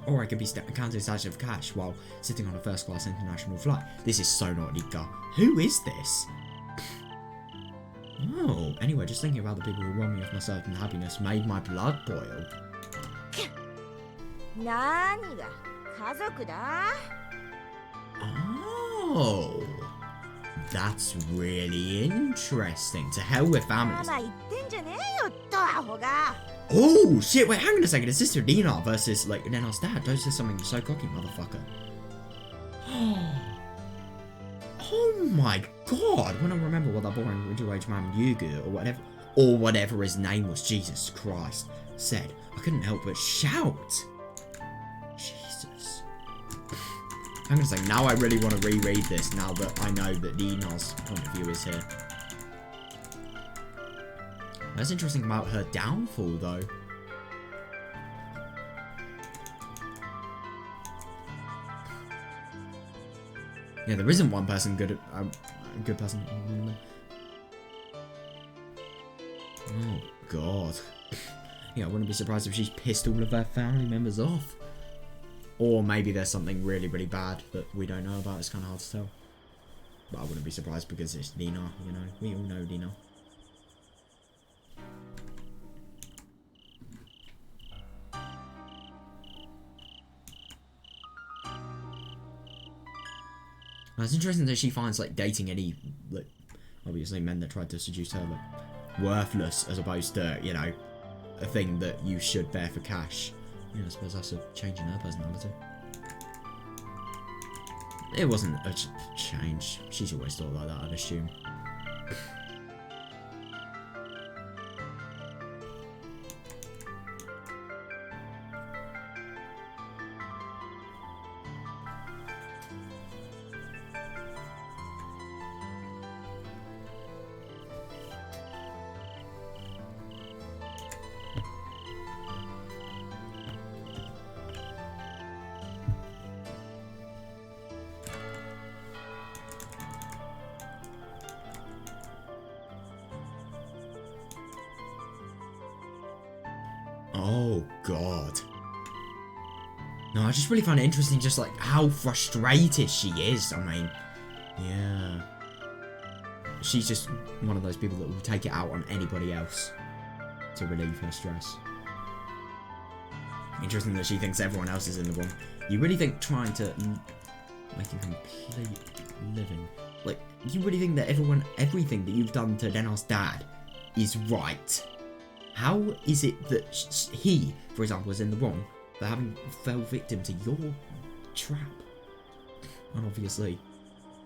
Or I could be counting stacks of cash while sitting on a first-class international flight. This is so not Nika. Who is this? Oh, anyway, just thinking about the people who robbed me of my certain happiness made my blood boil. Oh, that's really interesting. To hell with families. Oh shit, wait, hang on a second. Is this Nina versus like Nena's dad? Those are something so cocky, motherfucker. Oh my god, when I remember what that boring middle-aged man Yugu or whatever his name was, Jesus Christ, said, I couldn't help but shout. Jesus. I'm gonna say, now I really want to reread this now that I know that Nina's point of view is here. That's interesting about her downfall, though. Yeah, there isn't one person good at a good person. Oh god. Yeah, I wouldn't be surprised if she's pissed all of her family members off. Or maybe there's something really, really bad that we don't know about. It's kind of hard to tell. But I wouldn't be surprised because it's Nina, you know. We all know Nina. It's interesting that she finds like dating any, like, obviously men that tried to seduce her, like, worthless as opposed to, you know, a thing that you should bear for cash. Yeah, I suppose that's a change in her personality. It wasn't a change. She's always thought like that, I'd assume. Oh god. No, I just really find it interesting just like how frustrated she is. I mean, yeah. She's just one of those people that will take it out on anybody else to relieve her stress. Interesting that she thinks everyone else is in the wrong. You really think trying to make a complete living, like, you really think that everything that you've done to Nena's dad is right? How is it that he, for example, is in the wrong for having fell victim to your trap? And obviously,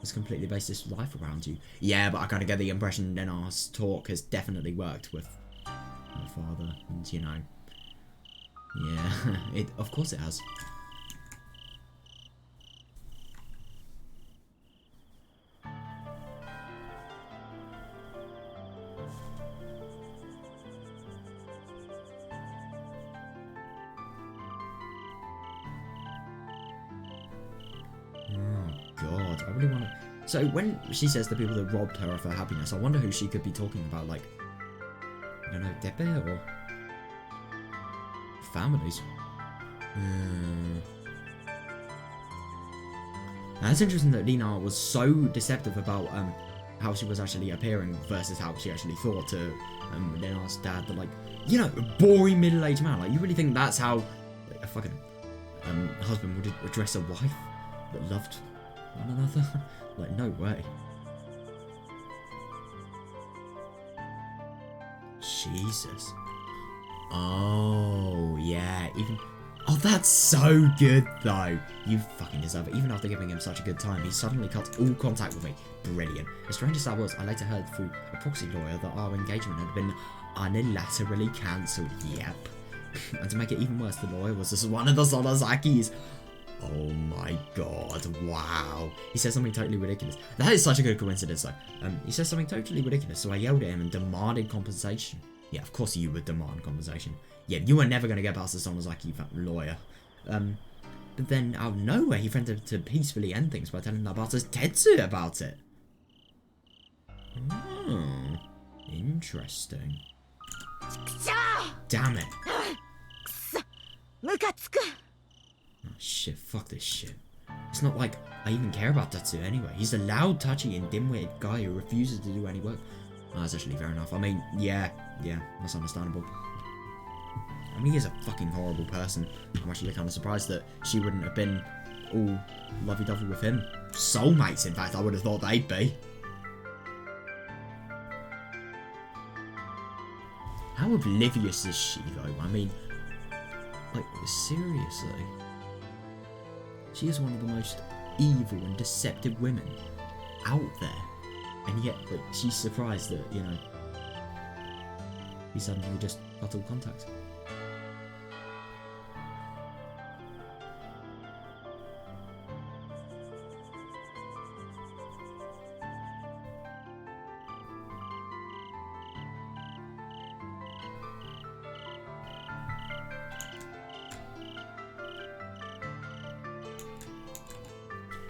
has completely based his life around you. Yeah, but I kind of get the impression Nena's talk has definitely worked with her father, and you know, yeah, of course it has. God, I really want to... So when she says the people that robbed her of her happiness, I wonder who she could be talking about, like, I don't know, Depe or families. Now, it's interesting that Lina was so deceptive about how she was actually appearing versus how she actually thought to Lina's dad, that, like, you know, a boring middle-aged man. Like, you really think that's how like, a fucking husband would address a wife that loved one another? Like, no way. Jesus. Oh, yeah. Oh, that's so good, though. You fucking deserve it. Even after giving him such a good time, he suddenly cut all contact with me. Brilliant. As strange as that was, I later heard through a proxy lawyer that our engagement had been unilaterally cancelled. Yep. And to make it even worse, the lawyer was just one of the Sonozakis. Oh my god, wow. He said something totally ridiculous. That is such a good coincidence, though. He said something totally ridiculous, so I yelled at him and demanded compensation. Yeah, of course you would demand compensation. Yeah, you were never going to get past the Sonozaki lawyer. But then, out of nowhere, he threatened to peacefully end things by telling Nabata's Tetsu about it. Oh, interesting. Damn it. Oh shit, fuck this shit. It's not like I even care about Tetsu anyway. He's a loud, touchy, and dim-witted guy who refuses to do any work. Oh, that's actually fair enough. I mean, yeah, that's understandable. I mean, he is a fucking horrible person. I'm actually kind of surprised that she wouldn't have been all lovey-dovey with him. Soulmates, in fact, I would have thought they'd be. How oblivious is she, though? I mean, like, seriously. She is one of the most evil and deceptive women out there. And yet, like, she's surprised that, you know, he suddenly just cut all contact.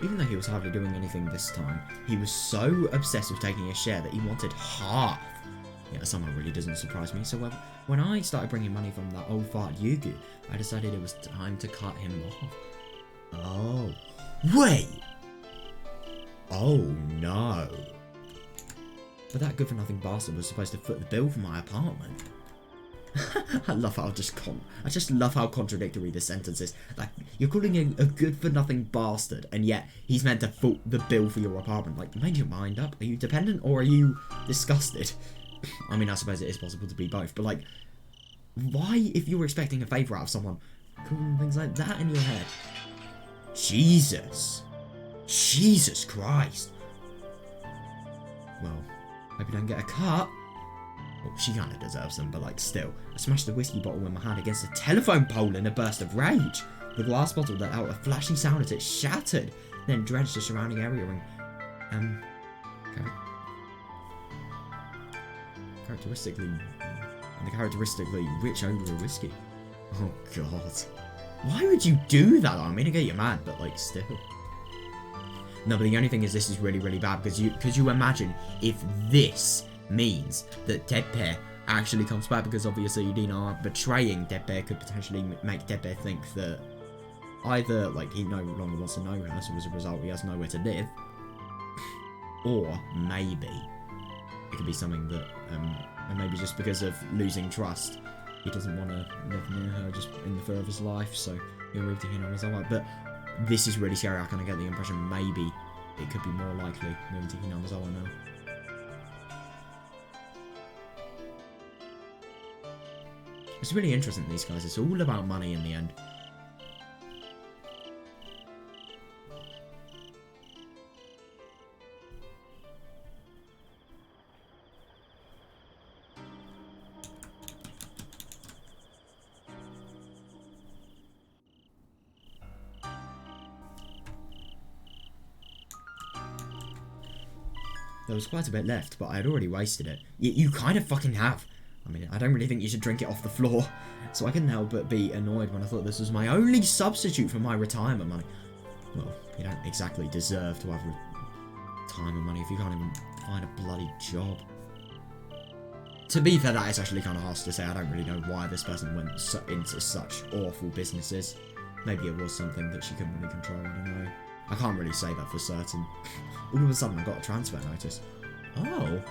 Even though he was hardly doing anything this time, he was so obsessed with taking a share that he wanted half. Yeah, somehow really doesn't surprise me. So when I started bringing money from that old fart Yugu, I decided it was time to cut him off. Oh. Wait! Oh no. But that good-for-nothing bastard was supposed to foot the bill for my apartment. I just love how contradictory this sentence is. Like, you're calling him a good-for-nothing bastard, and yet he's meant to foot the bill for your apartment. Like, made your mind up? Are you dependent, or are you disgusted? I mean, I suppose it is possible to be both, but like, why, if you were expecting a favour out of someone, calling things like that in your head? Jesus Christ. Well, hope you don't get a cut. Well, she kind of deserves them, but like, still. I smashed the whiskey bottle in my hand against a telephone pole in a burst of rage. The glass bottle let out a flashing sound as it shattered, then drenched the surrounding area in, characteristically rich odor of whiskey. Oh god. Why would you do that? I mean, I get you mad, but like, still. No, but the only thing is, this is really, really bad, because you imagine if this means that Teppei actually comes back, because obviously Yudina betraying Teppei could potentially make Teppei think that either, like, he no longer wants to know her, so as a result he has nowhere to live, or maybe it could be something that, and maybe just because of losing trust, he doesn't want to live near her just in the fear of his life, so he'll move to Hinamizawa. But this is really scary. I kind of get the impression maybe it could be more likely moving to Hinamizawa now. It's really interesting, these guys. It's all about money in the end. There was quite a bit left, but I had already wasted it. You kind of fucking have. I mean, I don't really think you should drink it off the floor, so I couldn't help but be annoyed when I thought this was my only substitute for my retirement money. Well, you don't exactly deserve to have retirement money if you can't even find a bloody job. To be fair, that is actually kind of harsh to say. I don't really know why this person went into such awful businesses. Maybe it was something that she couldn't really control, I don't know. I can't really say that for certain. All of a sudden, I got a transfer notice. Oh.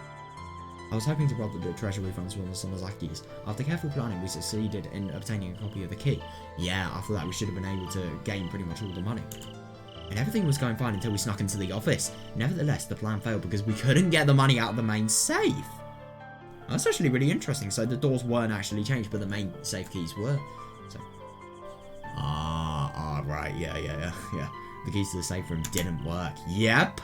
I was hoping to rob the treasury funds from the Sonozakis. After careful planning, we succeeded in obtaining a copy of the key. Yeah, after that, we should have been able to gain pretty much all the money. And everything was going fine until we snuck into the office. Nevertheless, the plan failed because we couldn't get the money out of the main safe. That's actually really interesting. So the doors weren't actually changed, but the main safe keys were. So, right, yeah. The keys to the safe room didn't work. Yep.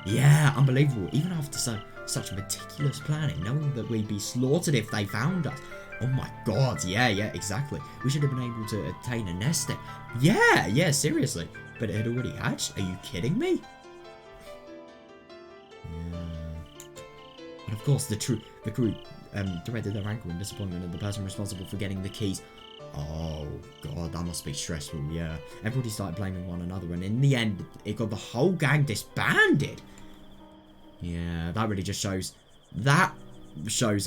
Yeah, unbelievable. Even after such meticulous planning, knowing that we'd be slaughtered if they found us. Oh my god, yeah, exactly. We should have been able to attain a nest egg. Yeah, seriously. But it had already hatched? Are you kidding me? And of course, the crew directed their anger and disappointment at the person responsible for getting the keys. Oh god, that must be stressful, yeah. Everybody started blaming one another, and in the end, it got the whole gang disbanded. Yeah, that really just shows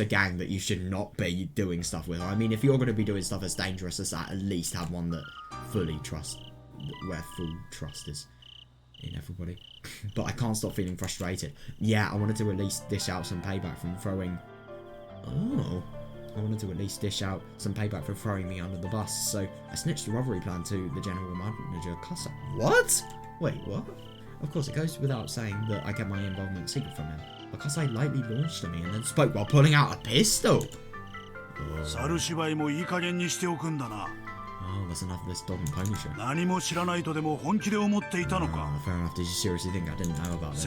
a gang that you should not be doing stuff with. I mean, if you're going to be doing stuff as dangerous as that, at least have one that where full trust is in everybody. But I can't stop feeling frustrated. Yeah, I wanted to at least dish out some payback from throwing... Oh, I wanted to at least dish out some payback for throwing me under the bus. So I snitched the robbery plan to the general manager, Kasa. What? Wait, what? Of course, it goes without saying that I kept my involvement secret from him. Because I lightly launched at me and then spoke while pulling out a pistol. Oh, that's enough of this dog and pony show. Fair enough, did you seriously think I didn't know about this?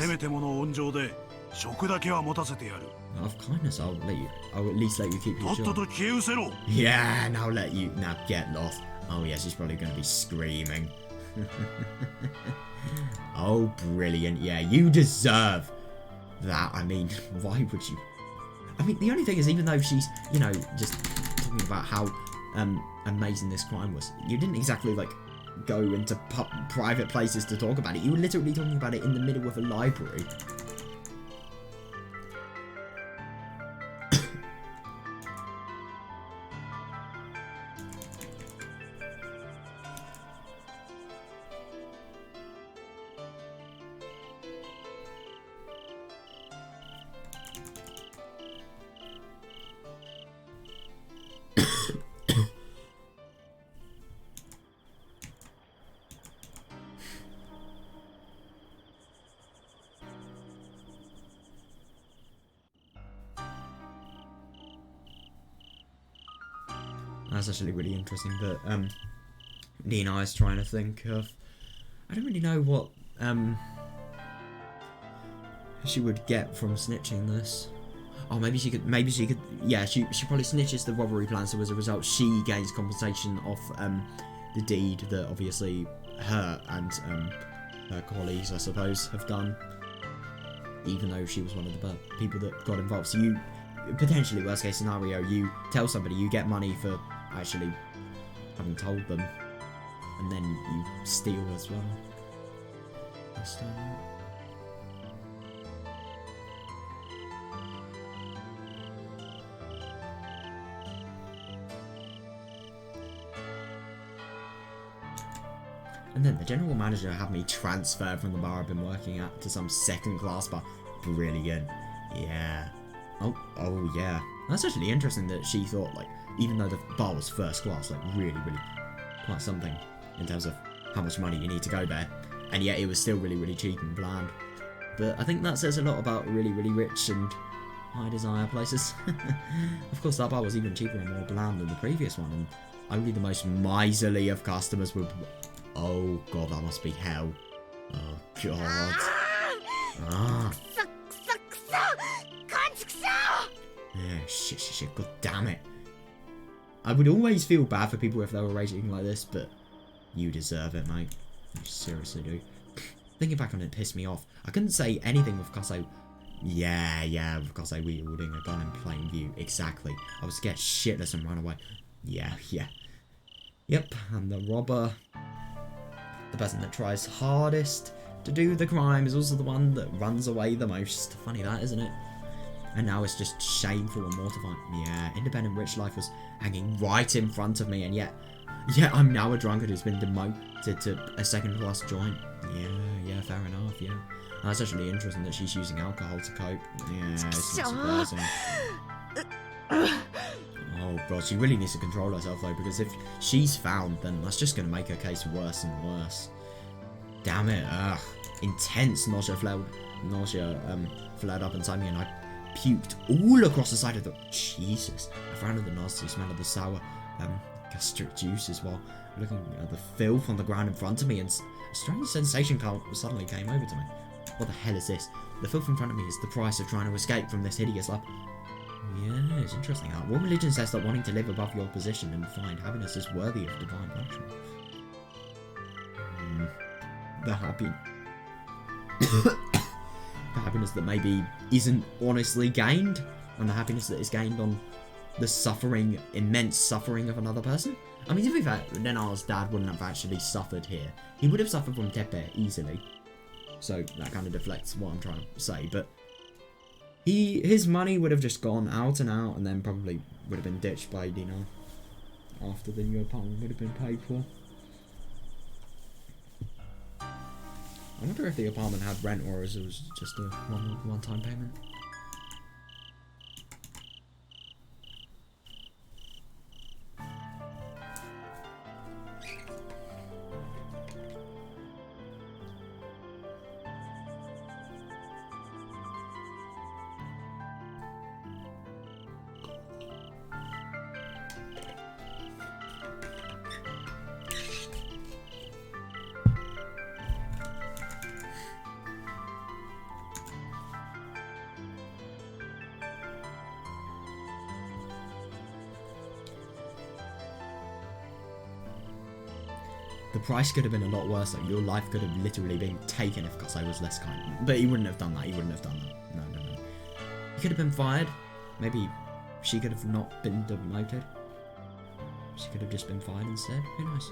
Out of kindness, I'll at least let you keep your job. Yeah, now get lost. Oh yeah, she's probably going to be screaming. Oh, brilliant. Yeah, you deserve that. I mean, why would you? I mean, the only thing is, even though she's, just talking about how amazing this crime was, you didn't exactly, go into private places to talk about it. You were literally talking about it in the middle of a library. That's actually really interesting that Nina is trying to think of. I don't really know what she would get from snitching this. Oh, maybe she could. Yeah, she probably snitches the robbery plan, so as a result, she gains compensation off the deed that obviously her and her colleagues, I suppose, have done. Even though she was one of the people that got involved. So you potentially, worst case scenario, you tell somebody, you get money for actually having told them, and then you steal as well. And then the general manager had me transfer from the bar I've been working at to some second-class bar. Brilliant. Yeah. Oh yeah. That's actually interesting that she thought, even though the bar was first class, really quite something in terms of how much money you need to go there, and yet it was still really cheap and bland. But I think that says a lot about really rich and high desire places. Of course, that bar was even cheaper and more bland than the previous one, and only the most miserly of customers would... Oh god, that must be hell. Oh god. Yeah, shit, god damn it. I would always feel bad for people if they were raging like this, but you deserve it, mate. You seriously do. Thinking back on it pissed me off. I couldn't say anything with Kase. Yeah, with Kase wielding a gun in plain view. Exactly. I was scared shitless and ran away. Yeah. Yep, and the robber, the person that tries hardest to do the crime, is also the one that runs away the most. Funny that, isn't it? And now it's just shameful and mortifying. Yeah, independent rich life was hanging right in front of me, and yet I'm now a drunkard who's been demoted to a second-class joint. Yeah, fair enough, yeah. That's actually interesting that she's using alcohol to cope. Yeah, it's not surprising. Oh god, she really needs to control herself though, because if she's found, then that's just going to make her case worse and worse. Damn it, ugh. Intense nausea flared up inside me, and I puked all across the side of the... Jesus. I frowned at the nasty smell of the sour gastric juice as well. looking at the filth on the ground in front of me, and a strange sensation suddenly came over to me. What the hell is this? The filth in front of me is the price of trying to escape from this hideous life. Yeah, it's interesting. What religion says that wanting to live above your position and find happiness is worthy of divine punishment? The happiness that maybe isn't honestly gained, and the happiness that is gained on the suffering, immense suffering of another person. I mean, to be fair, Nenar's dad wouldn't have actually suffered here. He would have suffered from Tepe easily. So that kind of deflects what I'm trying to say, but his money would have just gone out and out, and then probably would have been ditched by Dinar after the new apartment would have been paid for. I wonder if the apartment had rent or if it was just a one-time payment. The price could have been a lot worse. Like, your life could have literally been taken if Kosei was less kind. But he wouldn't have done that. He wouldn't have done that. No. He could have been fired. Maybe she could have not been demoted. She could have just been fired instead. Who knows?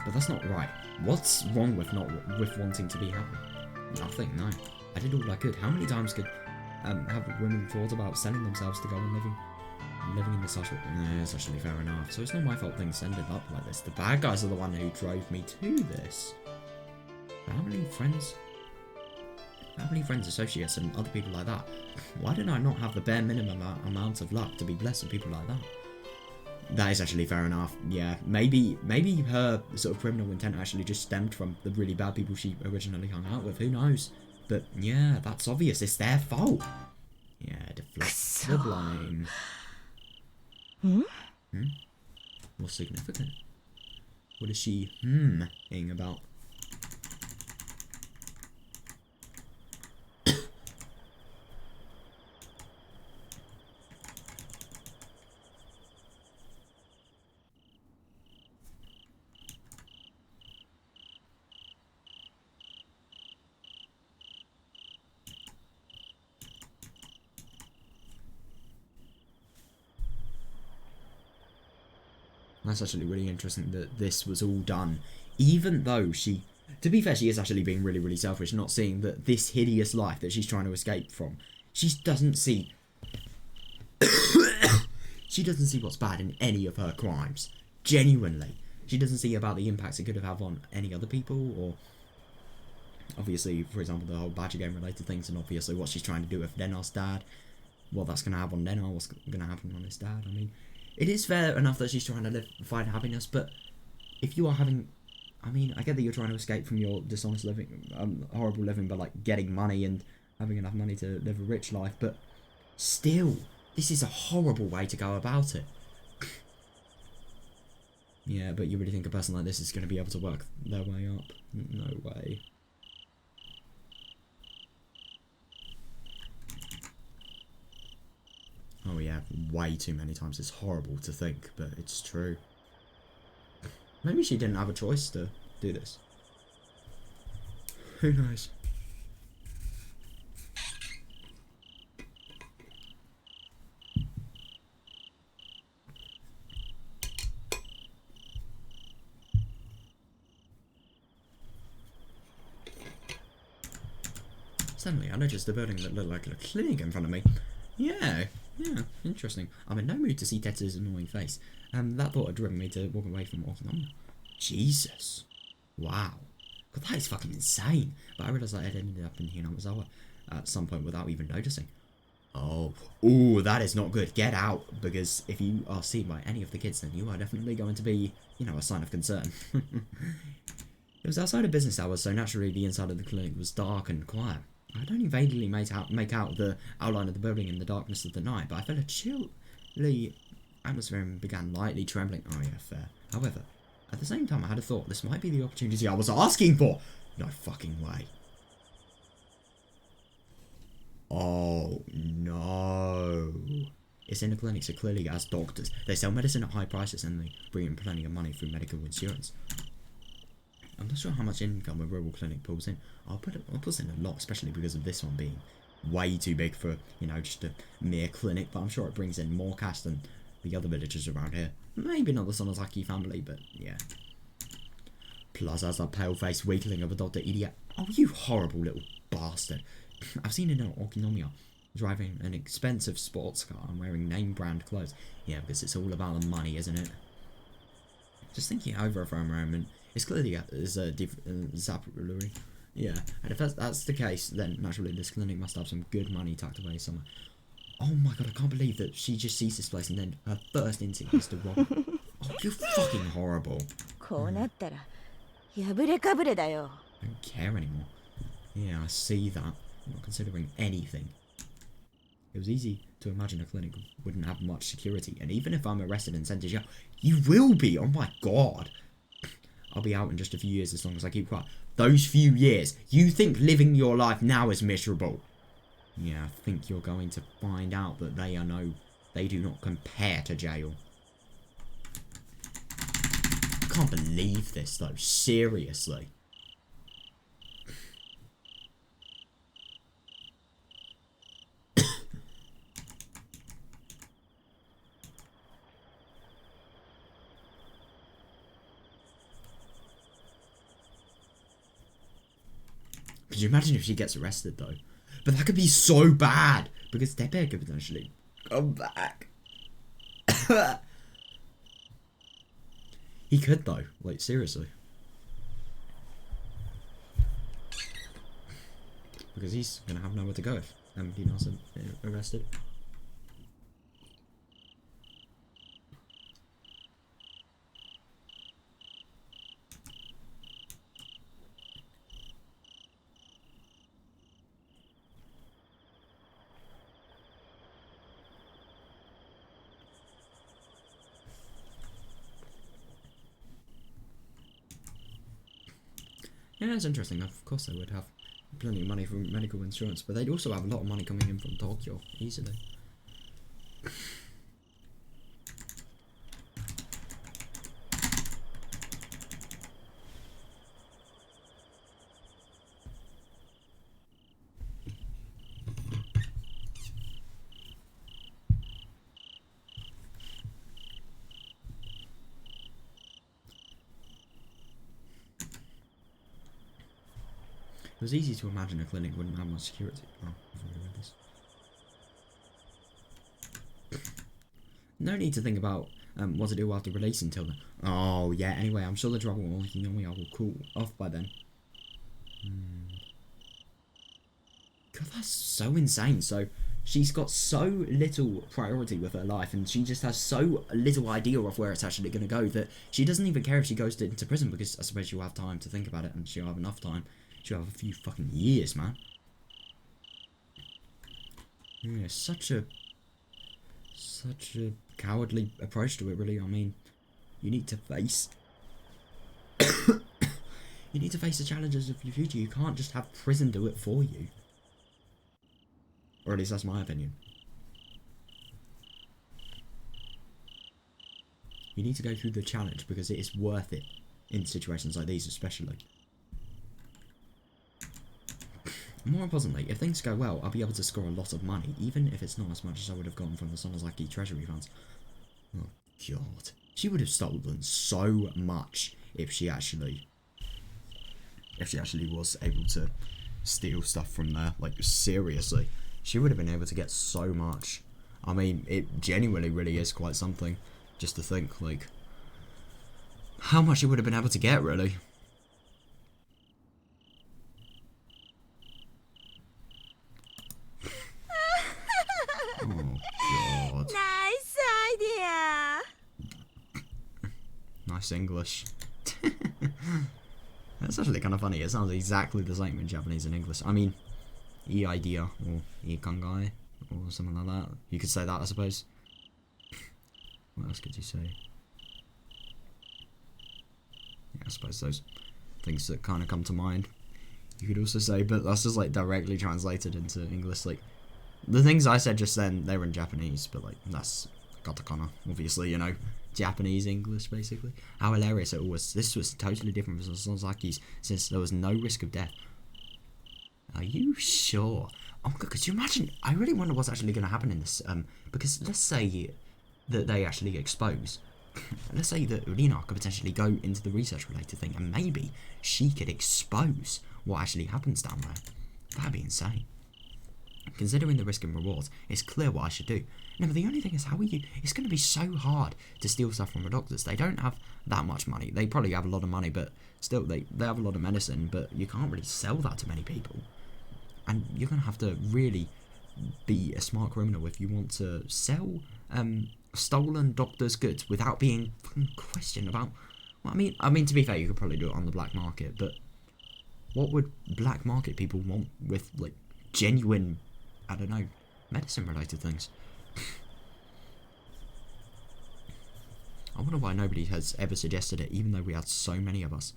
But that's not right. What's wrong with wanting to be happy? Nothing, no. I did all I could. How many times could have women thought about selling themselves to go and living in the social... Nah, it's actually fair enough. So it's not my fault things ended up like this. The bad guys are the one who drove me to this. How many friends, associates, and other people like that? Why did I not have the bare minimum amount of luck to be blessed with people like that? That is actually fair enough. Yeah, maybe her sort of criminal intent actually just stemmed from the really bad people she originally hung out with. Who knows? But yeah, that's obvious. It's their fault. Yeah, deflect the blame. What's significant? What is she ing about? That's actually really interesting that this was all done, even though she, to be fair, she is actually being really, really selfish, not seeing that this hideous life that she's trying to escape from, she doesn't see, she doesn't see what's bad in any of her crimes, genuinely. She doesn't see about the impacts it could have had on any other people, or obviously, for example, the whole Badger game related things, and obviously what she's trying to do with Nenar's dad, what that's going to have on Nenar, what's going to happen on his dad. I mean, it is fair enough that she's trying to find happiness, but if you are having... I mean, I get that you're trying to escape from your dishonest living, horrible living by, like, getting money and having enough money to live a rich life, but still, this is a horrible way to go about it. Yeah, but you really think a person like this is going to be able to work their way up? No way. Oh yeah, way too many times. It's horrible to think, but it's true. Maybe she didn't have a choice to do this. Who knows? Suddenly, I noticed a building that looked like a clinic in front of me. Yeah, interesting. I'm in no mood to see Tetsu's annoying face. That thought had driven me to walk away from Orthonomia. Jesus. Wow. God, that is fucking insane. But I realised that I had ended up in Hinamizawa at some point without even noticing. Oh, ooh, that is not good. Get out, because if you are seen by any of the kids, then you are definitely going to be, you know, a sign of concern. It was outside of business hours, so naturally the inside of the clinic was dark and quiet. I'd only vaguely make out the outline of the building in the darkness of the night, but I felt a chilly atmosphere and began lightly trembling. Oh yeah, fair. However, at the same time I had a thought. This might be the opportunity I was asking for. No fucking way. Oh no. It's in a clinic, so clearly as doctors, they sell medicine at high prices and they bring in plenty of money through medical insurance. I'm not sure how much income a rural clinic pulls in. I'll put in a lot, especially because of this one being way too big for, you know, just a mere clinic, but I'm sure it brings in more cash than the other villagers around here. Maybe not the Sonozaki family, but yeah. Plus, as a pale-faced weakling of a doctor idiot. Oh, you horrible little bastard. I've seen him in Okinomiya, driving an expensive sports car and wearing name-brand clothes. Yeah, because it's all about the money, isn't it? Just thinking over it for a moment, it's clearly Zappururi. Yeah, and if that's the case, then naturally this clinic must have some good money tucked away somewhere. Oh my god, I can't believe that she just sees this place and then her first instinct is to rob it. Oh, you're fucking horrible. I don't care anymore. Yeah, I see that. I'm not considering anything. It was easy to imagine a clinic wouldn't have much security, and even if I'm arrested and sent to jail, you will be, oh my god. I'll be out in just a few years as long as I keep quiet. Those few years, you think living your life now is miserable? Yeah, I think you're going to find out that they do not compare to jail. I can't believe this though, seriously. Could you imagine if she gets arrested though? But that could be so bad because Tepe could potentially come back. He could though, like seriously. Because he's gonna have nowhere to go if Amkino's arrested. Yeah, it's interesting. Of course they would have plenty of money from medical insurance, but they'd also have a lot of money coming in from Tokyo, easily. It was easy to imagine a clinic wouldn't have much security. Oh, I've already read this. No need to think about what to do after release until then. Oh, yeah, anyway, I'm sure the trouble will cool off by then. God, that's so insane. So, she's got so little priority with her life, and she just has so little idea of where it's actually going to go that she doesn't even care if she goes into prison, because I suppose she'll have time to think about it, and she'll have enough time. She'll have a few fucking years, man. Yeah, such a cowardly approach to it, really. I mean, you need to face you need to face the challenges of your future. You can't just have prison do it for you. Or at least that's my opinion. You need to go through the challenge because it is worth it in situations like these, especially. More importantly, if things go well, I'll be able to score a lot of money, even if it's not as much as I would have gotten from the Sonozaki treasury funds. Oh god. She would have stolen so much if she actually was able to steal stuff from there. Like, seriously. She would have been able to get so much. I mean, it genuinely really is quite something. Just to think, like, how much she would have been able to get, really. Oh, God. Nice idea. Nice English. That's actually kind of funny. It sounds exactly the same in Japanese and English. I mean, idea or ikangai or something like that. You could say that, I suppose. What else could you say? Yeah, I suppose those things that kind of come to mind. You could also say, but that's just like directly translated into English. Like the things I said just then, they were in Japanese, but like that's katakana, obviously, you know, Japanese English basically. How hilarious it was. This was totally different from Sozaki's since there was no risk of death. Are you sure? Oh my god, could you imagine? I really wonder what's actually going to happen in this. Because let's say that they actually expose. Let's say that Rina could potentially go into the research related thing, and maybe she could expose what actually happens down there. That'd be insane. Considering the risk and rewards, it's clear what I should do. No, but the only thing is, how are you? It's going to be so hard to steal stuff from the doctors. They don't have that much money. They probably have a lot of money, but still, they have a lot of medicine, but you can't really sell that to many people. And you're going to have to really be a smart criminal if you want to sell stolen doctors' goods without being questioned about. Well, I mean, to be fair, you could probably do it on the black market, but what would black market people want with like genuine, I don't know, medicine-related things? I wonder why nobody has ever suggested it, even though we had so many of us.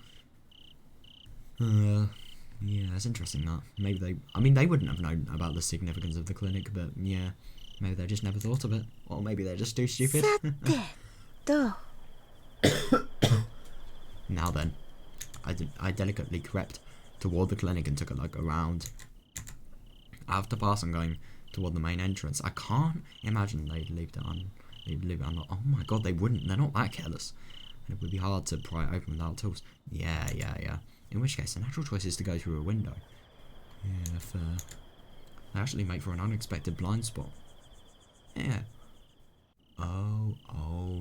Yeah, it's interesting that. Maybe they wouldn't have known about the significance of the clinic, but yeah, maybe they just never thought of it. Or maybe they're just too stupid. Now then, I delicately crept toward the clinic and took a look around. After passing, going toward the main entrance, I can't imagine they'd leave it unlocked. Oh my god, they wouldn't. They're not that careless. And it would be hard to pry it open without tools. Yeah. In which case, the natural choice is to go through a window. Yeah, fair. They actually make for an unexpected blind spot. Yeah. Oh,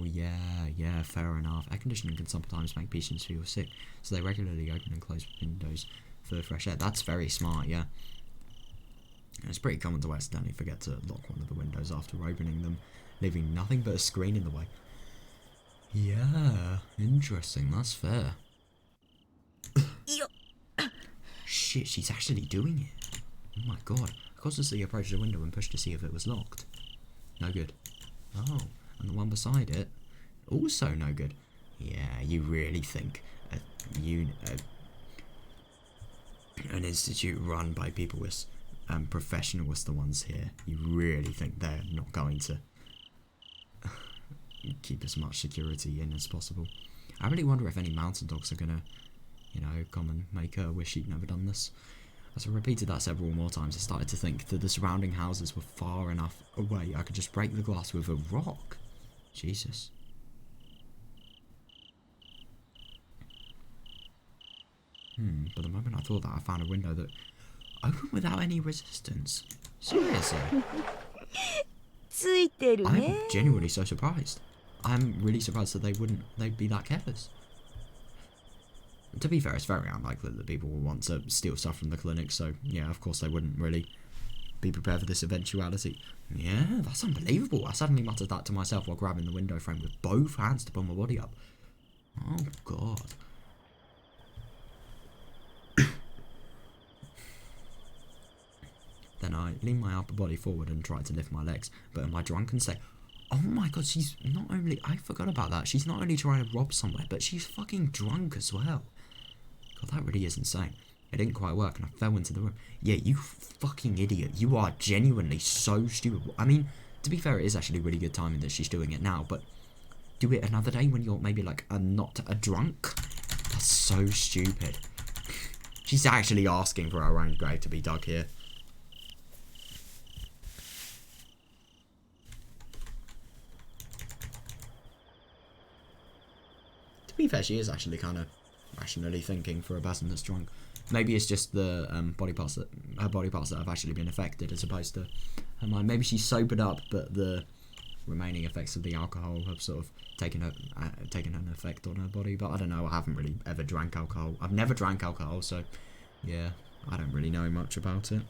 yeah, fair enough. Air conditioning can sometimes make patients feel sick, so they regularly open and close windows for fresh air. That's very smart, yeah. And it's pretty common to accidentally forget to lock one of the windows after opening them, leaving nothing but a screen in the way. Yeah, interesting, that's fair. Shit, she's actually doing it. Oh my god. I cautiously approached the window and pushed to see if it was locked. No good. Oh, and the one beside it, also no good. Yeah, you really think an institute run by people as professional as the ones here, you really think they're not going to keep as much security in as possible? I really wonder if any mountain dogs are gonna, you know, come and make her wish she'd never done this. As I repeated that several more times, I started to think that the surrounding houses were far enough away I could just break the glass with a rock. Jesus. But the moment I thought that, I found a window that opened without any resistance. Seriously. I'm genuinely so surprised. I'm really surprised that they'd be that careless. To be fair, it's very unlikely that people will want to steal stuff from the clinic, so yeah, of course they wouldn't really be prepared for this eventuality. Yeah, that's unbelievable. I suddenly muttered that to myself while grabbing the window frame with both hands to pull my body up. Oh god. Then I leaned my upper body forward and tried to lift my legs, but in my drunken state, oh my god, she's not only, I forgot about that, she's not only trying to rob somewhere, but she's fucking drunk as well. God, that really is insane. It didn't quite work and I fell into the room. Yeah, you fucking idiot. You are genuinely so stupid. I mean, to be fair, it is actually really good timing that she's doing it now, but do it another day when you're maybe like not a drunk? That's so stupid. She's actually asking for her own grave to be dug here. To be fair, she is actually kind of rationally thinking for a person that's drunk. Maybe it's just the her body parts that have actually been affected as opposed to her mind. Maybe she's sobered up, but the remaining effects of the alcohol have sort of taken an effect on her body. But I don't know. I haven't really ever drank alcohol. I've never drank alcohol, so yeah, I don't really know much about it.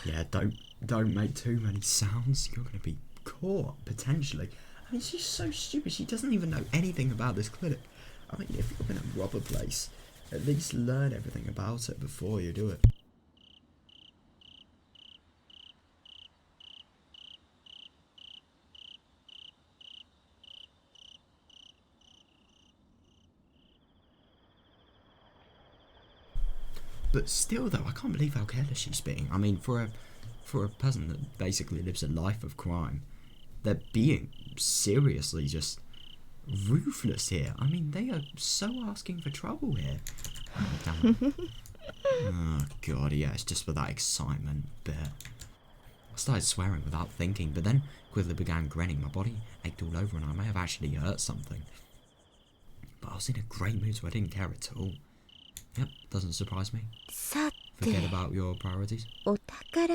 Yeah, don't make too many sounds. You're gonna be caught potentially. I mean, she's so stupid. She doesn't even know anything about this clinic. I mean, if you're gonna rob a place, at least learn everything about it before you do it. But still, though, I can't believe how careless she's being. I mean, for a person that basically lives a life of crime, they're being seriously just ruthless here. I mean, they are so asking for trouble here. Oh, damn it. Oh, God, yeah, it's just for that excitement bit. I started swearing without thinking, but then quickly began grinning. My body ached all over and I may have actually hurt something. But I was in a great mood, so I didn't care at all. Yep, doesn't surprise me. Forget about your priorities. Oh, God,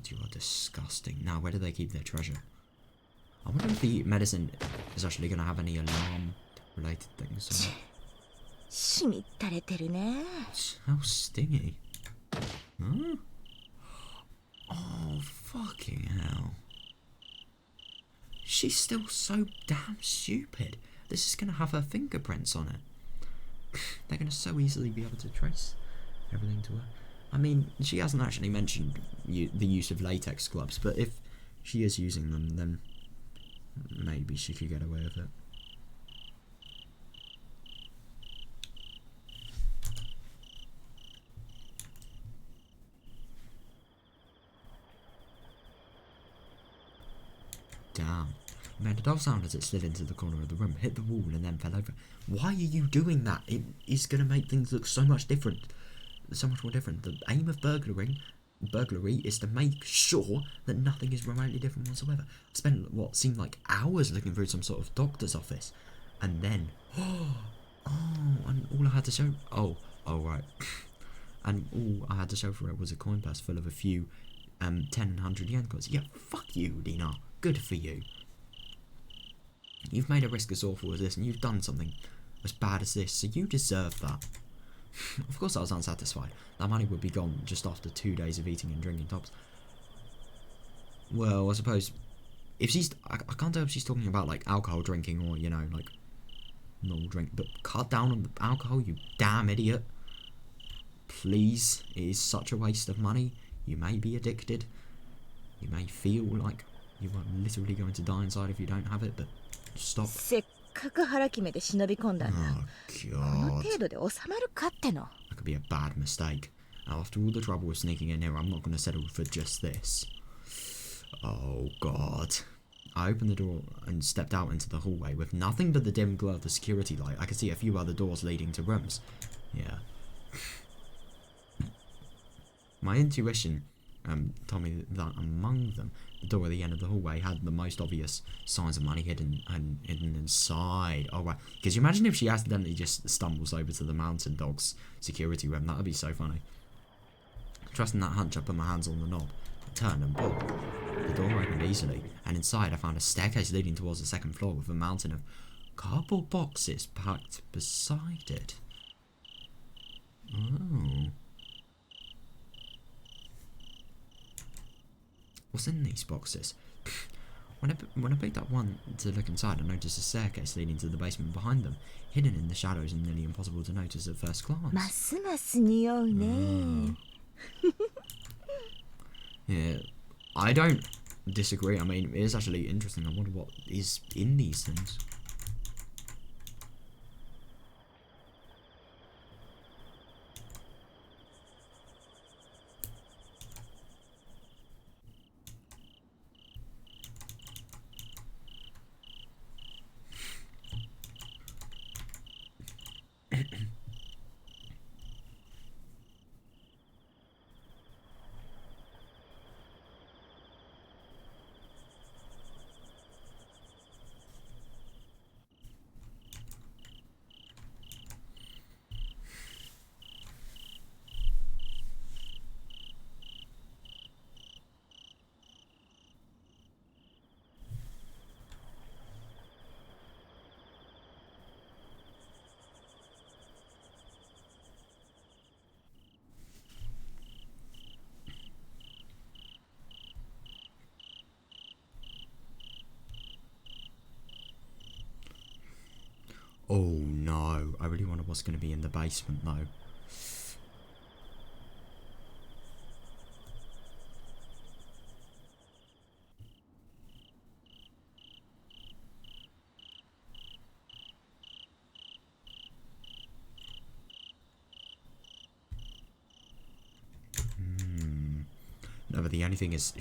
you are disgusting. Now, where do they keep their treasure? I wonder if the medicine is actually going to have any alarm-related things. How stingy. Huh? Oh, fucking hell. She's still so damn stupid. This is going to have her fingerprints on it. They're going to so easily be able to trace everything to her. I mean, she hasn't actually mentioned the use of latex gloves, but if she is using them, then maybe she could get away with it. Damn. Man, the doll sound as it slid into the corner of the room, hit the wall and then fell over. Why are you doing that? It is going to make things look so much different. So much more different. The aim of burglary is to make sure that nothing is remotely different whatsoever. I spent what seemed like hours looking through some sort of doctor's office. And then, and all I had to show, right. And all I had to show for it was a coin purse full of a few 10 and 100 yen coins. Yeah, fuck you, Dina. Good for you. You've made a risk as awful as this, and you've done something as bad as this, so you deserve that. Of course I was unsatisfied. That money would be gone just after 2 days of eating and drinking tops. Well, I suppose, if she's, I can't tell if she's talking about, like, alcohol drinking or, you know, like, normal drink, but cut down on the alcohol, you damn idiot. Please, it is such a waste of money. You may be addicted. You may feel like you are literally going to die inside if you don't have it, but stop. Oh, God. That could be a bad mistake. After all the trouble with sneaking in here, I'm not going to settle for just this. Oh, God. I opened the door and stepped out into the hallway with nothing but the dim glow of the security light. I could see a few other doors leading to rooms. Yeah. My intuition told me that among them, the door at the end of the hallway had the most obvious signs of money hidden inside. Oh, right. Because you imagine if she accidentally just stumbles over to the mountain dog's security room. That would be so funny. Trusting that hunch, I put my hands on the knob. I turned and pulled. The door opened easily, and inside I found a staircase leading towards the second floor with a mountain of cardboard boxes packed beside it. Oh. What's in these boxes? When I picked up one to look inside, I noticed a staircase leading to the basement behind them, hidden in the shadows and nearly impossible to notice at first glance. Yeah, I don't disagree. I mean, it is actually interesting. I wonder what is in these things. Oh no, I really wonder what's going to be in the basement though. No, but the only thing is,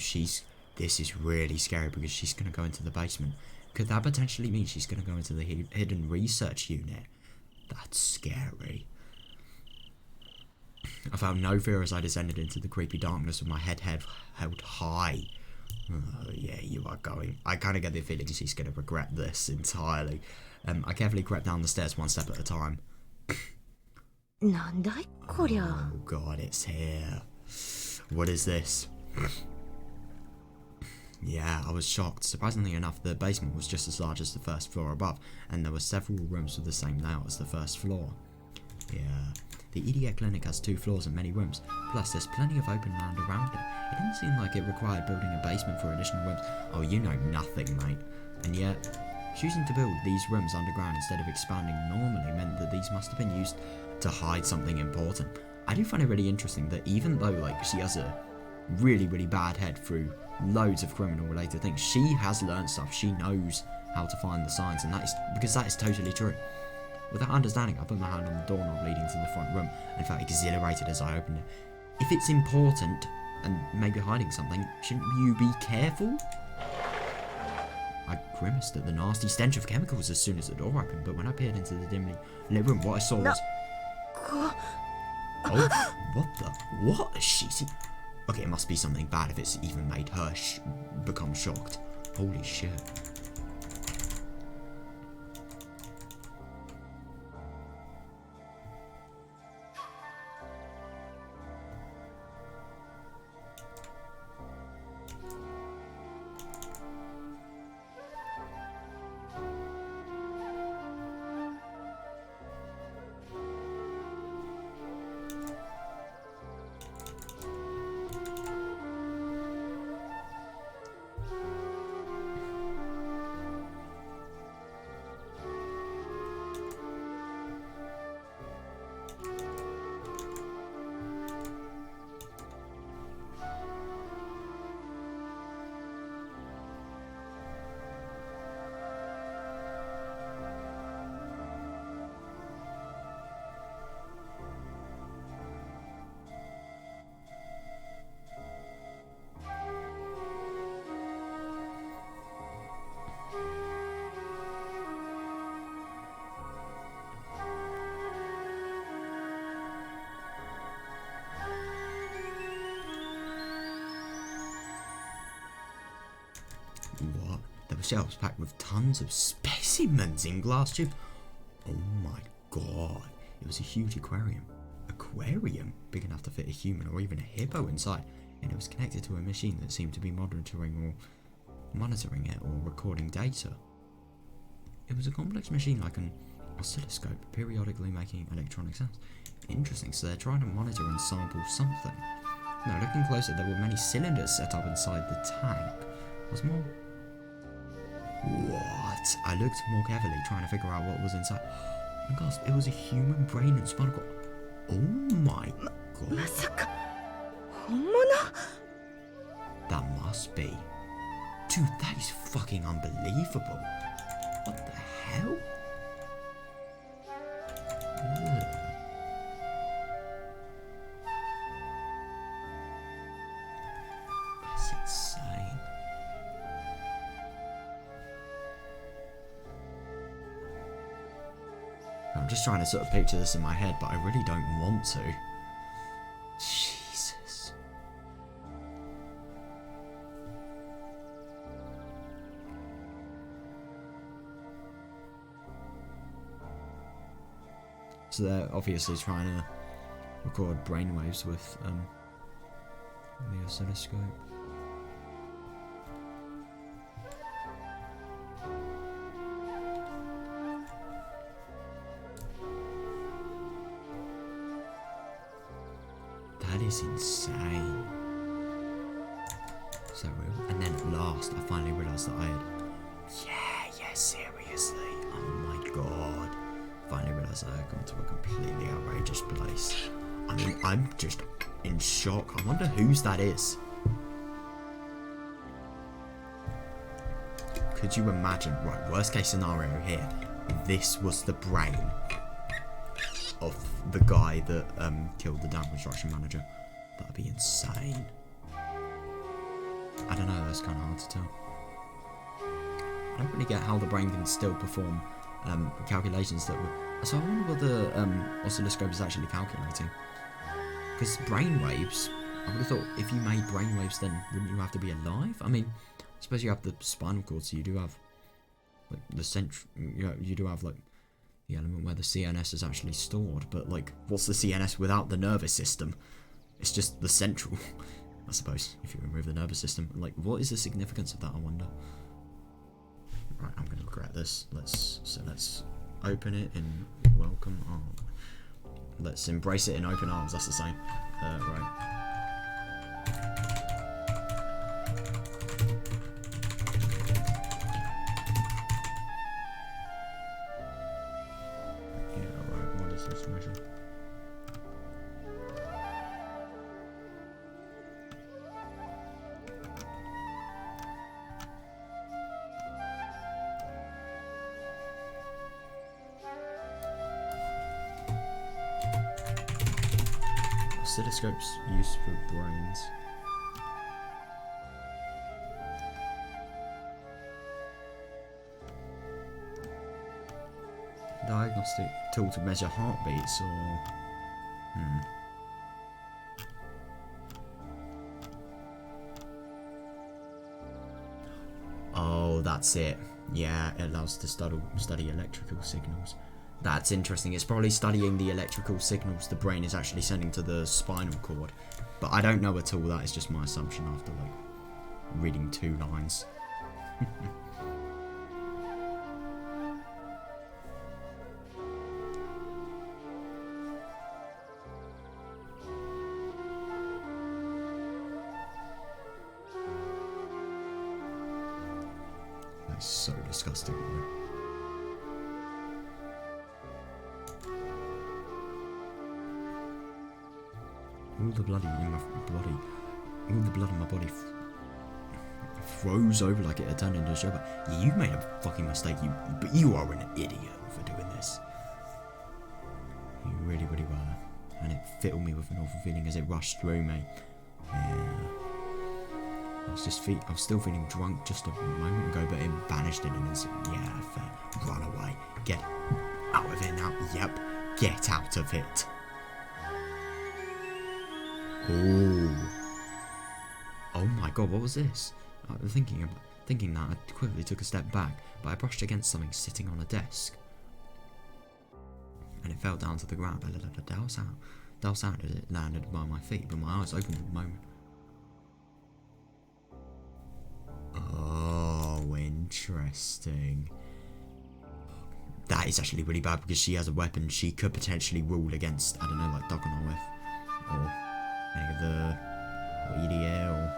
this is really scary because she's going to go into the basement. Could that potentially mean she's going to go into the hidden research unit? That's scary. I felt no fear as I descended into the creepy darkness with my head held high. Oh, yeah, you are going. I kind of get the feeling she's going to regret this entirely. I carefully crept down the stairs one step at a time. Oh god, it's here. What is this? Yeah, I was shocked. Surprisingly enough, the basement was just as large as the first floor above, and there were several rooms with the same layout as the first floor. Yeah, the EDA clinic has 2 floors and many rooms, plus there's plenty of open land around it. It didn't seem like it required building a basement for additional rooms. Oh, you know nothing, mate. And yet, choosing to build these rooms underground instead of expanding normally meant that these must have been used to hide something important. I do find it really interesting that even though, like, she has a really, really bad head through loads of criminal related things, she has learned stuff. She knows how to find the signs, and that is because that is totally true. Without understanding, I put my hand on the doorknob leading to the front room and felt exhilarated as I opened it. If it's important and maybe hiding something, shouldn't you be careful? I grimaced at the nasty stench of chemicals as soon as the door opened, but when I peered into the dimly lit room, what I saw was... Oh, what the? What? She's... Okay, it must be something bad if it's even made her become shocked. Holy shit. What? There were shelves packed with tons of specimens in glass tubes. Oh my god. It was a huge aquarium. Aquarium? Big enough to fit a human or even a hippo inside. And it was connected to a machine that seemed to be monitoring it or recording data. It was a complex machine like an oscilloscope, periodically making electronic sounds. Interesting, so they're trying to monitor and sample something. Now, looking closer, there were many cylinders set up inside the tank. Was more... What? I looked more carefully, trying to figure out what was inside. And gosh, it was a human brain and spinal cord. Oh my god. That must be. Dude, that is fucking unbelievable. What the hell? Ugh. That's insane. I'm just trying to sort of picture this in my head, but I really don't want to. Jesus. So they're obviously trying to record brainwaves with the oscilloscope. That is insane. So real. And then at last, I finally realised that I had... Yeah, seriously. Oh my god. has come to a completely outrageous place. I mean, I'm just in shock. I wonder whose that is. Could you imagine, right, worst case scenario here, this was the brain of the guy that killed the damn construction manager? That'd be insane. I don't know, that's kind of hard to tell. I don't really get how the brain can still perform calculations that would... So I wonder what the oscilloscope is actually calculating. Because brainwaves, I would have thought if you made brainwaves, then wouldn't you have to be alive? I mean, I suppose you have the spinal cord, so you do have like the central... You do have like the element where the CNS is actually stored, but like, what's the CNS without the nervous system? It's just the central, I suppose, if you remove the nervous system. Like, what is the significance of that, I wonder? Right, I'm going to regret this. Let's open it in welcome arms. Let's embrace it in open arms, that's the same. Right. Yeah, right, what is this measure? Oscilloscopes used for brains. Diagnostic tool to measure heartbeats or... Oh, that's it. Yeah, it allows to study electrical signals. That's interesting. It's probably studying the electrical signals the brain is actually sending to the spinal cord. But I don't know at all. That is just my assumption after, like, reading 2 lines. That's so disgusting, right? All the blood in my body froze over like it had turned into a sherbet. You made a fucking mistake, but you are an idiot for doing this. You really, really were. And it filled me with an awful feeling as it rushed through me. Yeah. I was still feeling drunk just a moment ago, but it vanished in an instant. Yeah, fair. Run away. Get out of it now. Yep. Get out of it. Oh my god, what was this? I was thinking that, I quickly took a step back, but I brushed against something sitting on a desk. And it fell down to the ground. I let a dull sound as it landed by my feet, but my eyes opened at the moment. Oh, interesting. That is actually really bad because she has a weapon she could potentially rule against, I don't know, like Dokonowith, or any of the EDA, or I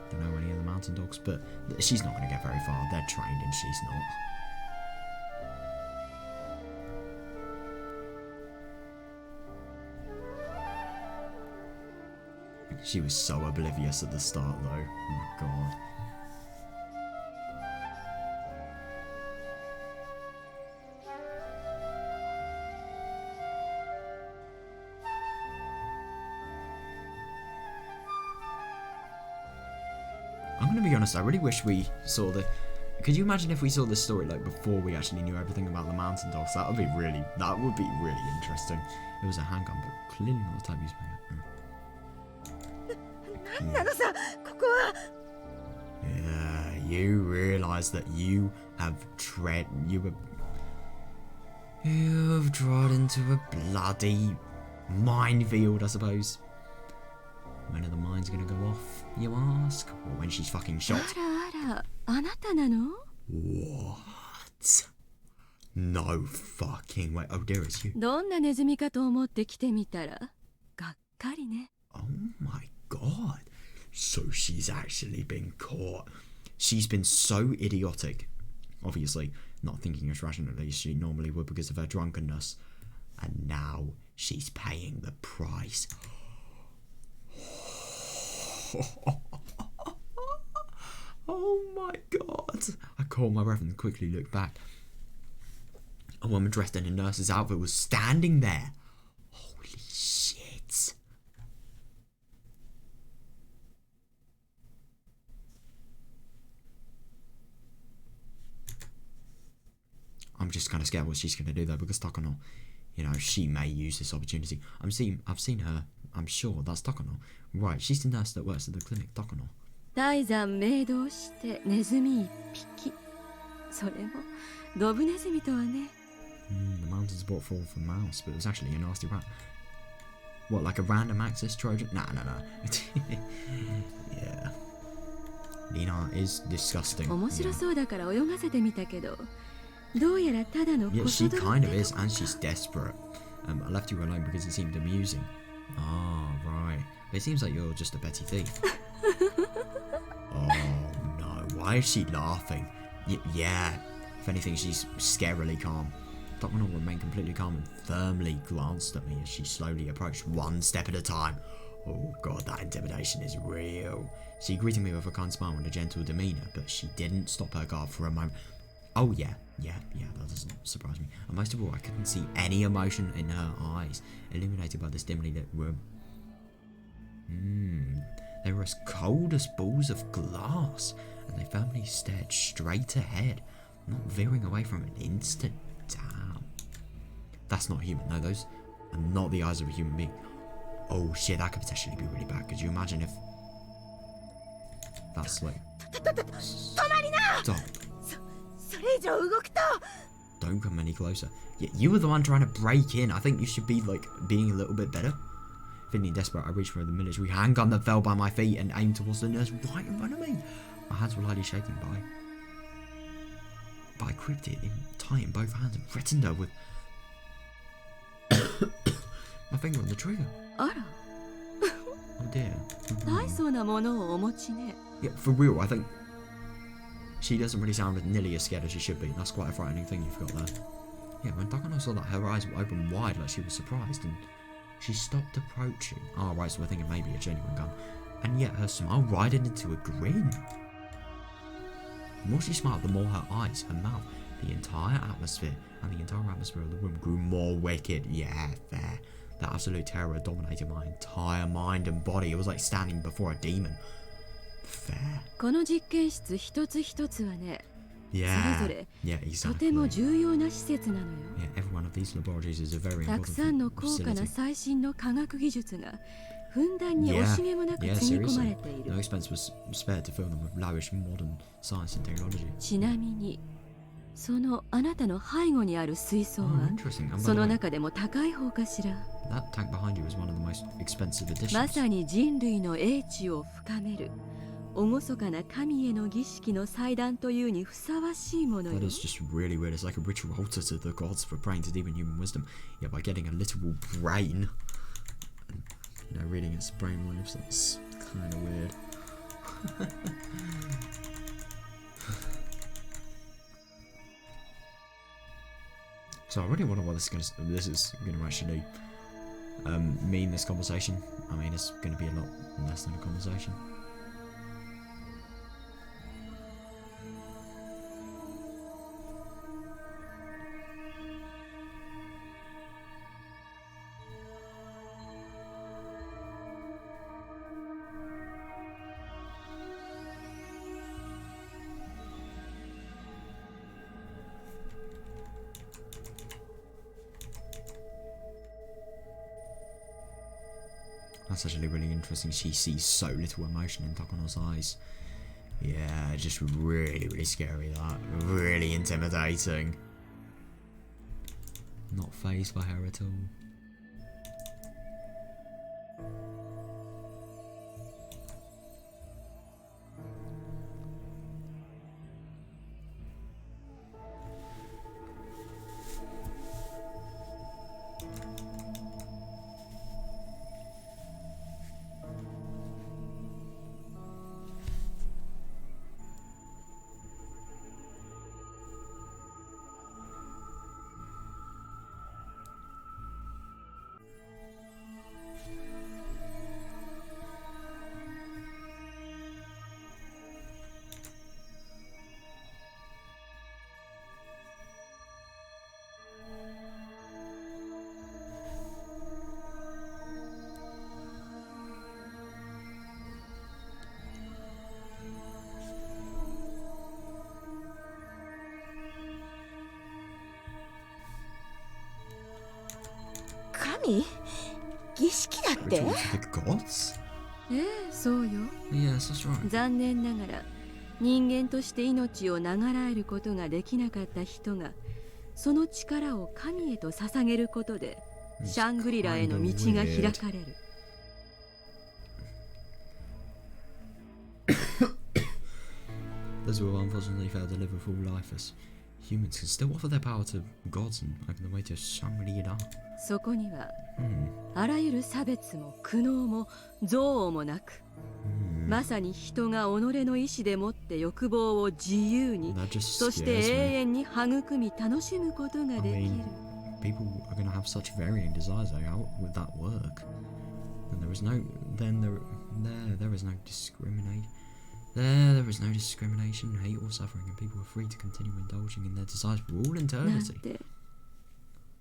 don't know, any of the mountain dogs, but she's not going to get very far. They're trained and she's not. She was so oblivious at the start though. Oh my god. I'm gonna be honest, I really wish we saw the... Could you imagine if we saw this story like before we actually knew everything about the mountain dogs? That would be really interesting. It was a handgun, but clearly not the type used by it. Yeah, you realise that you've trod into a bloody minefield, I suppose. When are the mines gonna go off, you ask? Or when she's fucking shot? What? No fucking way. Oh dear, it's you. Oh my god. So she's actually been caught. She's been so idiotic. Obviously, not thinking as rationally as she normally would because of her drunkenness. And now she's paying the price. Oh my god. I caught my breath and quickly looked back. A woman dressed in a nurse's outfit was standing there. Holy shit. I'm just kind of scared what she's going to do though, because Takano, you know, she may use this opportunity. I've seen her. I'm sure that's Takano. Right, she's the nurse that works at the clinic, Takano. 大山明堂してネズミ一匹。それもドブネズミとはね。The mountains brought forth a mouse, but it was actually a nasty rat. What, like a random access Trojan? Nah. Yeah. Nina is disgusting. 面白そうだから泳がせてみたけど、どうやらただの Yeah, she kind of is, and she's desperate. I left you alone because it seemed amusing. Ah, right. It seems like you're just a petty thief. Oh no, why is she laughing? Yeah, if anything, she's scarily calm. Takano remained completely calm and firmly glanced at me as she slowly approached, one step at a time. Oh god, that intimidation is real. She greeted me with a kind smile and a gentle demeanour, but she didn't stop her guard for a moment. Oh yeah, that doesn't surprise me. And most of all, I couldn't see any emotion in her eyes, illuminated by this dimly lit room. They were as cold as balls of glass, and they firmly stared straight ahead, not veering away from an instant. Damn. That's not human. No, those are not the eyes of a human being. Oh shit, that could potentially be really bad. Could you imagine if that's like... Stop. Don't come any closer. Yeah, you were the one trying to break in. I think you should be like being a little bit better. Feeling desperate, I reached for the military handgun that fell by my feet and aimed towards the nurse right in front of me. My hands were lightly shaking but I gripped it in tight in both hands and threatened her with my finger on the trigger. Oh dear. Yeah, for real, I think she doesn't really sound nearly as scared as she should be. That's quite a frightening thing you've got there. Yeah, when Takano saw that, her eyes were open wide like she was surprised, and she stopped approaching. Oh, right, so we're thinking maybe a genuine gun. And yet her smile widened into a grin. The more she smiled, the more her eyes, her mouth, the entire atmosphere of the room grew more wicked. Yeah, fair. That absolute terror dominated my entire mind and body. It was like standing before a demon. Fair. この実験室一つ一つはね、 Yeah, それぞれ yeah, exactly. とても重要な施設なのよ。 Yeah, every one of these laboratories is a very た important くさんの高価な facility. 最新の科学技術がふんだんに惜しげもなく積み込まれている。 No expense was spared to fill them with lavish modern science and technology. ちなみに、そのあなたの背後にある水槽は interesting. And by そ the の way, 中でも高い方かしら。 that tank behind you is one of the most expensive additions. まさに人類の英知を深める厳かな神への儀式の祭壇というにふさわしいものよ。 That is just really weird. It's like a ritual altar to the gods for praying to deepen human wisdom. Yeah, by getting a literal brain and, you know, reading its brainwaves. That's kind of weird. So I really wonder what this is gonna actually mean. This conversation. I mean, it's gonna be a lot less than a conversation. That's actually really interesting. She sees so little emotion in Takano's eyes. Yeah, just really, really scary, that. Really intimidating. Not fazed by her at all. 何？儀式だって？ Ritual for the gods? ええ、そうよ。Yes, that's right. 残念ながら人間として命を長らえることができなかった人がその力を神へと捧げることでシャングリラへの道が開かれる。Those who have unfortunately failed to live a full life as humans can still offer their power to gods and open the way to Shangri-La. そこにはあらゆる差別も苦悩も憎悪もなく、まさに人が己の意志でもって欲望を自由に、そして永遠に育み楽しむことができる。People are going to have such varying desires. Like, how would that work? And there is no discrimination. There is no discrimination, hate or suffering, and people are free to continue indulging in their desires for all なん eternity. て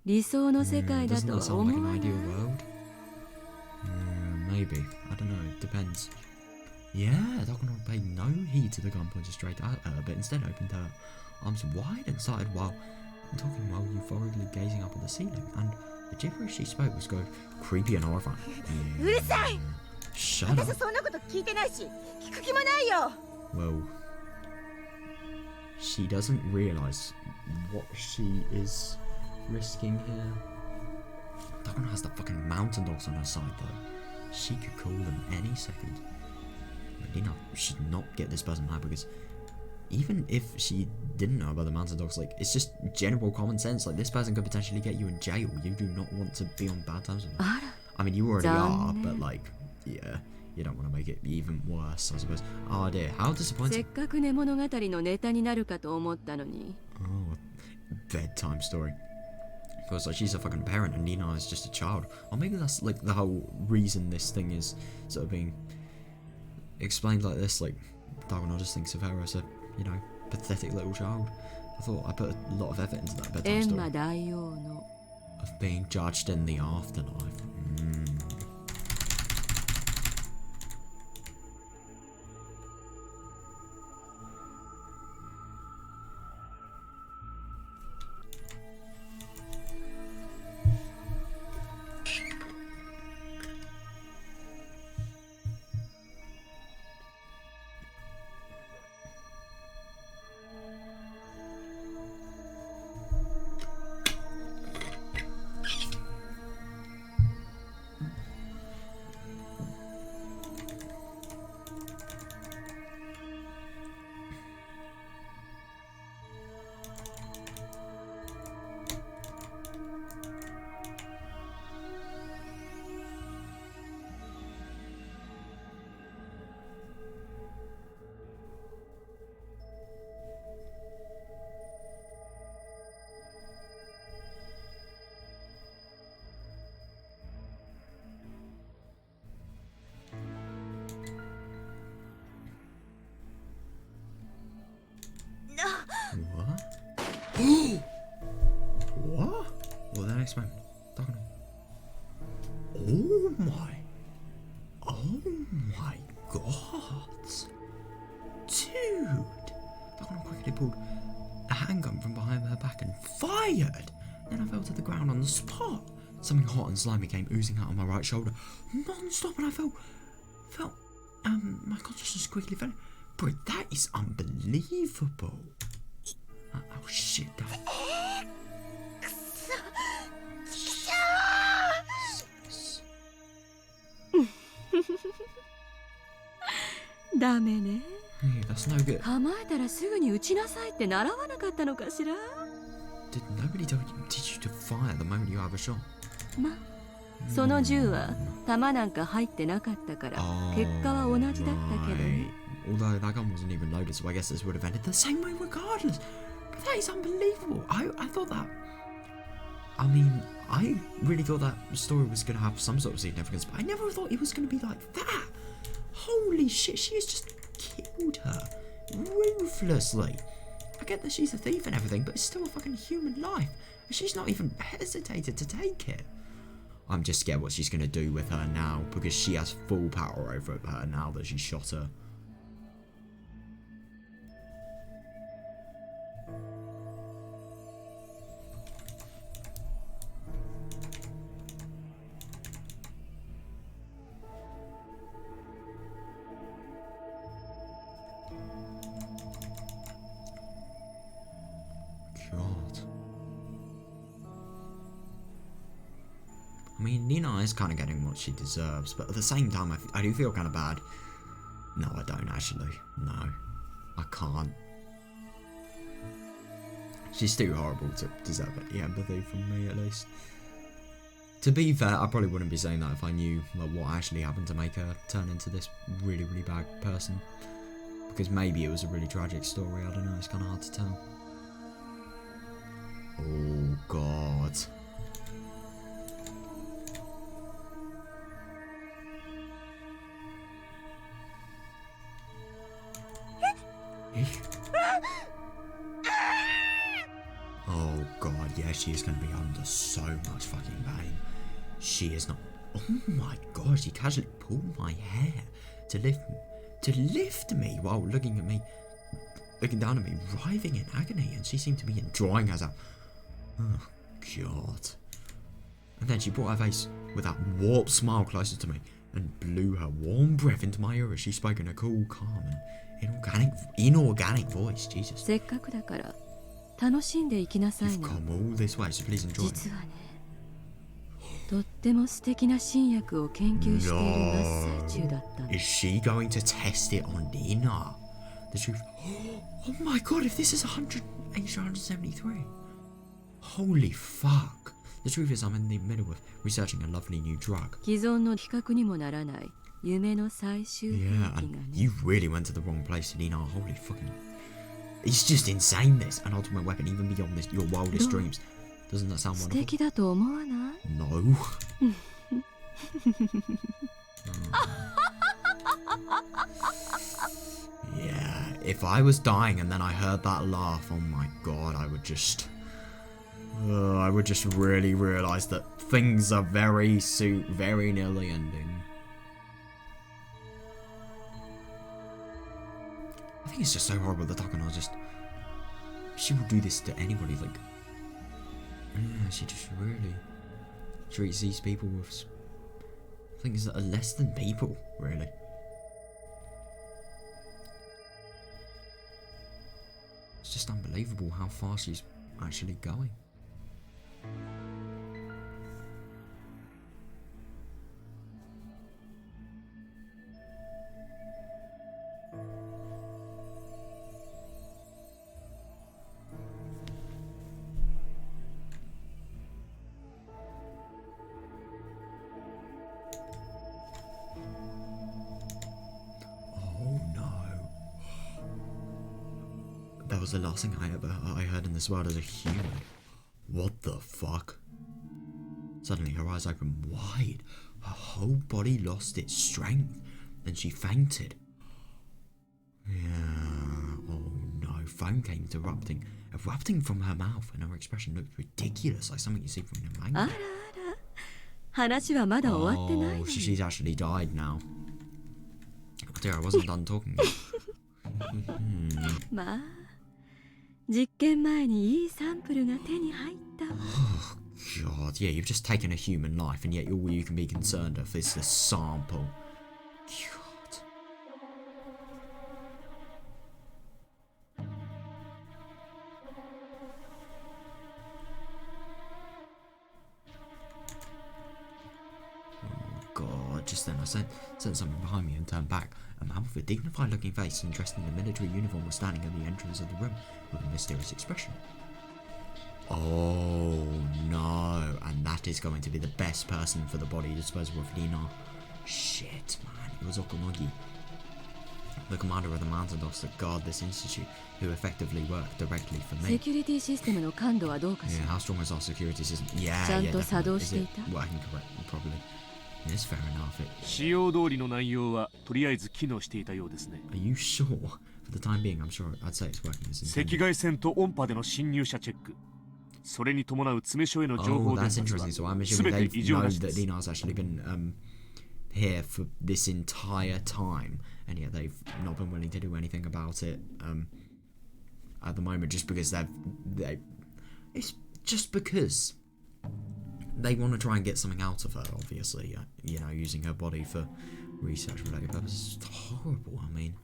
理想の世界だ Doesn't と that は sound 思 like わ an ない。 ideal world? Maybe. I don't know. It depends. Yeah, Dokono paid no heed to the gun pointed straight at her, but instead opened her arms wide and started talking while euphorically gazing up at the ceiling. And the gibberish she spoke was both creepy and horrifying. うるさい。 Shut 私 up. そんなこと聞いてないし聞く気もないよ。 Well, she doesn't realise what she is risking here. Dokono has the fucking mountain dogs on her side though. She could call them any second. Medina should not get this person mad because even if she didn't know about the mountain dogs, like, it's just general common sense. Like, this person could potentially get you in jail. You do not want to be on bad terms with her. I mean, you already are, but like, yeah, you don't want to make it even worse, I suppose. Oh dear, how せ disappointing. っかくね物語のネタになるかと思ったのに。 Oh, bedtime story. Feels like she's a fucking parent and Nina is just a child. Or maybe that's like the whole reason this thing is sort of being explained like this. Like, Dokono just thinks of her as a, you know, pathetic little child. I thought I put a lot of effort into that bedtime 閻 story. 魔大王の Of being judged in the afterlife. What? What? Well, the next moment, Dokono. Oh my god. Dude. Dokono quickly pulled a handgun from behind her back and fired. Then I fell to the ground on the spot. Something hot and slimy came oozing out on my right shoulder, non-stop, and I felt, my consciousness quickly fell. Bro, that is unbelievable. Oh shit, that. ダメね。 Hey, that's no good. 構えたらすぐに撃ちなさいって習わなかったのかしら。 Did nobody teach you to fire the moment you have a shot? ま、その銃は弾なんか入ってなかったから結果は同じだったけどね。 Although that gun wasn't even loaded, so I guess this would have ended the same way regardless. But that is unbelievable. I thought that. I mean, I really thought that story was going to have some sort of significance, but I never thought it was going to be like that. Holy shit, she has just killed her ruthlessly. I get that she's a thief and everything, but it's still a fucking human life. And she's not even hesitated to take it. I'm just scared what she's going to do with her now, because she has full power over her now that she shot her. I mean, Nina is kind of getting what she deserves, but at the same time, I do feel kind of bad. No, I don't actually. No, I can't. She's too horrible to deserve any empathy from me, at least. To be fair, I probably wouldn't be saying that if I knew like, what actually happened to make her turn into this really, really bad person. Because maybe it was a really tragic story, I don't know, it's kind of hard to tell. Oh, God. Oh God, yeah, she is going to be under so much fucking pain. She is not. Oh my God, she casually pulled my hair to lift me while looking down at me, writhing in agony, and she seemed to be enjoying herself. Oh God. And then she brought her face with that warped smile closer to me and blew her warm breath into my ear as she spoke in a cool, calm, and inorganic voice. Jesus. せっかくだから楽しんでいきなさい You've な。 come all this way, so please enjoy. 実はね、とっても素敵な新薬を研究している真っ最中だったの。 Is she going to test it on Nina? The truth. Oh my God! If this is 173. Holy fuck! The truth is, I'm in the middle of researching a lovely new drug. 既存の比較にもならない夢の最終兵 Yeah, 器が and ね。 you really went to the wrong place, Nina. Holy fucking. It's just insane, this. An ultimate weapon, even beyond this, your wildest dreams. Doesn't that sound 素 wonderful? 敵だと思わない？ No. Yeah, if I was dying and then I heard that laugh, oh my God, I would just really realise that things are very nearly ending. I think it's just so horrible that Takano she will do this to anybody, like, yeah, she just really treats these people with things that are less than people, really. It's just unbelievable how far she's actually going. That was the last thing I heard in this world as a human. What the fuck? Suddenly her eyes opened wide. Her whole body lost its strength. Then she fainted. Yeah. Oh no. Foam came erupting from her mouth, and her expression looked ridiculous, like something you see from a manga. あらあら、話はまだ終わってないの Oh, に。 she's actually died now. Oh dear, I wasn't done talking yet. まあ、実験前にいいサンプルが手に入ったわ。 Oh God, yeah, you've just taken a human life, and yet all you can be concerned of is the sample. God. Oh God, just then I sensed something behind me and turned back. A man with a dignified looking face and dressed in a military uniform was standing at the entrance of the room with a mysterious expression. Oh no, and that is going to be the best person for the body disposal of Nina. Shit, man, it was Okunogi, the commander of the mountain dogs that guard this institute, who effectively worked directly for セ me. キュリティシステムの感度はどうかし Yeah, ら？ how strong is our security system? Yeah, ちゃん yeah, と作動 definitely. し Is てい it た？ working properly? Yes, fair enough. 使用通りの内容はとりあえず機能していたようですね。 Are you sure? For the time being, I'm sure I'd say it's working as 赤 intended. 外線と音波での侵入者チェック。それに伴う詰め所への情 Oh, 報伝 that's 達は interesting. So I'm 全 assuming て they 異常 know なし that です。 Nina's actually been here for this entire time, and yet they've not been willing to do anything about it at the moment, just because it's just because they want to try and get something out of her. Obviously, you know, using her body for research-related purposes. It's horrible. I mean,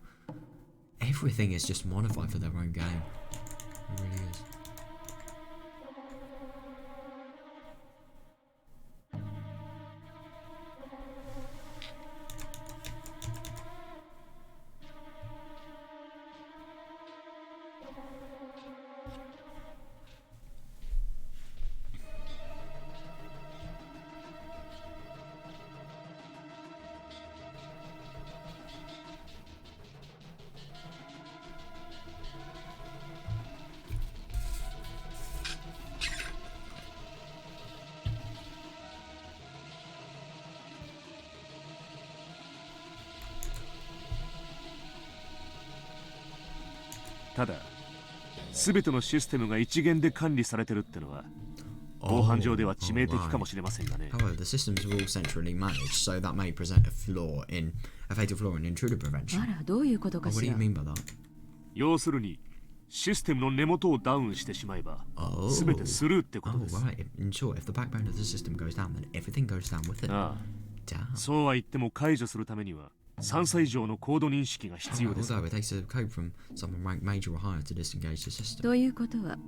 everything is just modified for their own game. It really is. ただ全てのシステムが一元で管理されてるってのは防犯上では致命的かもしれませんがね。However, the systems are all centrally managed, so that may present a fatal flaw in intruder prevention. あら、どういうことか What し do ら。 you mean by that? 要するにシステムの根元をダウンしてしまえば全てスルーってことです。 right. In short, if the backbone of the system goes down, then everything goes down with it. ああ、 Damn. そうは言っても解除するためには3歳以上のコード認識が必要です。 Although it takes a code from someone ranked major or higher to disengage the system. ということは、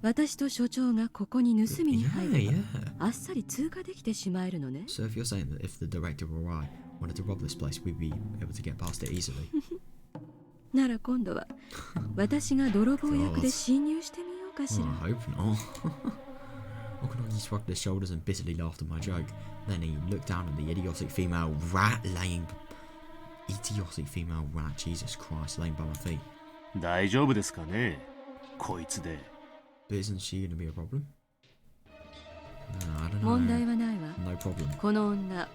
私と所長がここに盗みに入れば、あっさり通過できてしまえるのね。 So if you're saying that if the director or I wanted to rob this place, we'd be able to get past it easily. なら今度は私が泥棒役で侵入してみようかし Well, ら。 I hope not. Okonogi shrugged his shoulders and bitterly laughed at my joke. Then he looked down at the idiotic female rat, Jesus Christ, laying by my feet. 大丈夫ですかね、こいつで。 But isn't she going to be a problem? No, I don't know. 問題はないわ。 No problem. この女、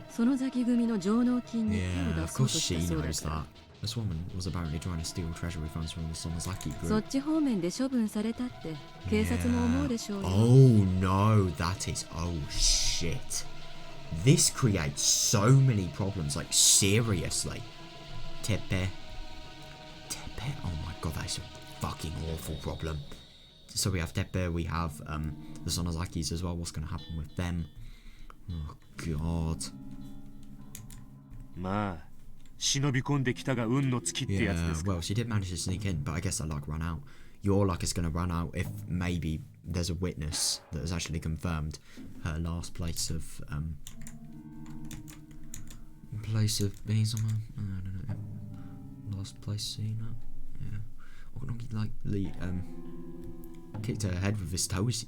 園崎組の上納金に手 Yeah, を of 出そう course とし she たそうだ knows から that. This woman was apparently trying to steal treasury funds from the Sonozaki そ group. っち方面で処分されたって警察も思うでしょうよ。 Oh no, that is... Oh shit. This creates so many problems, like seriously. Tepe. Oh my god, that is a fucking awful problem. So we have Tepe, we have the Sonozakis as well. What's going to happen with them? Oh god. まあ忍び込んできたが運の尽きってやつで Yeah, すか。 well, she did manage to sneak in, but I guess that luck ran out. Your luck is going to run out if maybe there's a witness that has actually confirmed her last place of being somewhere. I don't know. Last place seen her. Yeah. Okonogi likely kicked her head with his toes.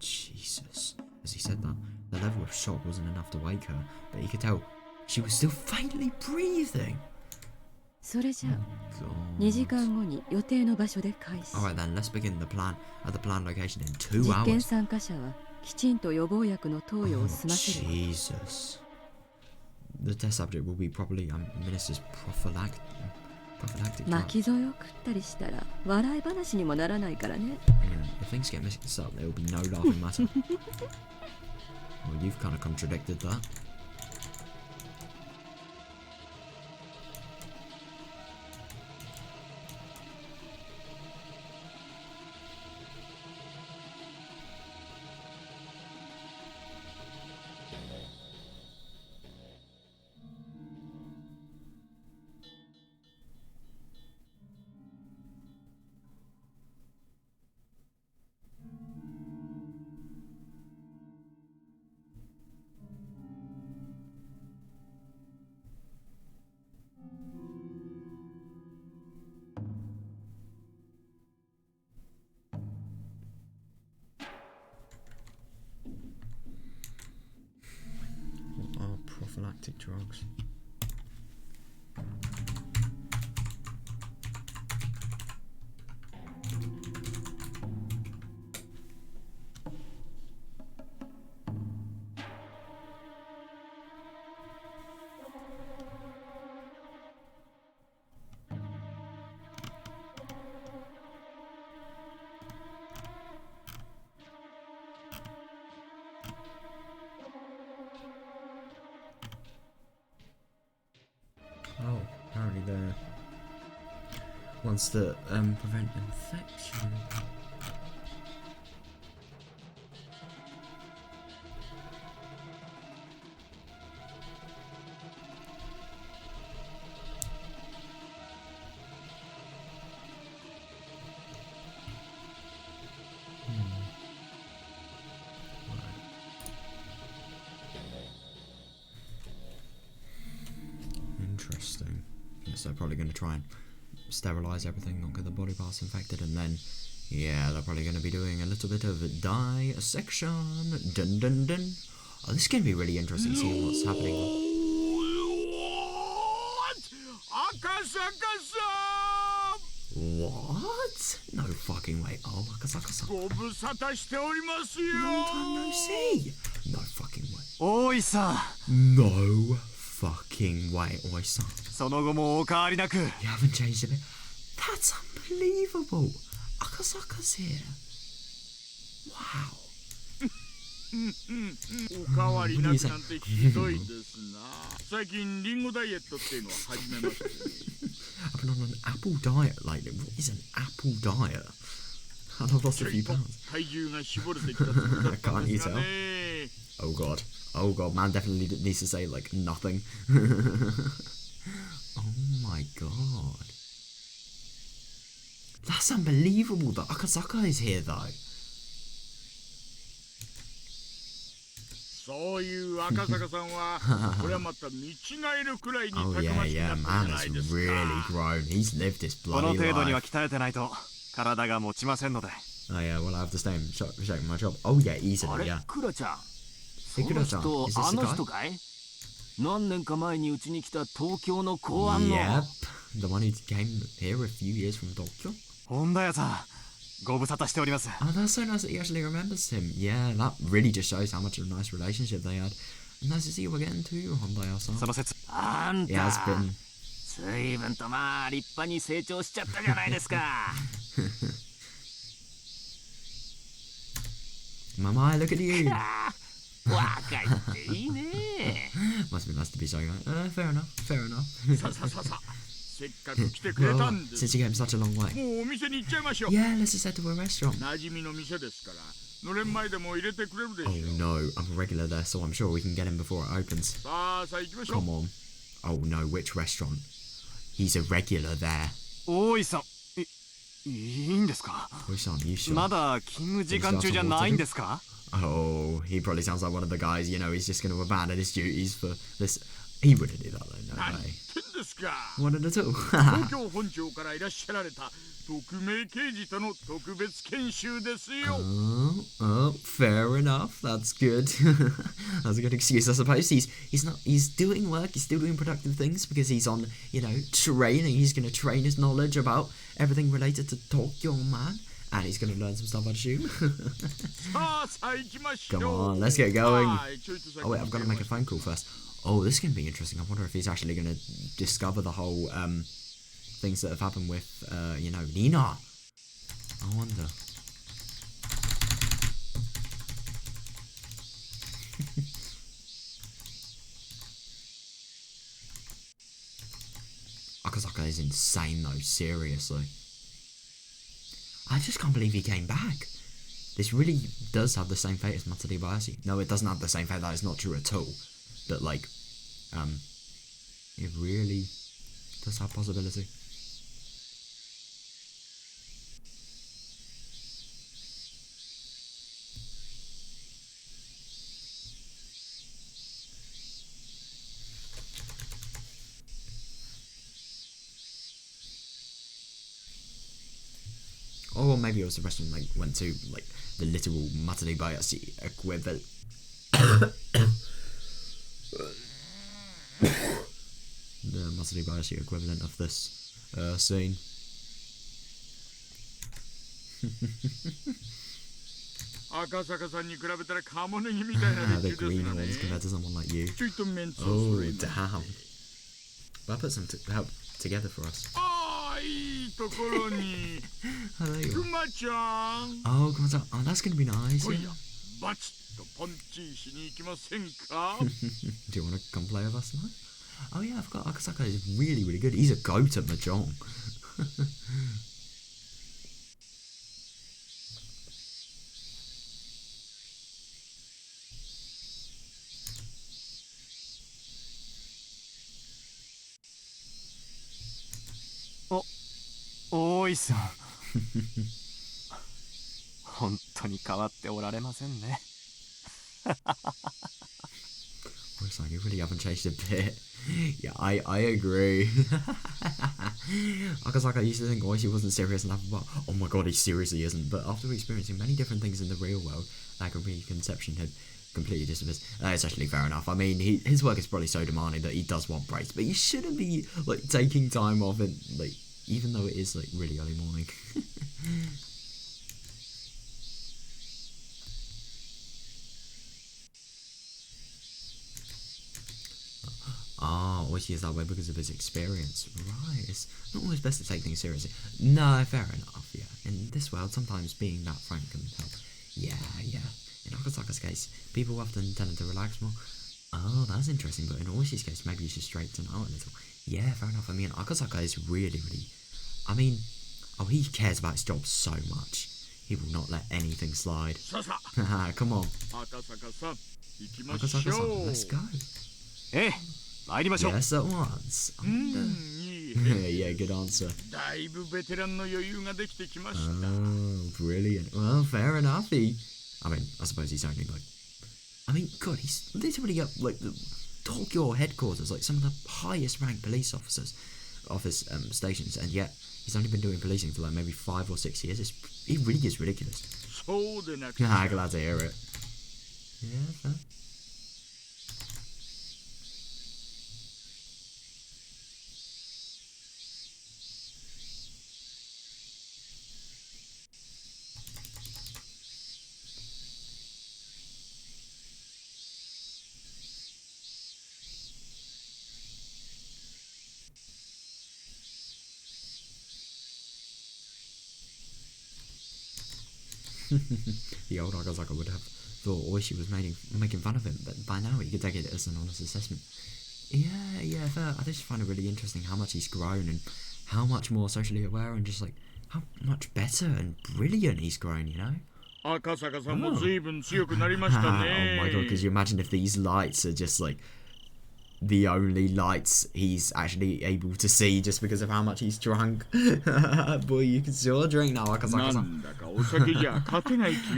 Jesus. As he said that, the level of shock wasn't enough to wake her, but he could tell she was still faintly breathing. それじゃあ God. 2時間後に予定の場所で開始。 Alright then, let's begin the plan at the planned location in 2実験 hours. 参加者はきちんと予防薬の投与を済ませる。 Jesus. The test subject will be properly administered prophylactic drug. 巻き添えを食ったりしたら笑い話にもならないからね。 If things get mixed up, there will be no laughing matter. Well, you've kind of contradicted that. What are prophylactic drugs? Oh, apparently they're ones that prevent infection. Interesting. Yes, they're probably going to try and sterilize everything, not get the body parts infected, and then, yeah, they're probably going to be doing a little bit of dissection. Dun dun dun. Oh, this is going to be really interesting seeing what's happening. What? No fucking way. Oh, Akasaka-san. Long time no see. No fucking way. Oi-san. No fucking way, Oi-san. その後もお変わりなく You haven't changed a bit. That's unbelievable. Akasaka's here. Wow. おかわりなくなんてひどいですな。最近リンゴダイエットっていうのを始めましたね。I've been on an apple diet lately. What is an apple diet? And I've lost a few pounds. 体重が絞れてきたところだったんですがね。Oh god. Oh god, man definitely needs to say like nothing. Oh my god. That's unbelievable that Akasaka is here though. そういう赤坂さんはこれはまた見違えるくらいにたくましくなったじゃないですか。 Really grown. He's lived this この bloody 程度には life. 鍛えてないと体が持ちませんので Oh yeah, well I have to stay and check my job. Oh yeah, あ easily, れ yeah. クラちゃん。そ Hey, の Kura-chan, 人 is this あ the の guy? 人かい？何年か前にうちに来た東京の公安の。 Yep. The one who came here a few years from Tokyo. 本田屋さんご無沙汰しております Oh, that's so nice that he actually remembers him. Yeah, that really just shows how much of a nice relationship they had. Nice to see you again too, Honda-san. その説あん It has た been. 随分とまあ立派に成長しちゃったじゃないですか。 Mama, look at you. 若いっていいね。 Must be nice to be so young. Fair enough, fair enough. さあさあさあさあ、せっかく来てくれ Well, たんです。 since you came such a long way. もうお店に行っちゃいましょう。 Yeah, let's just head to a restaurant. 馴染みの店ですから、のれん前でも入れてくれるでしょ Oh う。 no, I'm a regular there, so I'm sure we can get him before it opens. さあさあ行きましょう。 Come on. Oh no, which restaurant? He's a regular there. 大井さんいいんですか Oisan, you sure? まだ勤務時間中じゃないんですか Oh, he probably sounds like one of the guys, you know, he's just going to abandon his duties for this. He wouldn't do that though, no 何 way. 言ってんですか。 Wouldn't at all. 東京本庁からいらっしゃられた特命刑事との特別研修ですよ。 Oh, fair enough. That's good. That's a good excuse, I suppose. He's doing work. He's still doing productive things because he's on, you know, training. He's going to train his knowledge about everything related to Tokyo, man. And he's going to learn some stuff, I assume. さあさあ行きましょう。 Come on, let's get going. はいちょいと先 Oh wait, I've got to make a phone call first. Oh, this is going to be interesting. I wonder if he's actually going to discover the whole things that have happened with, you know, Nina. I wonder. Akasaka is insane though, seriously. I just can't believe he came back. This really does have the same fate as Matsuri Bayashi. No, it doesn't have the same fate, that is not true at all. But like, it really does have possibility. Or maybe it was the restaurant like went to like the literal Matsuri Bayashi equivalent. The Matsuri Bayashi equivalent of this scene. The greenhorns compared to someone like you. Oh damn! Well, I put some help together for us. Oh, there you are. Oh, Kuma-chan. Oh, that's gonna be nice. Yeah. Do you want to come play with us tonight? Oh yeah, I forgot Akasaka is really, really good. He's a goat at Mahjong. Oh, 大井さん本当に変わっておられませんね Looks like you really haven't changed a bit. Yeah, I agree. Akasaka used to think Oishi wasn't serious enough, but oh my god, he seriously isn't. But after experiencing many different things in the real world, that preconception had completely disappeared. It's actually fair enough. I mean, his work is probably so demanding that he does want breaks, but he shouldn't be like taking time off and like, even though it is like really early morning. Oishi is that way because of his experience. Right, it's not always best to take things seriously. No, fair enough, yeah. In this world, sometimes being that frank can help. Yeah. In Akasaka's case, people often tend to relax more. Oh, that's interesting, but in Oishi's case, maybe you should straighten out a little. Yeah, fair enough. I mean, Akasaka is really... I mean, he cares about his job so much. He will not let anything slide. Come on. Akasaka-san, let's go. Yes, at once. Yeah, good answer. Oh, brilliant. Well, fair enough. I suppose he's only like... God, he's literally at like the Tokyo headquarters, like some of the highest ranked police stations, and yet he's only been doing policing for like maybe 5 or 6 years. He really is ridiculous. Glad to hear it. Yeah, fair. The old Akasaka would have thought Oishi was making fun of him, but by now he could take it as an honest assessment. Yeah, fair. I just find it really interesting how much he's grown and how much more socially aware and just like how much better and brilliant he's grown, you know? Oh my god, because you imagine if these lights are just like the only lights he's actually able to see just because of how much he's drunk. Boy, you can still drink now, Akasaka-san.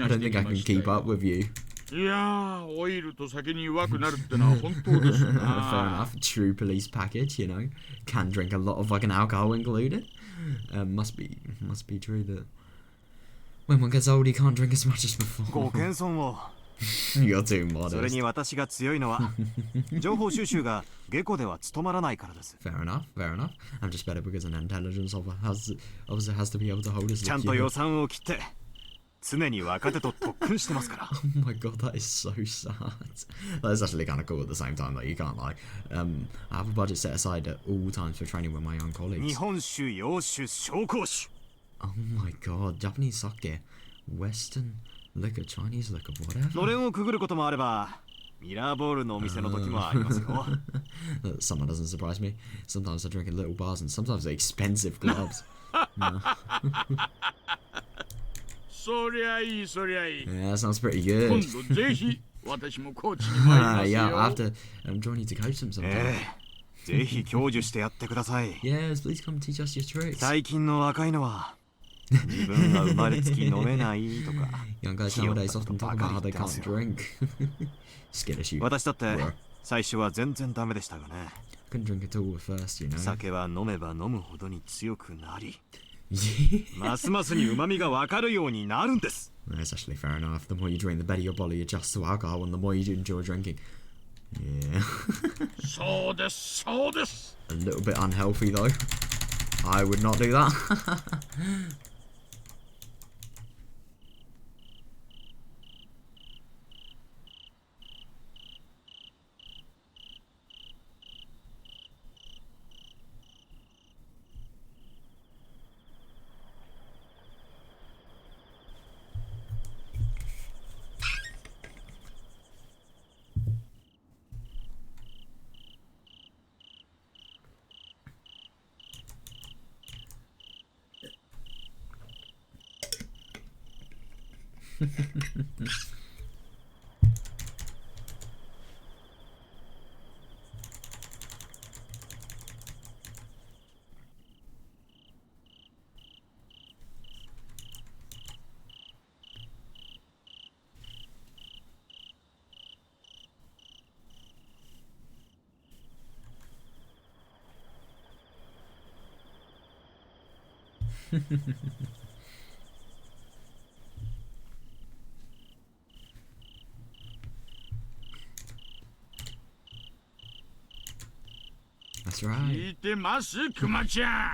I don't think I can keep up with you. Fair enough, true police package, you know. Can drink a lot of fucking alcohol included. Must be true that when one gets old he can't drink as much as before. You're too modest. Fair enough. I'm just better because an intelligence officer has to be able to hold his liquor. Oh my god, that is so sad. That is actually kind of cool at the same time, though, you can't lie. I have a budget set aside at all times for training with my young colleagues. Oh my god, Japanese sake, Western liquor, Chinese liquor, whatever. Someone doesn't surprise me. Sometimes I drink in little bars and sometimes at expensive clubs. Yeah, that sounds pretty good. Yeah, I'll have to join you to coach them sometime. Yes, please come teach us your tricks. Young guys nowadays often talk about how they can't drink. Skittish you. Couldn't drink at all at first, you know. That's actually fair enough. The more you drink, the better your body adjusts to alcohol, and the more you enjoy drinking. Yeah. A little bit unhealthy though. I would not do that. That's right. 聞いてます、クマちゃん。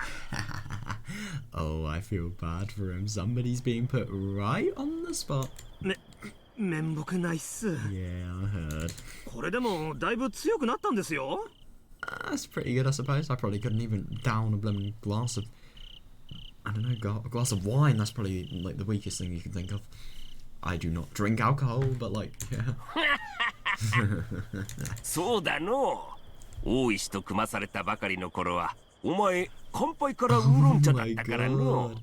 Oh, I feel bad for him. Somebody's being put right on the spot. 面目ないっす。 Yeah, I heard. これでもだいぶ強くなったんですよ。That's pretty good, I suppose. I probably couldn't even down a blooming glass of, I don't know, a glass of wine. That's probably like the weakest thing you can think of. I do not drink alcohol, but like, yeah. そうだの。大石と組まされたばかりの頃は、お前乾杯からウーロン茶だったからの。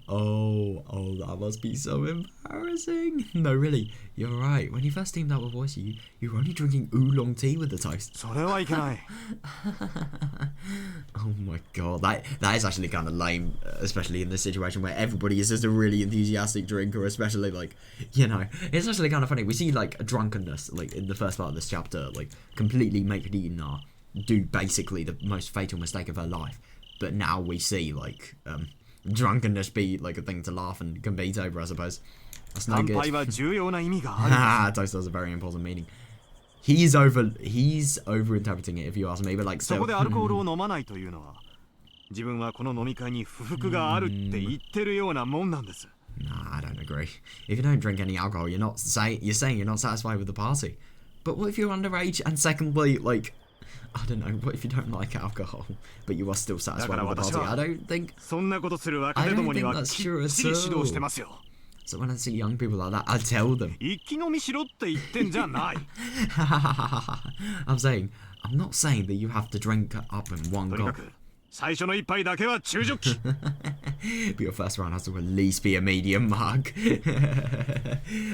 Oh, that must be so embarrassing. No, really, you're right. When you first teamed up with Voice, you were only drinking oolong tea with the toast. それはいけない。 Oh my god, that is actually kind of lame, especially in this situation where everybody is just a really enthusiastic drinker, especially like, you know, it's actually kind of funny. We see like a drunkenness, like in the first part of this chapter, like completely make Rina do basically the most fatal mistake of her life. But now we see like drunkenness be like a thing to laugh and compete over, I suppose. That's no good. 乾杯は重要な意味がある。 Toast has a very important meaning. He's over-interpreting it if you ask me, but like そこでアルコールを飲まないというのは、自分はこの飲み会に不服があるって言ってるようなもんなんです。 Nah, I don't agree. If you don't drink any alcohol, you're saying you're not satisfied with the party. But what if you're underage? And secondly, like, I don't know, what if you don't like alcohol, but you are still satisfied with the party? I don't think そんなことする若手どもにはきっちり指導してますよ。 So when I see young people like that, I tell them. 一気飲みしろって言ってんじゃない。I'm not saying that you have to drink up in one とにか go. く最初の一杯だけは中ジョッキ。 But your first round has to at least be a medium mug.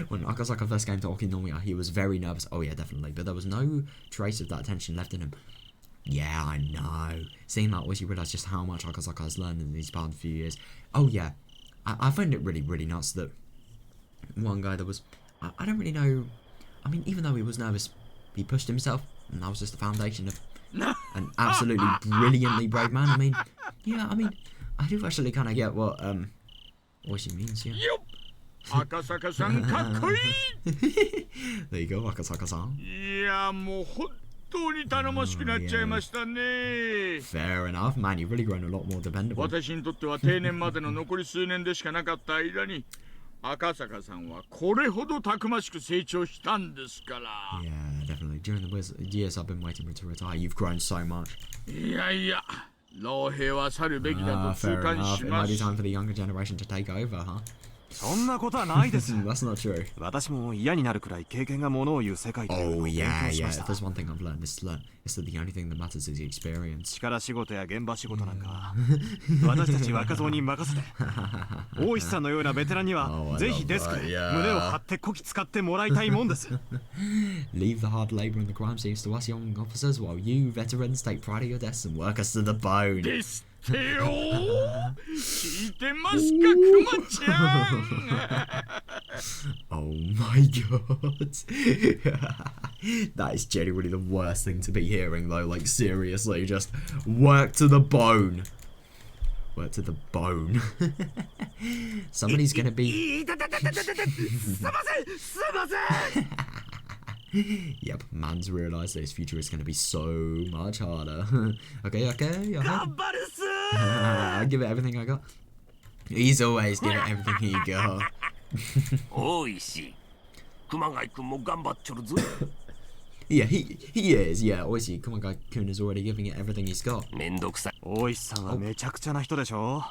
When Akasaka first came to Okinomiya, he was very nervous. Oh yeah, definitely. But there was no trace of that tension left in him. Yeah, I know. Seeing that always you realise just how much Akasaka has learned in these past few years. Oh yeah, I find it really, really nuts that one guy that was... I don't really know... I mean, even though he was nervous, he pushed himself. And that was just the foundation of an absolutely brilliantly brave man. I mean, yeah, I mean, I do actually kind of get what she means, yeah. 赤坂さんかっこいい。 There you go, Akasaka-san. いや、もう本当に頼もしくなっちゃいましたね。 Fair enough, man. You've really grown a lot more dependable. 私にとっては定年までの残り数年でしかなかった間に、赤坂さんはこれほどたくましく成長したんですから。 Yeah, definitely. During the years I've been waiting for you to retire, you've grown so much. いやいや、老兵は去るべきだと痛 Fair 感 enough. し It ま might be す。 time for the younger generation to take over, huh? そんなことはないです。 That's not true. 私も嫌になるくらい経験がものを言う世界というのを Oh 勉 yeah, 強し yeah. まし If た。 there's one thing I've learned, it's that the only thing that matters is the experience. 力仕事や現場仕事なんか私たち若造に任せて大石さんのようなベテランには Oh, I ぜひ love デスク that, で yeah. 胸を張ってこき使ってもらいたいもんです。 Leave the hard labour and the crime scenes to us young officers, while you veterans take pride of your desks and work us to the bone. ですってよ。聞いてますか、クマちゃん。 Oh my god. That is genuinely the worst thing to be hearing though, like seriously, just work to the bone. Work to the bone. Somebody's gonna be... すいません、すいません。 Yep, man's realised that his future is gonna be so much harder. Okay, go ahead. 頑張るっす。 I give it everything I got. He's always giving it everything he got. 大石、熊谷君も頑張っちょるぞ。 Yeah, he is. Yeah, obviously, come on, guy, Kun is already giving it everything he's got. めんどくさい。大石さんはめちゃくちゃな人でしょ。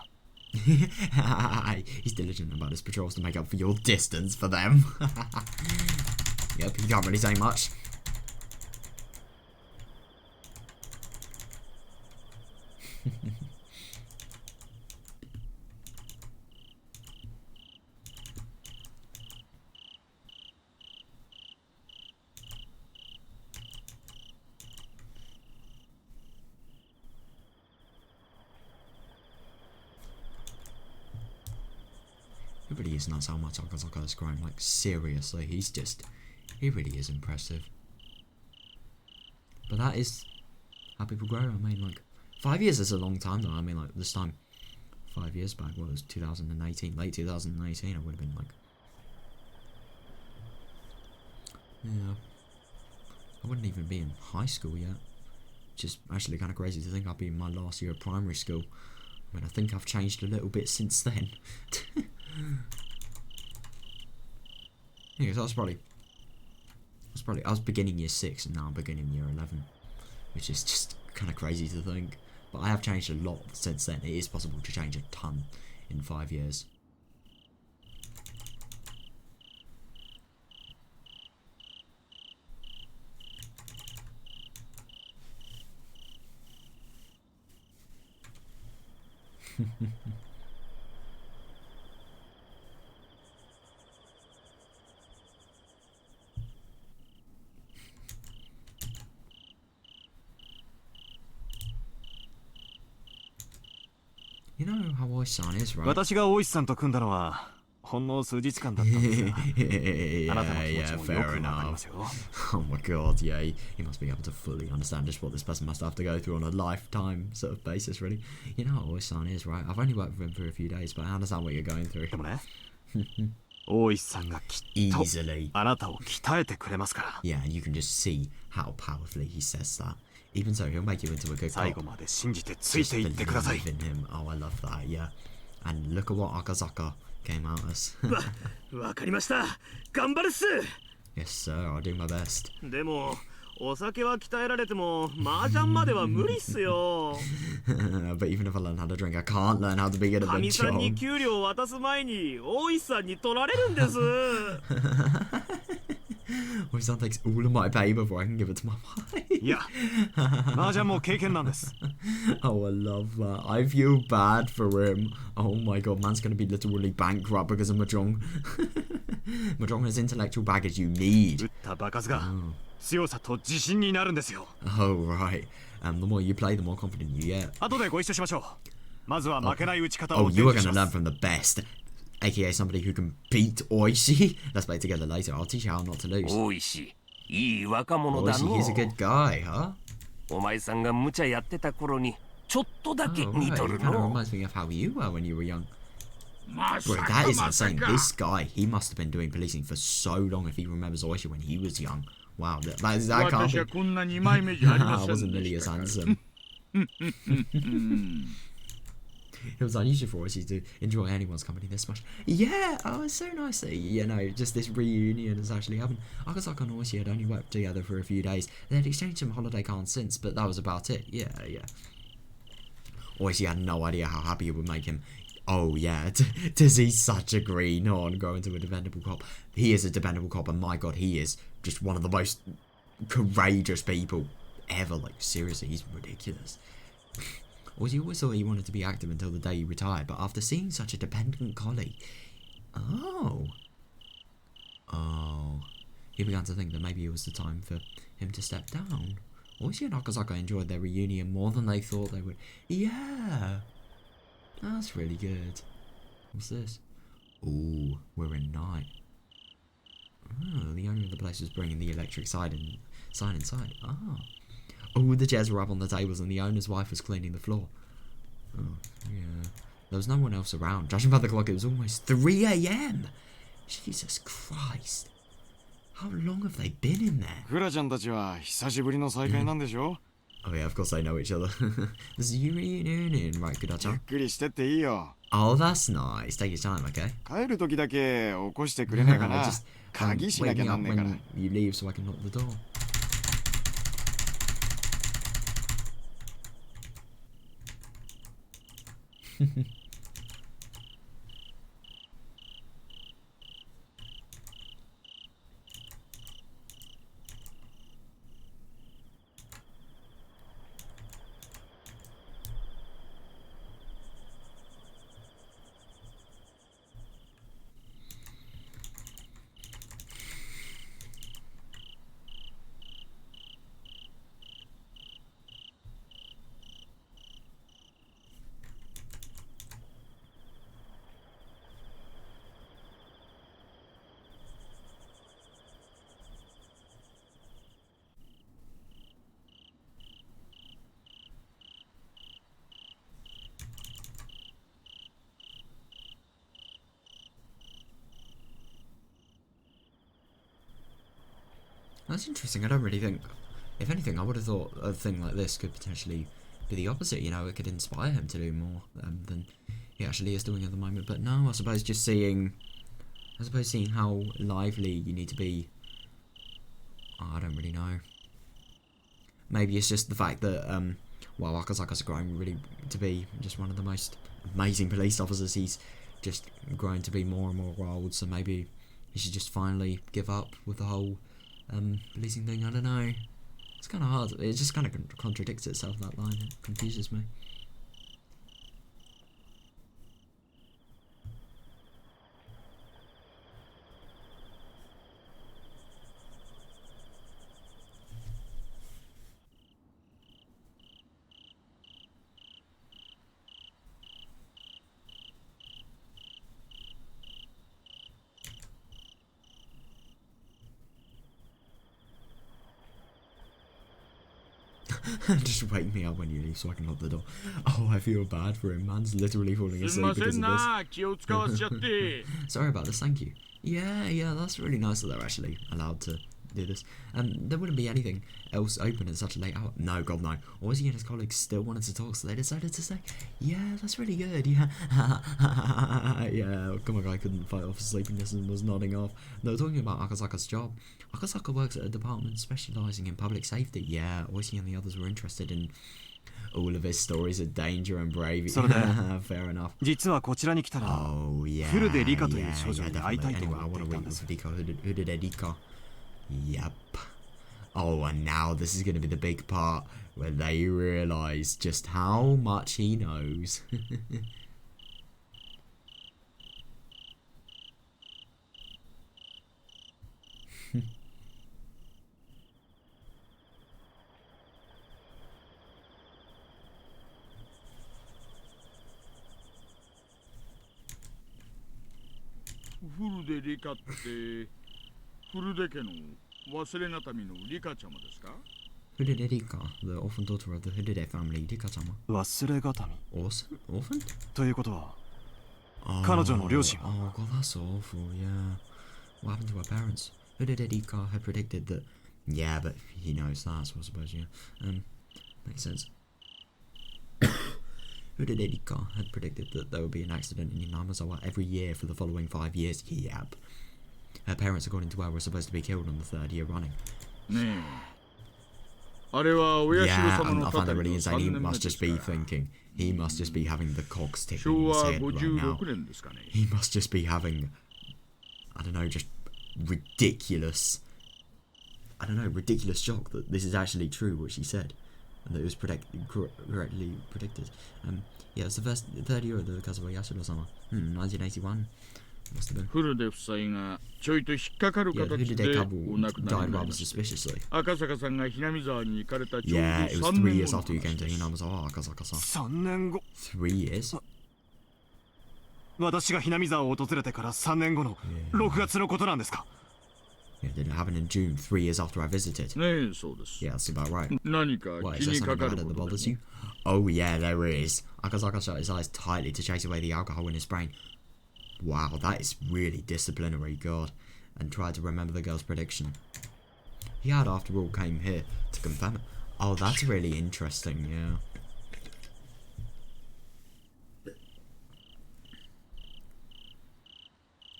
He's diligent about his patrols to make up for your distance for them. Yep, he can't really say much. It really is nuts how much Akasaka has grown, like seriously, he really is impressive. But that is how people grow. I mean, like, 5 years is a long time though. I mean, like, this time 5 years back. What was 2018? Late 2018. I would have been like, yeah, I wouldn't even be in high school yet. Which is actually kind of crazy to think I'll be in my last year of primary school. I mean, I think I've changed a little bit since then. Yeah, so I was beginning year 6 and now I'm beginning year 11, which is just kind of crazy to think. But I have changed a lot since then. It is possible to change a ton in 5 years. You know how Oishi-san is, right? 私が大石さんと組んだのはほんの数日間だったんですが、あなたの気持ちもよくわかりますよ。Oh my god, yeah, he must be able to fully understand just what this person must have to go through on a lifetime sort of basis, really. You know how Oishi-san is, right? I've only worked with him for a few days, but I understand what you're going through. でもね、大石さんがきっと Easily. あなたを鍛えてくれますから。 Yeah, and you can just see how powerfully he says that. Even so, he'll make you into a good 最 cop. 後まで信じてつい Just ていってください。 believe in him. Oh, I love that, yeah. And look at what Akazaka came out as. わかりました。頑張るっす。 Yes, sir, I'll do my best. でもお酒は鍛えられても麻雀までは無理っすよ。But even if I learn how to drink, I can't learn how to be good at か the みさんに job. 給料を渡す前に大石さんに取られるんです。Oishi-san takes all of my pay before I can give it to my wife. いや、麻雀も経験なんです。Oh, I love that. I feel bad for him. Oh my god, man's gonna be literally bankrupt because of Mahjong. Mahjong has intellectual baggage you 打 need. った場数が強さと自信になるんですよ。 Oh, right. The more you play, the more confident you get. 後でご一緒しましょう。まずは負けない打ち方 Oh, を you 伝 are 授し gonna ま learn す。 from the best. AKA somebody who can beat Oishi. Let's play together later. I'll teach you how not to lose. 大石、いい若者だ Oishi, の he's a good guy, huh? お前さんが無茶やってた頃にちょっとだけ Oh, 似 right. と He る kind of の。 reminds me of how you were when you were young. ま Bro, さ that か is まさ insane. か This guy, he must have been doing policing for so long if he remembers Oishi when he was young. Wow, that can't 私 be. はこんな2枚目じゃあり I ません wasn't で nearly し as たから handsome. It was unusual for Oishi to enjoy anyone's company this much. Yeah, oh, it's so nice that, you know, just this reunion has actually happened. Akazaka and Oishi had only worked together for a few days. They had exchanged some holiday cards since, but that was about it. Yeah. Oishi had no idea how happy it would make him. Oh, yeah, to see such a greenhorn grow into a dependable cop. He is a dependable cop, and my god, he is just one of the most courageous people ever. Like, seriously, he's ridiculous. He always thought he wanted to be active until the day he retired, but after seeing such a dependent collie... Oh, he began to think that maybe it was the time for him to step down. Oishi and Akazaka enjoyed their reunion more than they thought they would. Yeah, that's really good. What's this? Ooh, we're in night. Oh, the owner of the place was bringing the electric sign inside. Oh, the chairs were up on the tables and the owner's wife was cleaning the floor. Oh, yeah. There was no one else around. Judging by the clock, it was almost 3 a.m. Jesus Christ. How long have they been in there? フラちゃんたちは久しぶりの再会なんでしょ。 Oh yeah, of course they know each other. This is reuinion, right, ゆっ Kudacha? くりしてっていいよ。 Oh, that's nice. Take your time, okay? 帰る時だけ起こしてくれないかな。 Just 鍵しな wake きゃ me な up んねえから。 when you leave so I can lock the door. That's interesting. I don't really think, if anything, I would have thought a thing like this could potentially be the opposite. You know, it could inspire him to do more than he actually is doing at the moment. But no, I suppose just seeing how lively you need to be. Oh, I don't really know. Maybe it's just the fact that well, Akasaka's grown really to be just one of the most amazing police officers. He's just grown to be more and more old, so maybe he should just finally give up with the whole policing thing. I don't know. It's kind of hard. It just kind of contradicts itself, that line. It confuses me. Just wake me up when you leave so I can lock the door. Oh, I feel bad for him. Man's literally falling asleep because of this. Sorry about this, thank you. Yeah, that's really nice that they're actually allowed to do this. There wouldn't be anything else open at such a late hour. No, God, no. Oishi and his colleagues still wanted to talk, so they decided to say, yeah, that's really good, yeah. Yeah, come on, I couldn't fight off sleepiness and was nodding off. They were talking about Akasaka's job. Akasaka works at a department specialising in public safety. Yeah, Oishi and the others were interested in all of his stories of danger and bravery. Fair enough. Oh, yeah. Anyway, I want to meet with Rika. Who did Rika? Yep. Oh, and now this is going to be the big part where they realise just how much he knows. Who did Rika, the orphan daughter of the Hudede family, Rika-sama? Orphan? Oh, God, that's awful, yeah. What happened to her parents? Hudede Rika had predicted that... Yeah, but he knows that, so I suppose, yeah. Makes sense. Hudede Rika had predicted that there would be an accident in Inamazawa every year for the following 5 years. Yep. Her parents, according to her, were supposed to be killed on the 3rd year running. Yeah, I find that really insane. He must just be thinking. He must just be having the cogs ticking in his head right now. He must just be having, I don't know, just ridiculous shock that this is actually true, what she said. And that it was correctly predicted. Yeah, it's the 3rd year of the Kazuo Yashiro-sama. 1981. Must have been. Yeah, Hudede couple died rather suspiciously. Yeah, it was 3 years after you came to Hinamizawa, Akasaka-san. 3 years? 私がHinamizawa を訪れてから3年後の6月のことなんですか? Yeah, did it happen in June, 3 years after I visited? Yeah, that's about right. What, is there something about it that bothers you? Oh yeah, there is. Akasaka shut his eyes tightly to chase away the alcohol in his brain. Wow, that is really disciplinary, God. And tried to remember the girl's prediction. He had, after all, came here to confirm it. Oh, that's really interesting, yeah.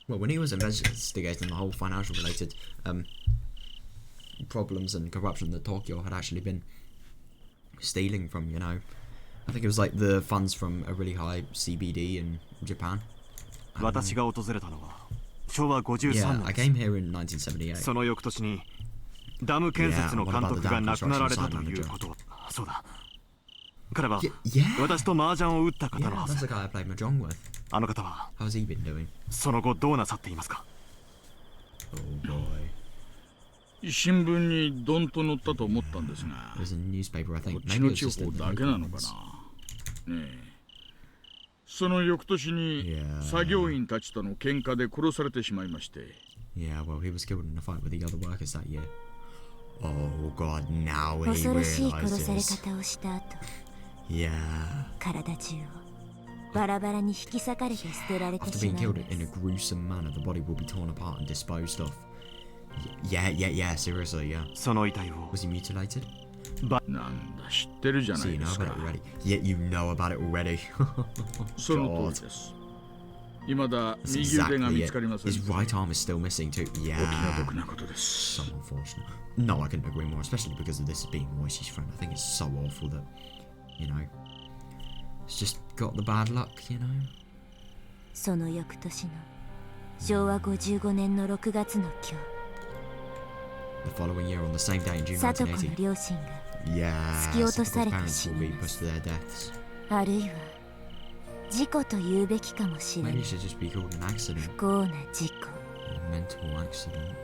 Well, when he was investigating the whole financial related problems and corruption that Tokyo had actually been stealing from, you know, I think it was like the funds from a really high CBD in Japan. 私が訪れたのは昭和53 Yeah, I came here in 1978. その翌年にダム建設の監督が亡くなられたということ。そうだ。彼は私と麻雀を打った方のはず。あの方はその後どうなさっていますか? Oh boy. 新聞にドンと載ったと思ったんですが、こっちの地方だけなのかな。ねえ。その翌年に作業員たちとの喧嘩で殺されてしまいまして。Yeah, well, he was killed in a fight with the other workers that year. Oh God, now he 恐ろしい殺され方をした後、Yeah. 体中をバラバラに引き裂かれて捨てられて After し being まう killed in a gruesome manner, the body will be torn apart and disposed of. Yeah, seriously, yeah. その遺体を Was he mutilated? なんだ、知ってるじゃな So い you で know すか。 about it already. Yeah, you know about it already. その通りです。未だ右腕が見つかりません。 His right arm is still missing too. お気 Yeah. の毒なことです。 So unfortunate. No, I couldn't agree more, especially because of this being Moishi's friend. I think it's so awful that, you know, it's just got the bad luck, you know? その翌年の昭和55年の6月の今 The following year, on the same day in 日、 June 聡子の 1980. 両親が Yeah, 突き落とさ Satoko's れて parents 死 will に be ま pushed す。 to their deaths. あるいは事故と言うべきかもしれな Maybe い。 it should just be called an accident. 不幸な事故。 A mental accident.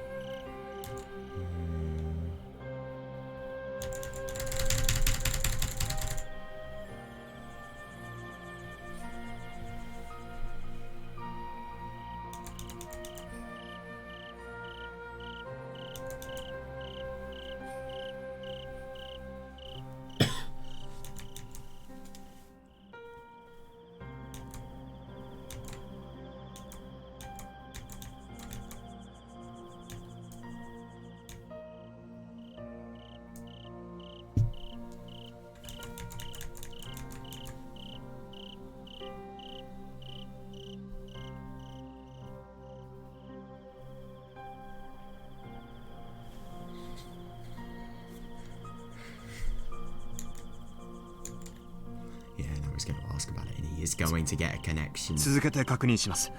Yeah, no, he's going to ask about it, and he is going to get a connection. 続けて確認します。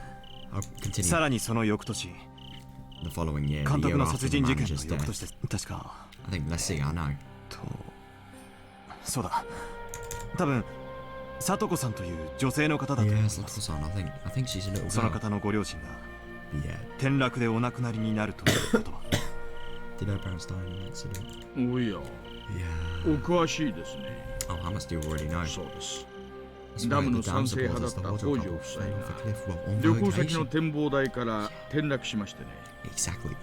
I'll continue. さらにその翌年、 The following year, 監 the 督 year の after 殺 the 人事件 manager's の翌 death. 年です。確か I think, let's see, I know. そうだ。多分聡子さんという女性の方だと思い Yeah, ま Satoko-san, I think she's a little す。その girl. 方のご両親が Yeah. 転落でお亡くなりになるということは Did her parents die in an accident? おや、 Yeah. お詳しいですね。 Oh, how much do you already know? そうです。 That's ダ right, ムの the 賛 dam 成派だ supporters, っ the た water 北条 couple 夫妻 fell が off a cliff while on 旅行先の vacation. 展望台から転落しましてね。 Exactly. It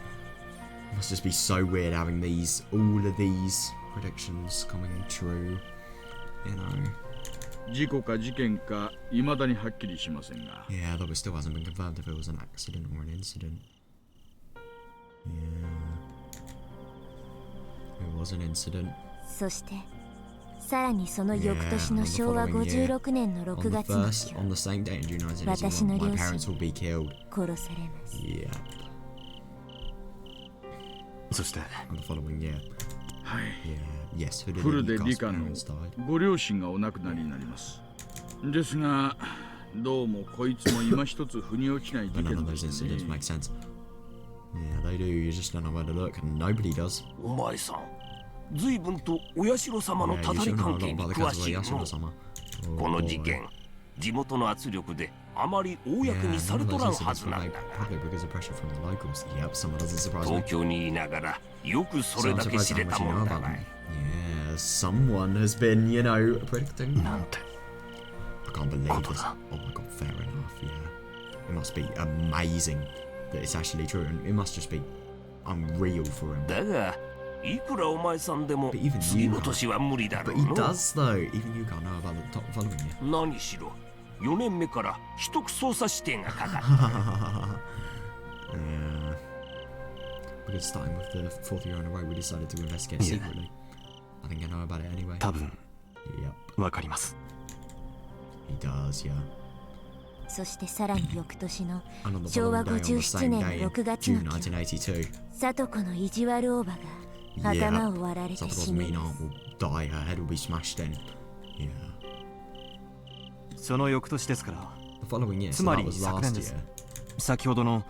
must just be so weird having all of these predictions coming true. You know. 事故か事件か未だにはっきりしませんが。 Yeah, though it still hasn't been confirmed if it was an accident or an incident. Yeah. It was an incident. そしてさらにその翌年の昭和56年の On 6 the 月の first, 今 on 日、 the same day in June 私の 1981, 両 my 親 parents will be killed. 殺されます。 Yeah. そして And the following year. はい。 Yeah. Yes, who did フルで it? 理 Nico's 科の parents died. ご両親がお亡くなりになります。ですが、どうもこいつも今一つ腑に落ちない事 But none 件 of で those すね incidents。make sense. Yeah, they do. You just don't know where to look, and nobody does. お前さん、随分とお社様の Yeah, た you たり should know 関 a 係 lot に about the 詳 case しい of の。 Yashiro-sama. この事件、地元の圧力であまり公にされとらんはずなんだが、 Probably because of pressure from the locals. Yep, someone doesn't surprise me. 東京にいながらよくそれ So I'm だけ surprised 知 how れ much た you も know んだ about な them. Yeah, someone has been, you know, predicting. なんて I can't believe Koto this. da. Oh my god, fair enough, yeah. It must be amazing that it's actually true, and it must just be unreal for him. だが、いくらお前さんでも But even 次 you の know. 年は無理だろ But う he の。 does, though. Even you can't know about the following year. 何しろ、4年目から秘匿捜査指定がかかった。 Yeah. Because starting with the fourth year in a row, we decided to investigate Yeah. secretly. I think I know about it anyway. 多分 Yep, わかります。 he does, yeah. そしてさらに翌年の And on the 昭和 following day, on the 57 same 年 day の in 6月の June 今日、 1982, 聡子の意地悪おばが yeah, 頭を割られて Satoko's 死に mean ま aunt す。 will die, her head will be smashed in. Yeah. その翌年ですから、 The following year, つ so ま that り was 昨年 last です year. 先ほどの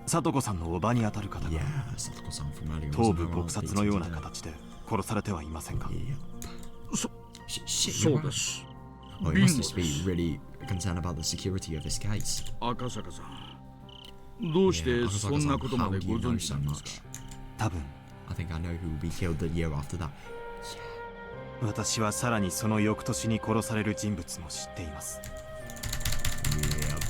聡子さんのおばにあたる方が Yeah, Satoko-san from earlier 頭 was 部 her 撲 aunt 殺のような beaten to death. 形で殺されてはいませんか。 Yep. そ Shit, そ you're うで right. す。 Oh, he ビン must ゴ just で be す。 really concerned about the security of his case. 赤坂さん、どうして Yeah, そんな Akasaka-san, ことま how で do ご you 存 know 知 so なんですか。 much? 多分 I think I know who will be killed the year after that. 私はさらにその翌年に殺される人物も知っています。 Yep.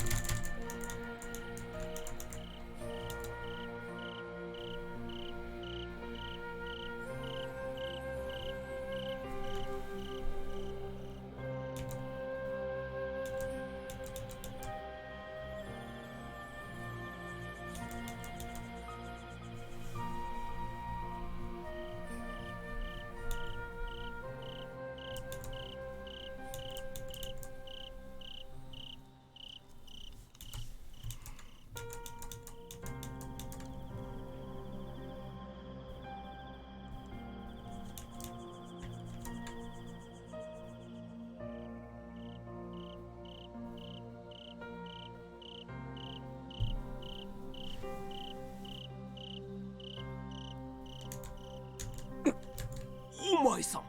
お前さん、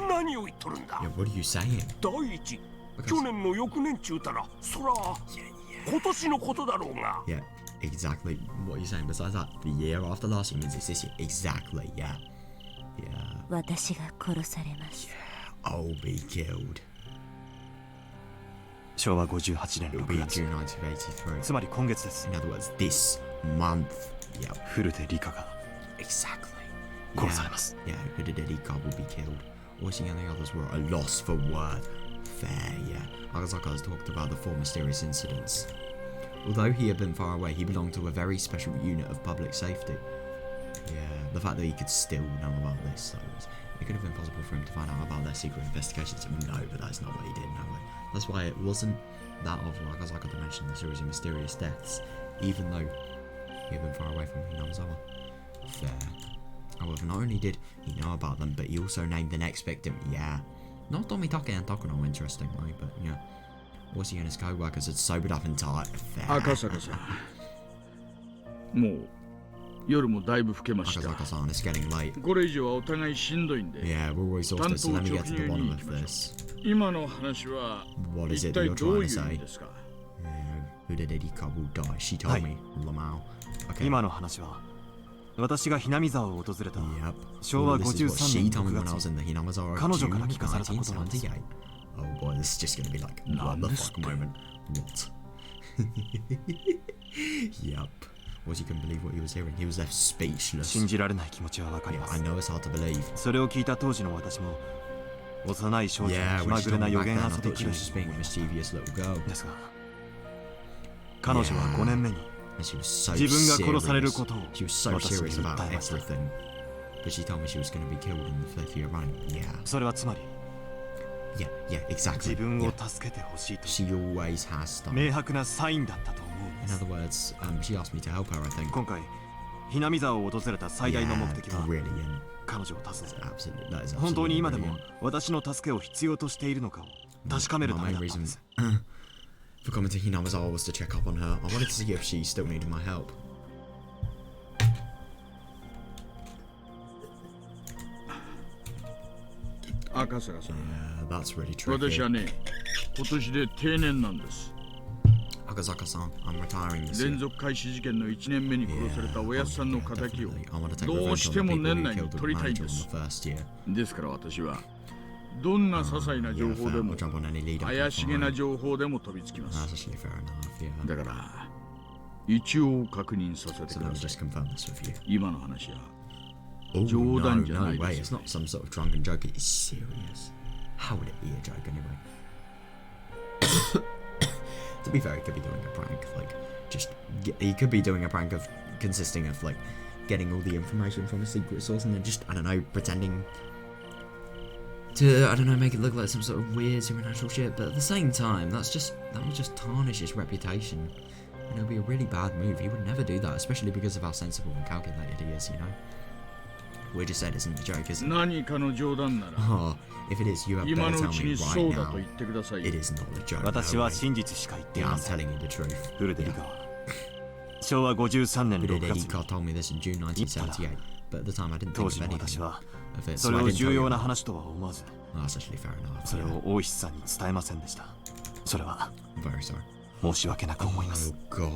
何を言っとるんだ。 Yeah, what are you saying? 第一、去年の翌年中たら、そら、今年のことだろうが。 Yeah, exactly what you're saying. Besides that, the year after last year means it's this year. Exactly, yeah. Yeah. 私が殺されます。I'll be killed. 昭和58年 It'll 6 be in 月 June 1983. つまり今月です In other words, this month. Yeah, 古手理香が exactly. 殺されます Yeah, Hidedeka will be killed. Oishi and the others were a loss for word. Fair, yeah. Akazaka has talked about the four mysterious incidents. Although he had been far away, he belonged to a very special unit of public safety. Yeah, the fact that he could still know about this, so it could have been possible for him to find out about their secret investigations. No, but that's not what he did, no way. That's why it wasn't that of Akazaka to mention the series of mysterious deaths, even though he had been far away from Hinamizawa. Fair. However, not only did he know about them, but he also named the next victim. Yeah. Not Tomitake and Takuno, interestingly, but yeah. Oishi and his co-workers had sobered up entirely. Fair. 赤坂さん、もう夜もだいぶ更けました。 Akazaka-san, it's getting late. これ以上はお互いしんどいんで。 Yeah, we're always exhausted, so let me get to the bottom of this. 今の話は What is 一 it that 体 you're どう trying い to う意 say? 味ですか。 Hidedeka will die. She told me. Lamau. Okay. 今の話は私がひなみ沢を訪れた Yep. 昭和 Well, this is what 53 she 年 told me 6 when I was 月 in the Hinamizawa 彼女 June から聞かされたことなんです 1978. Oh boy, this is just gonna be like, what the fuck moment. What? Yep. Was he couldn't believe what he was hearing. He was left speechless. 信じられない気持ちはわかり Yeah, ま I す know it's hard to believe. それを聞いた当時の私も幼い少女の Yeah, 気 when ま she ぐれ told な me 予 back 言 then, I 遊び thought く she ら was just being a い mischievous little girl. ですが彼女は5年目に And she was so 自分が殺される serious. ことを She was so 私に serious 訴 about えました everything. But she told me she was going to be killed in the fifth year running. Yeah. それはつまり Yeah, yeah, exactly. 自分を Yeah. 助けてほしいと She always has done. 明白なサインだったと思うんで In す other words, she asked me to help her, I think. 今回ひなみ沢を訪れた最大の目 Yeah, 的は brilliant. 彼女を訪ね Absolutely, that is 本当に absolutely 今でも brilliant. 私の助けを必要としているのかを確かめるた My め main だったん reason です for coming to Hinamizawa was to check up on her. I wanted to see if she still needed my help. 赤坂さん、 Yeah, that's really 私は tricky. ね、今年で定年なんです。 Akazaka-san, I'm retiring this 連 year. 続開始事件の1年目に殺されたおやっさんの Yeah, 仇を definitely. I want to take ど revenge う on し the ても people 年 who 内に killed the 取りたいん manager で on す。 the first year. ですから私はどんな些細な情 Yeah, 報で fair. も I'll jump on any lead I 怪 can しげな find. 情報でも飛びつきま That's す。 actually fair enough, yeah. だから一応確認させて So く let だ me さい。 just confirm this with you. 今の話は Oh, no, 冗談じゃ no ない way. で It's すよ not some sort of drunken joke. It's serious. How would it be a joke anyway? To be fair, he could be doing a prank. Like, he could be doing a prank of consisting of like getting all the information from a secret source and then just, I don't know, pretending to, I don't know, make it look like some sort of weird supernatural shit. But at the same time, that would just tarnish his reputation. And it would be a really bad move. He would never do that, especially because of how sensible and calculated he is, you know? We just said isn't a joke, is it? 何かの冗談なら Oh, if it is, you have 今 better のう tell ち me にそ right うだ now. と言ってください It is not a joke. 私 no は way. 真実しか言ってい Yeah, ま I'm せん telling you the truth. フルデリカは昭和53年6 But 月 Erika told me this in June 1978. But at the time, I didn't 当 think 時 of の anything 私は of it, そ so れ I を didn't 重 tell you 要な about it. 話とは思わず Oh, that's actually fair enough. それ Yeah. を大石さんに伝えませんでしたそれは I'm very sorry. 申し訳なく思います Oh God.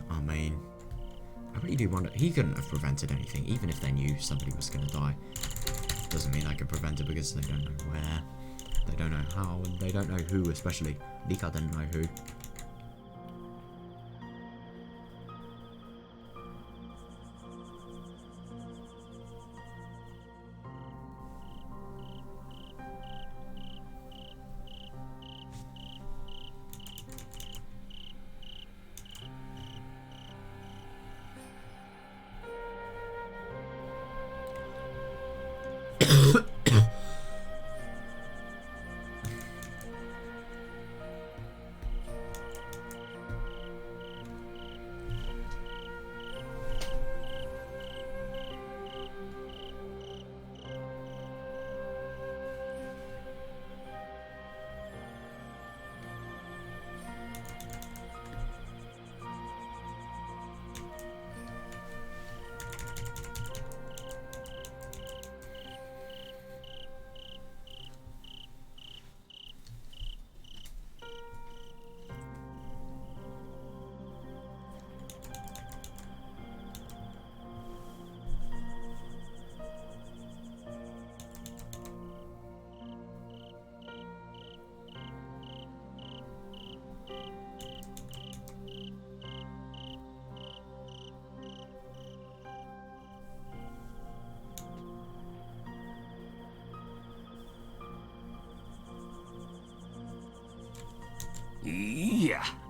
I mean, I really do wonder. He couldn't have prevented anything, even if they knew somebody was going to die. Doesn't mean I can prevent it because they don't know where, they don't know how, and they don't know who. Especially, Rika didn't know who.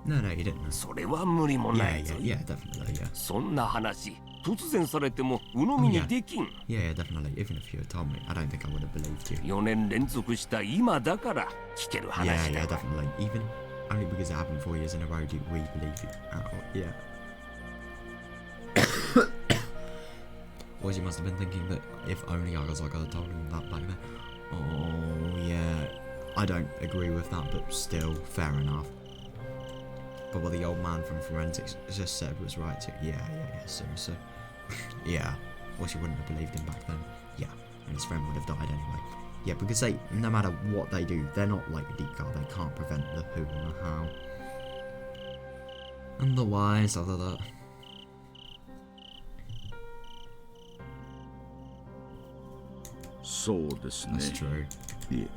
No, no, you didn't. それは無理もないぞ。 Yeah, definitely, yeah. そんな話、突然されても鵜呑みにできん。Yeah, definitely. Even if you had told me, I don't think I would have believed you. 4年連続した今だから聞ける話だ。Yeah, definitely. Even only because it happened 4 years in a row do we believe you. Yeah. Or he must have been thinking that if only Agasaka had told him that back then. Oh, yeah. I don't agree with that, but still, fair enough. But what the old man from Forensics just said was right too. Yeah, seriously. Yeah. Or she wouldn't have believed him back then. Yeah. And his friend would have died anyway. Yeah, because they, no matter what they do, they're not like a deep guard. They can't prevent the who and the how. And the why, stuff like that. そうですね。 That's true. いえ、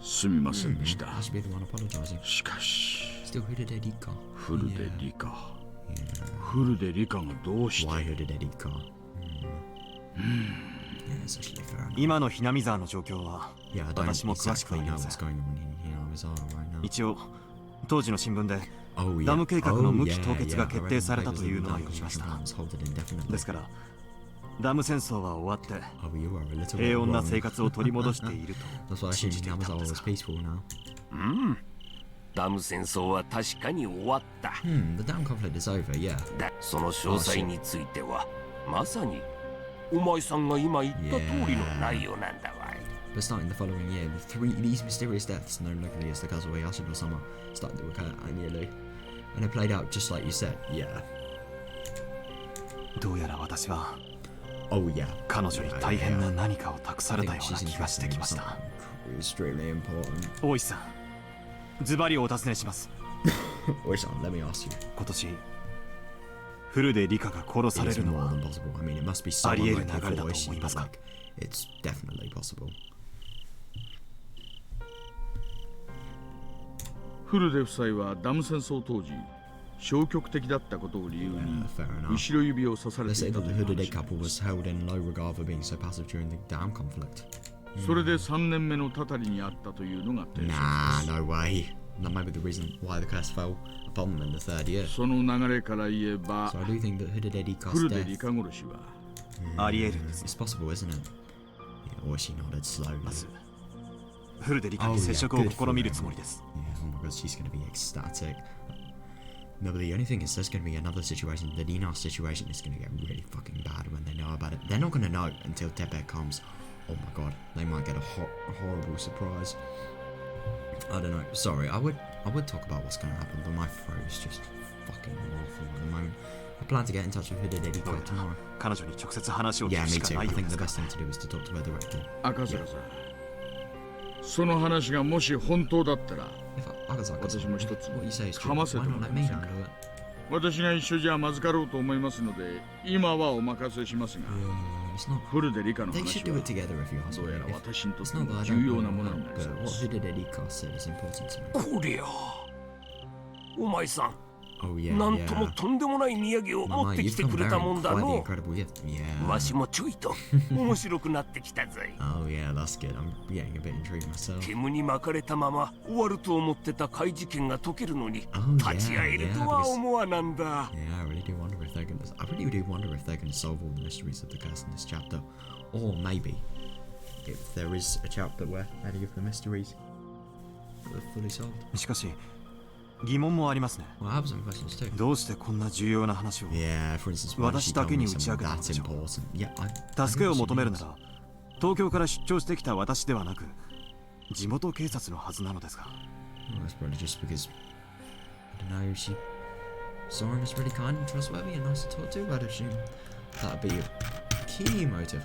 すみませんでした。 I should be the one apologizing. しかし、 Still, who did Eddie call? フルでリカ。フルでリカがどうして。 Why who did Eddie call? Yeah, it's actually fair enough. 今のひなみ沢の状況は Yeah, I don't 私も詳しく exactly は言い know ませ what's ん。 going on in Hinamizawa right now. 一応当時の新聞で Oh, yeah. ダム計画の無期 Oh, 凍 yeah, 結 yeah. が I 決 read 定 the された papers というのを that 読みました the construction plans halted indefinitely. ですからダム戦争は終わって Oh, you are a little 平 bit 穏な wrong. 生活を取り戻している That's と why I 信 assume じていた Hinamizawa ので was すが peaceful now. ダム戦争は確かに終わった。 The dam conflict is over, yeah. その詳細についてはまさにお前さんが今言った通りの内容なんだわい。 But starting the following year, these mysterious deaths, known locally as the Kazuo Yashiro-sama, started to occur annually. And it played out just like you said, yeah. どうやら私は Oh, yeah. 彼女に大変な何かを託さ I れた think ような she's 気がして interested き in ました。 something extremely important. 大石さん、ズバリお尋ねします。 Oishi-san, let me ask you. 今年フルでリカが殺され It's るの more は than possible. I mean, it must be someone あり得 like る流れだと Oishi, 思いま but すか？ like, it's definitely possible. フルデ夫妻はダム戦争当時消極的だったことを理由に Fair enough. 後ろ指を刺され They て say いた that と the いう hooded 話 couple was held in low regard for being so passive during the dam conflict. それで3年目のたたりにあったというのが定説です。 Nah, no way. That might be the reason why the curse fell upon them in the third year. その流れから言えば So I do think that hooded Eddie フ Car's ルで death. リカ殺しはあり得るんです。 It's possible, isn't it? Yeah, Oishi nodded slowly. まずフルでリカに接触を試みるつもりです。 Yeah, oh my god, she's gonna be ecstatic. No, but the only thing is there's gonna be another situation. The Dinar situation is gonna get really fucking bad when they know about it. They're not gonna know until Tepe comes. Oh my god, they might get a horrible surprise. I don't know. Sorry, I would talk about what's gonna happen, but my throat is just fucking awful at the moment. I plan to get in touch with Hooded Eddie Car tomorrow. 彼女に直接話を聞 Yeah, く me しか too. な I いよう think で the すか best thing to do is to talk to her directly. 赤坂さん、その話がもし本当だったら If Akazaka, 私も一つ what you say is true. かませ Why ても not らえ let ま me せんか。 handle it? 私が一緒じゃまずかろうと思いますので今はお任せしますが It's not. フルで理科の They 話 should do は it together if you ask どう me. やら If- 私にとっ It's て not も that I 重 don't 要 want な to ものに help, なりそう but で what す。 Hooded Eddie Car said is important to me. こりゃお前さん Oh yeah, なんとも yeah. とんでもない土産を持 Mama, ってき you've て come くれた very もんだ quite the の。 incredible gift. Yeah. わしもちょいと面白くなってきたぜ。 Oh yeah, that's good. I'm getting a bit intrigued myself. 煙に巻かれたまま終わると思ってた怪事件が解けるのに Oh 立ち会えるとは思わなんだ。 Yeah, I really do wonder if they're gonna. I really do wonder if they're gonna solve all the mysteries of the curse in this chapter, or maybe if there is a chapter where any of the mysteries are fully solved. しかし疑問もありますね。 Well, I have some questions too. どうしてこんな重要な話を Yeah, for instance, why did she 私だ tell け me に打ち something 明けたの that's でしょう。 important? Yeah, I 助けを求めるな really ら東京から出張してきた私ではなく地元警察のはずなのですが。 Well, that's probably just because I don't know. She saw him as really kind and trustworthy and nice to talk to. I'd assume that'd be a key motive.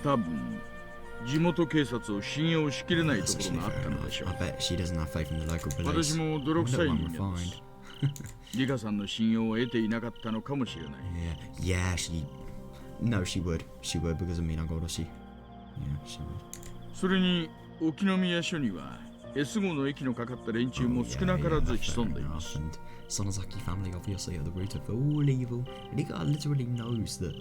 多分地元警察を信用しきれないところがあったのでしょう。私も泥臭い人間です。リカさんの信用を得ていなかったのかもしれない。それに沖宮署には S 号の駅のかかった連中も少なからず潜んでいます。Sonozaki family obviously are the root of all evil. Rika literally knows that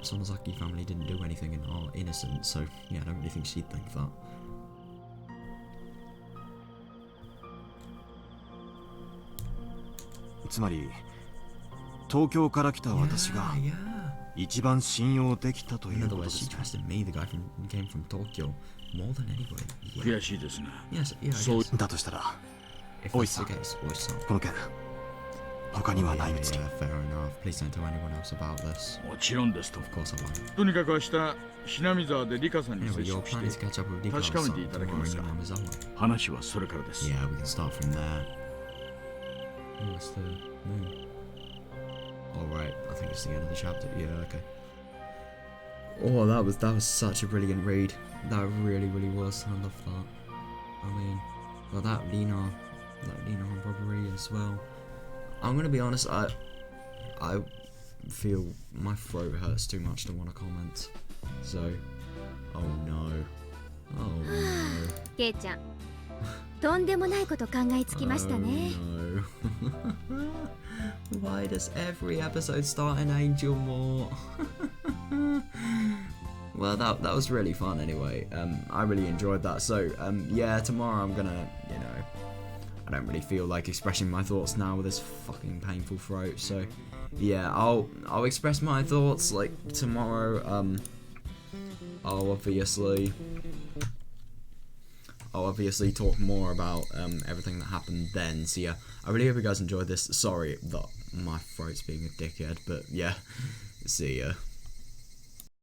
Sonozaki family didn't do anything and are innocent, so yeah, I don't really think she'd think that. つまり東京から来た私が一番信用できたということです。悔しいですが、そうだとしたら、おいさん、この件他にはないみたい。もちろんですと。とにかく明日、ひなみ沢でリカさんに接触して確かめていただけますか。話はそれからです。Alright, I think it's the end of the chapter. Yeah, okay. Oh, that was such a brilliant read. That really was. I love that. I mean, well, that Lina robbery as well. I'm gonna be honest, I feel my throat hurts too much to want to comment. So, oh no. Oh no. ケイちゃん、とんでもないこと考えつきましたね。Oh, no. Why does every episode start in Angel More? Well, that was really fun anyway. I really enjoyed that. So, yeah, tomorrow I'm gonna, you know, I don't really feel like expressing my thoughts now with this fucking painful throat. So, yeah, I'll express my thoughts like tomorrow. I'll obviously talk more about everything that happened then. So yeah, I really hope you guys enjoyed this. Sorry that my throat's being a dickhead, but yeah, see ya.